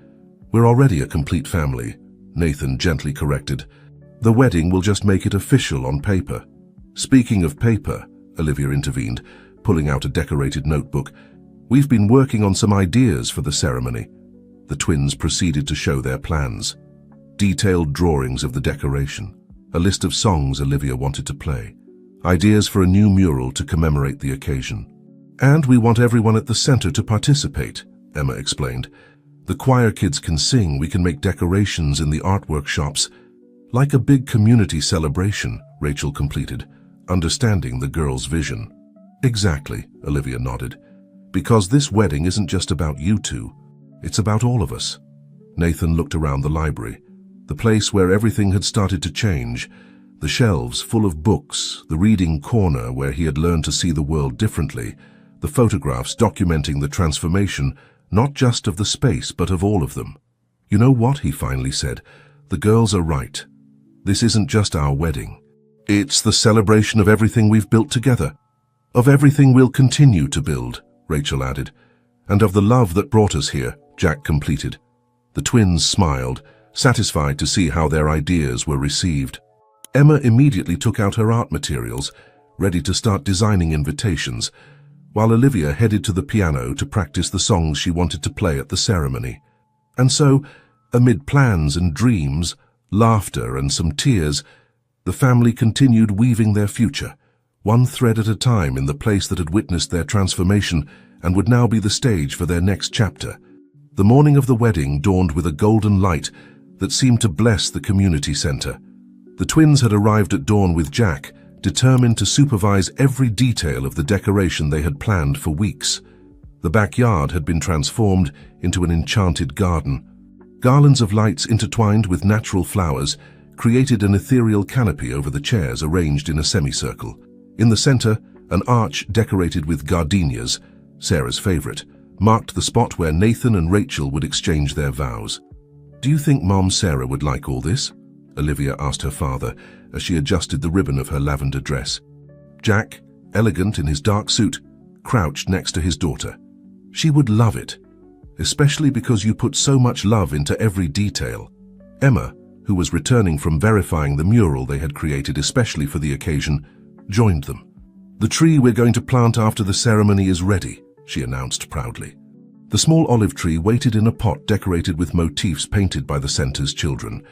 "We're already a complete family," Nathan gently corrected. "The wedding will just make it official on paper." Speaking of paper, Olivia intervened, pulling out a decorated notebook. We've been working on some ideas for the ceremony. The twins proceeded to show their plans. Detailed drawings of the decoration, a list of songs Olivia wanted to play, ideas for a new mural to commemorate the occasion. And we want everyone at the center to participate, Emma explained. The choir kids can sing, we can make decorations in the art workshops. Like a big community celebration, Rachel completed, understanding the girls' vision. Exactly, Olivia nodded. Because this wedding isn't just about you two, it's about all of us. Nathan looked around the library, the place where everything had started to change, the shelves full of books, the reading corner where he had learned to see the world differently, the photographs documenting the transformation, not just of the space, but of all of them. You know what, he finally said, the girls are right. This isn't just our wedding. It's the celebration of everything we've built together, of everything we'll continue to build, Rachel added, and of the love that brought us here, Jack completed. The twins smiled, satisfied to see how their ideas were received. Emma immediately took out her art materials, ready to start designing invitations, while Olivia headed to the piano to practice the songs she wanted to play at the ceremony. And so, amid plans and dreams, laughter and some tears, the family continued weaving their future, one thread at a time in the place that had witnessed their transformation and would now be the stage for their next chapter. The morning of the wedding dawned with a golden light that seemed to bless the community center. The twins had arrived at dawn with Jack, determined to supervise every detail of the decoration they had planned for weeks. The backyard had been transformed into an enchanted garden. Garlands of lights intertwined with natural flowers created an ethereal canopy over the chairs arranged in a semicircle. In the center, an arch decorated with gardenias, Sarah's favorite, marked the spot where Nathan and Rachel would exchange their vows. Do you think Mom Sarah would like all this? Olivia asked her father as she adjusted the ribbon of her lavender dress. Jack, elegant in his dark suit, crouched next to his daughter. She would love it, especially because you put so much love into every detail. Emma, who was returning from verifying the mural they had created especially for the occasion, joined them. The tree we're going to plant after the ceremony is ready, she announced proudly. The small olive tree waited in a pot decorated with motifs painted by the center's children.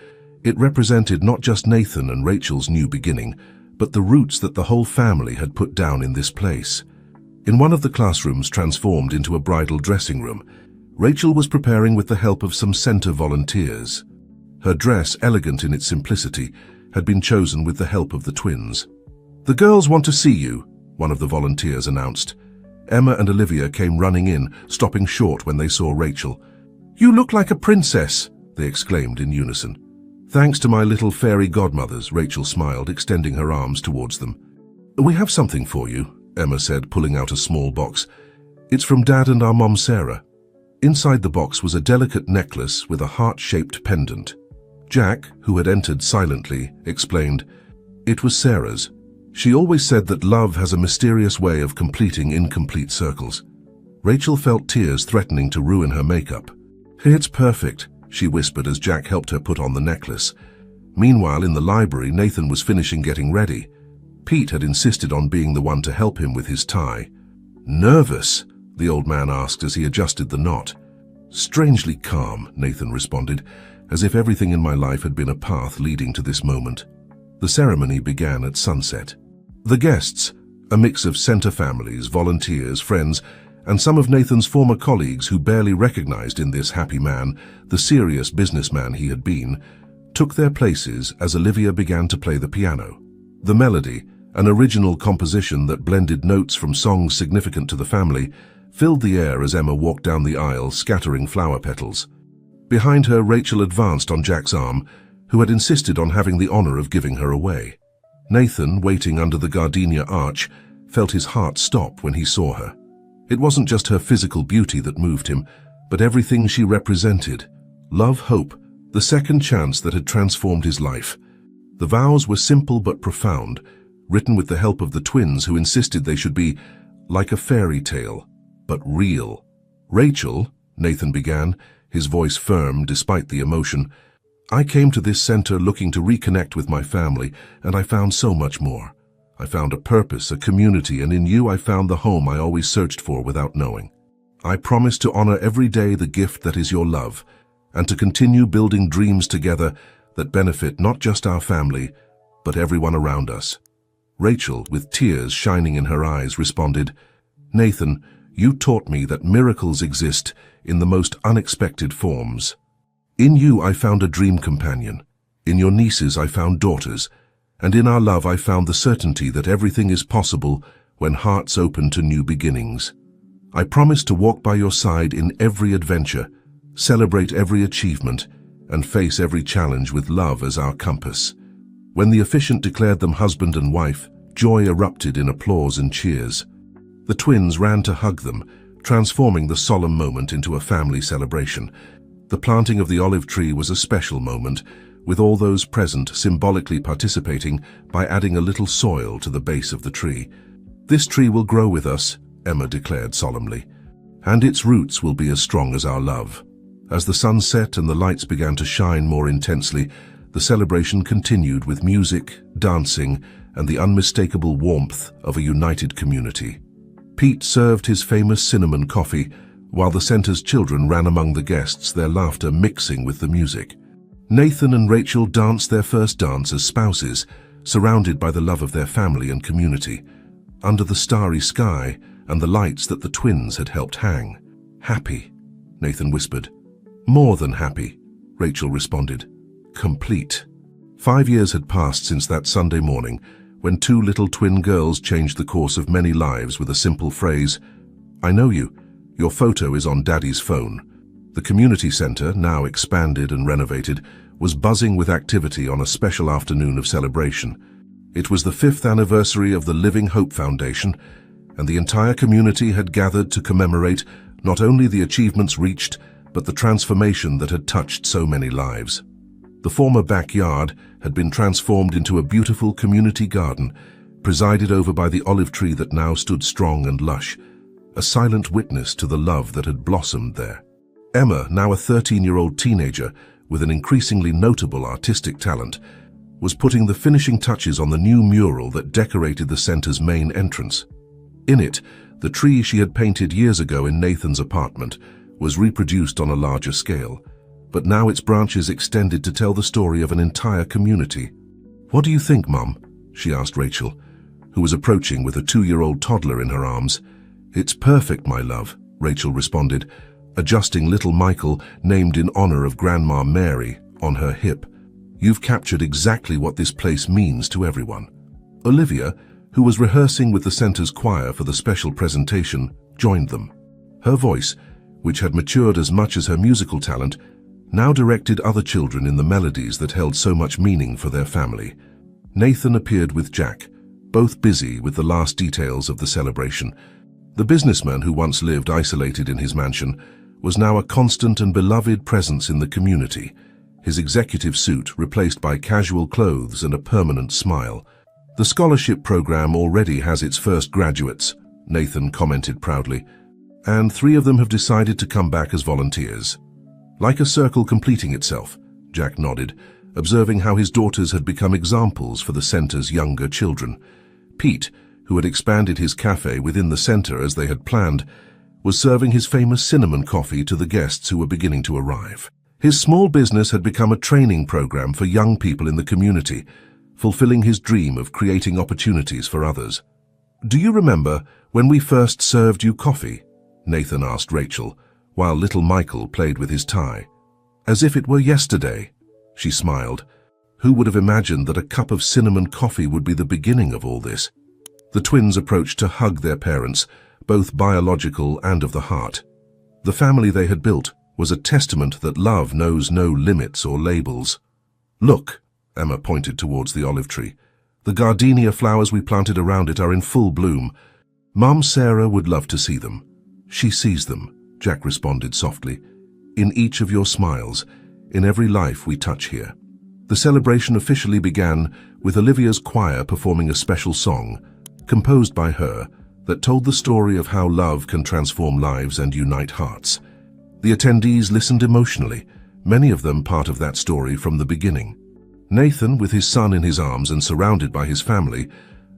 It represented not just Nathan and Rachel's new beginning, but the roots that the whole family had put down in this place. In one of the classrooms transformed into a bridal dressing room, Rachel was preparing with the help of some center volunteers. Her dress, elegant in its simplicity, had been chosen with the help of the twins. "The girls want to see you," one of the volunteers announced. Emma and Olivia came running in, stopping short when they saw Rachel. "You look like a princess," they exclaimed in unison. "Thanks to my little fairy godmothers," Rachel smiled, extending her arms towards them. "We have something for you," Emma said, pulling out a small box. "It's from Dad and our Mom Sarah." Inside the box was a delicate necklace with a heart-shaped pendant. Jack, who had entered silently, explained, "It was Sarah's. She always said that love has a mysterious way of completing incomplete circles." Rachel felt tears threatening to ruin her makeup. "It's perfect," she whispered as Jack helped her put on the necklace. Meanwhile, in the library, Nathan was finishing getting ready. Pete had insisted on being the one to help him with his tie. "Nervous?" the old man asked as he adjusted the knot. "Strangely calm," Nathan responded, as if everything in my life had been a path leading to this moment. The ceremony began at sunset. The guests, a mix of center families, volunteers, friends, and some of Nathan's former colleagues who barely recognized in this happy man the serious businessman he had been, took their places as Olivia began to play the piano. The melody, an original composition that blended notes from songs significant to the family, filled the air as Emma walked down the aisle, scattering flower petals. Behind her, Rachel advanced on Jack's arm, who had insisted on having the honor of giving her away. Nathan, waiting under the gardenia arch, felt his heart stop when he saw her. It wasn't just her physical beauty that moved him, but everything she represented. Love, hope, the second chance that had transformed his life. The vows were simple but profound, written with the help of the twins who insisted they should be like a fairy tale, but real. "Rachel," Nathan began, his voice firm despite the emotion, "I came to this center looking to reconnect with my family, and I found so much more. I found a purpose, a community, and in you I found the home I always searched for without knowing. I promise to honor every day the gift that is your love, and to continue building dreams together that benefit not just our family, but everyone around us." Rachel, with tears shining in her eyes, responded, "Nathan, you taught me that miracles exist in the most unexpected forms. In you I found a dream companion. In your nieces I found daughters. And in our love I found the certainty that everything is possible when hearts open to new beginnings. I promise to walk by your side in every adventure, celebrate every achievement, and face every challenge with love as our compass." When the officiant declared them husband and wife, joy erupted in applause and cheers. The twins ran to hug them, transforming the solemn moment into a family celebration. The planting of the olive tree was a special moment, with all those present symbolically participating by adding a little soil to the base of the tree. "This tree will grow with us," Emma declared solemnly, "and its roots will be as strong as our love." As the sun set and the lights began to shine more intensely, the celebration continued with music, dancing, and the unmistakable warmth of a united community. Pete served his famous cinnamon coffee, while the center's children ran among the guests, their laughter mixing with the music. Nathan and Rachel danced their first dance as spouses, surrounded by the love of their family and community, under the starry sky and the lights that the twins had helped hang. "Happy," Nathan whispered. "More than happy," Rachel responded. "Complete." 5 years had passed since that Sunday morning, when two little twin girls changed the course of many lives with a simple phrase, "I know you. Your photo is on Daddy's phone." The community center, now expanded and renovated, was buzzing with activity on a special afternoon of celebration. It was the 5th anniversary of the Living Hope Foundation, and the entire community had gathered to commemorate not only the achievements reached, but the transformation that had touched so many lives. The former backyard had been transformed into a beautiful community garden, presided over by the olive tree that now stood strong and lush, a silent witness to the love that had blossomed there. Emma, now a 13-year-old teenager with an increasingly notable artistic talent, was putting the finishing touches on the new mural that decorated the center's main entrance. In it, the tree she had painted years ago in Nathan's apartment was reproduced on a larger scale, but now its branches extended to tell the story of an entire community. "What do you think, Mum?" she asked Rachel, who was approaching with a 2-year-old toddler in her arms. "It's perfect, my love," Rachel responded, adjusting little Michael, named in honor of Grandma Mary, on her hip. "You've captured exactly what this place means to everyone." Olivia, who was rehearsing with the center's choir for the special presentation, joined them. Her voice, which had matured as much as her musical talent, now directed other children in the melodies that held so much meaning for their family. Nathan appeared with Jack, both busy with the last details of the celebration. The businessman who once lived isolated in his mansion was now a constant and beloved presence in the community, his executive suit replaced by casual clothes and a permanent smile. "The scholarship program already has its first graduates," Nathan commented proudly, "and 3 of them have decided to come back as volunteers." "Like a circle completing itself," Jack nodded, observing how his daughters had become examples for the center's younger children. Pete, who had expanded his cafe within the center as they had planned, was serving his famous cinnamon coffee to the guests who were beginning to arrive. His small business had become a training program for young people in the community, fulfilling his dream of creating opportunities for others. "Do you remember when we first served you coffee?" Nathan asked Rachel, while little Michael played with his tie. "As if it were yesterday," she smiled. Who would have imagined that a cup of cinnamon coffee would be the beginning of all this? The twins approached to hug their parents, both biological and of the heart. The family they had built was a testament that love knows no limits or labels. "Look," Emma pointed towards the olive tree. "The gardenia flowers we planted around it are in full bloom. Mom Sarah would love to see them." "She sees them," Jack responded softly. "In each of your smiles, in every life we touch here." The celebration officially began with Olivia's choir performing a special song, composed by her, that told the story of how love can transform lives and unite hearts. The attendees listened emotionally, many of them part of that story from the beginning. Nathan, with his son in his arms and surrounded by his family,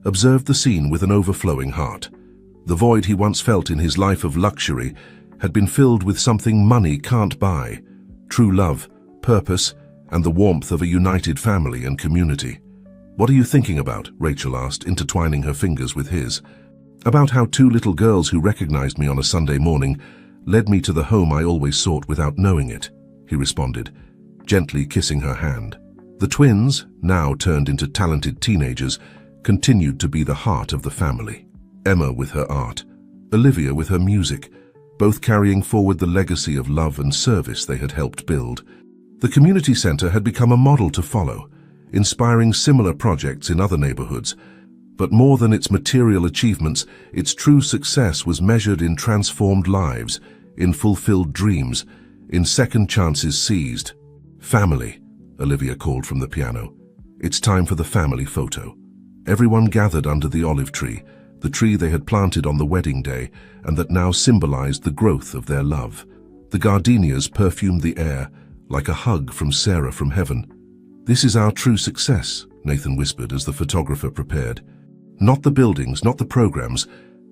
observed the scene with an overflowing heart. The void he once felt in his life of luxury had been filled with something money can't buy: true love, purpose, and the warmth of a united family and community. "What are you thinking about?" Rachel asked, intertwining her fingers with his. "About how two little girls who recognized me on a Sunday morning led me to the home I always sought without knowing it," he responded, gently kissing her hand. The twins, now turned into talented teenagers, continued to be the heart of the family. Emma with her art, Olivia with her music, both carrying forward the legacy of love and service they had helped build. The community center had become a model to follow, inspiring similar projects in other neighborhoods. But more than its material achievements, its true success was measured in transformed lives, in fulfilled dreams, in second chances seized. "Family," Olivia called from the piano. "It's time for the family photo." Everyone gathered under the olive tree, the tree they had planted on the wedding day and that now symbolized the growth of their love. The gardenias perfumed the air, like a hug from Sarah from heaven. "This is our true success," Nathan whispered as the photographer prepared. "Not the buildings, not the programs,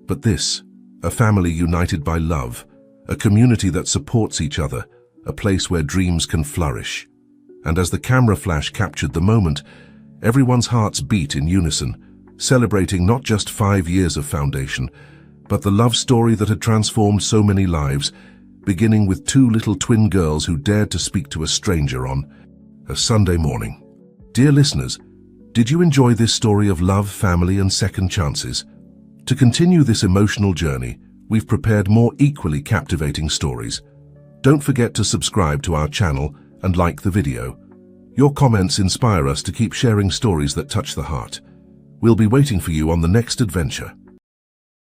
but this, a family united by love, a community that supports each other, a place where dreams can flourish." And as the camera flash captured the moment, everyone's hearts beat in unison, celebrating not just 5 years of foundation, but the love story that had transformed so many lives, beginning with two little twin girls who dared to speak to a stranger on a Sunday morning. Dear listeners, did you enjoy this story of love, family, and second chances? To continue this emotional journey, we've prepared more equally captivating stories. Don't forget to subscribe to our channel and like the video. Your comments inspire us to keep sharing stories that touch the heart. We'll be waiting for you on the next adventure.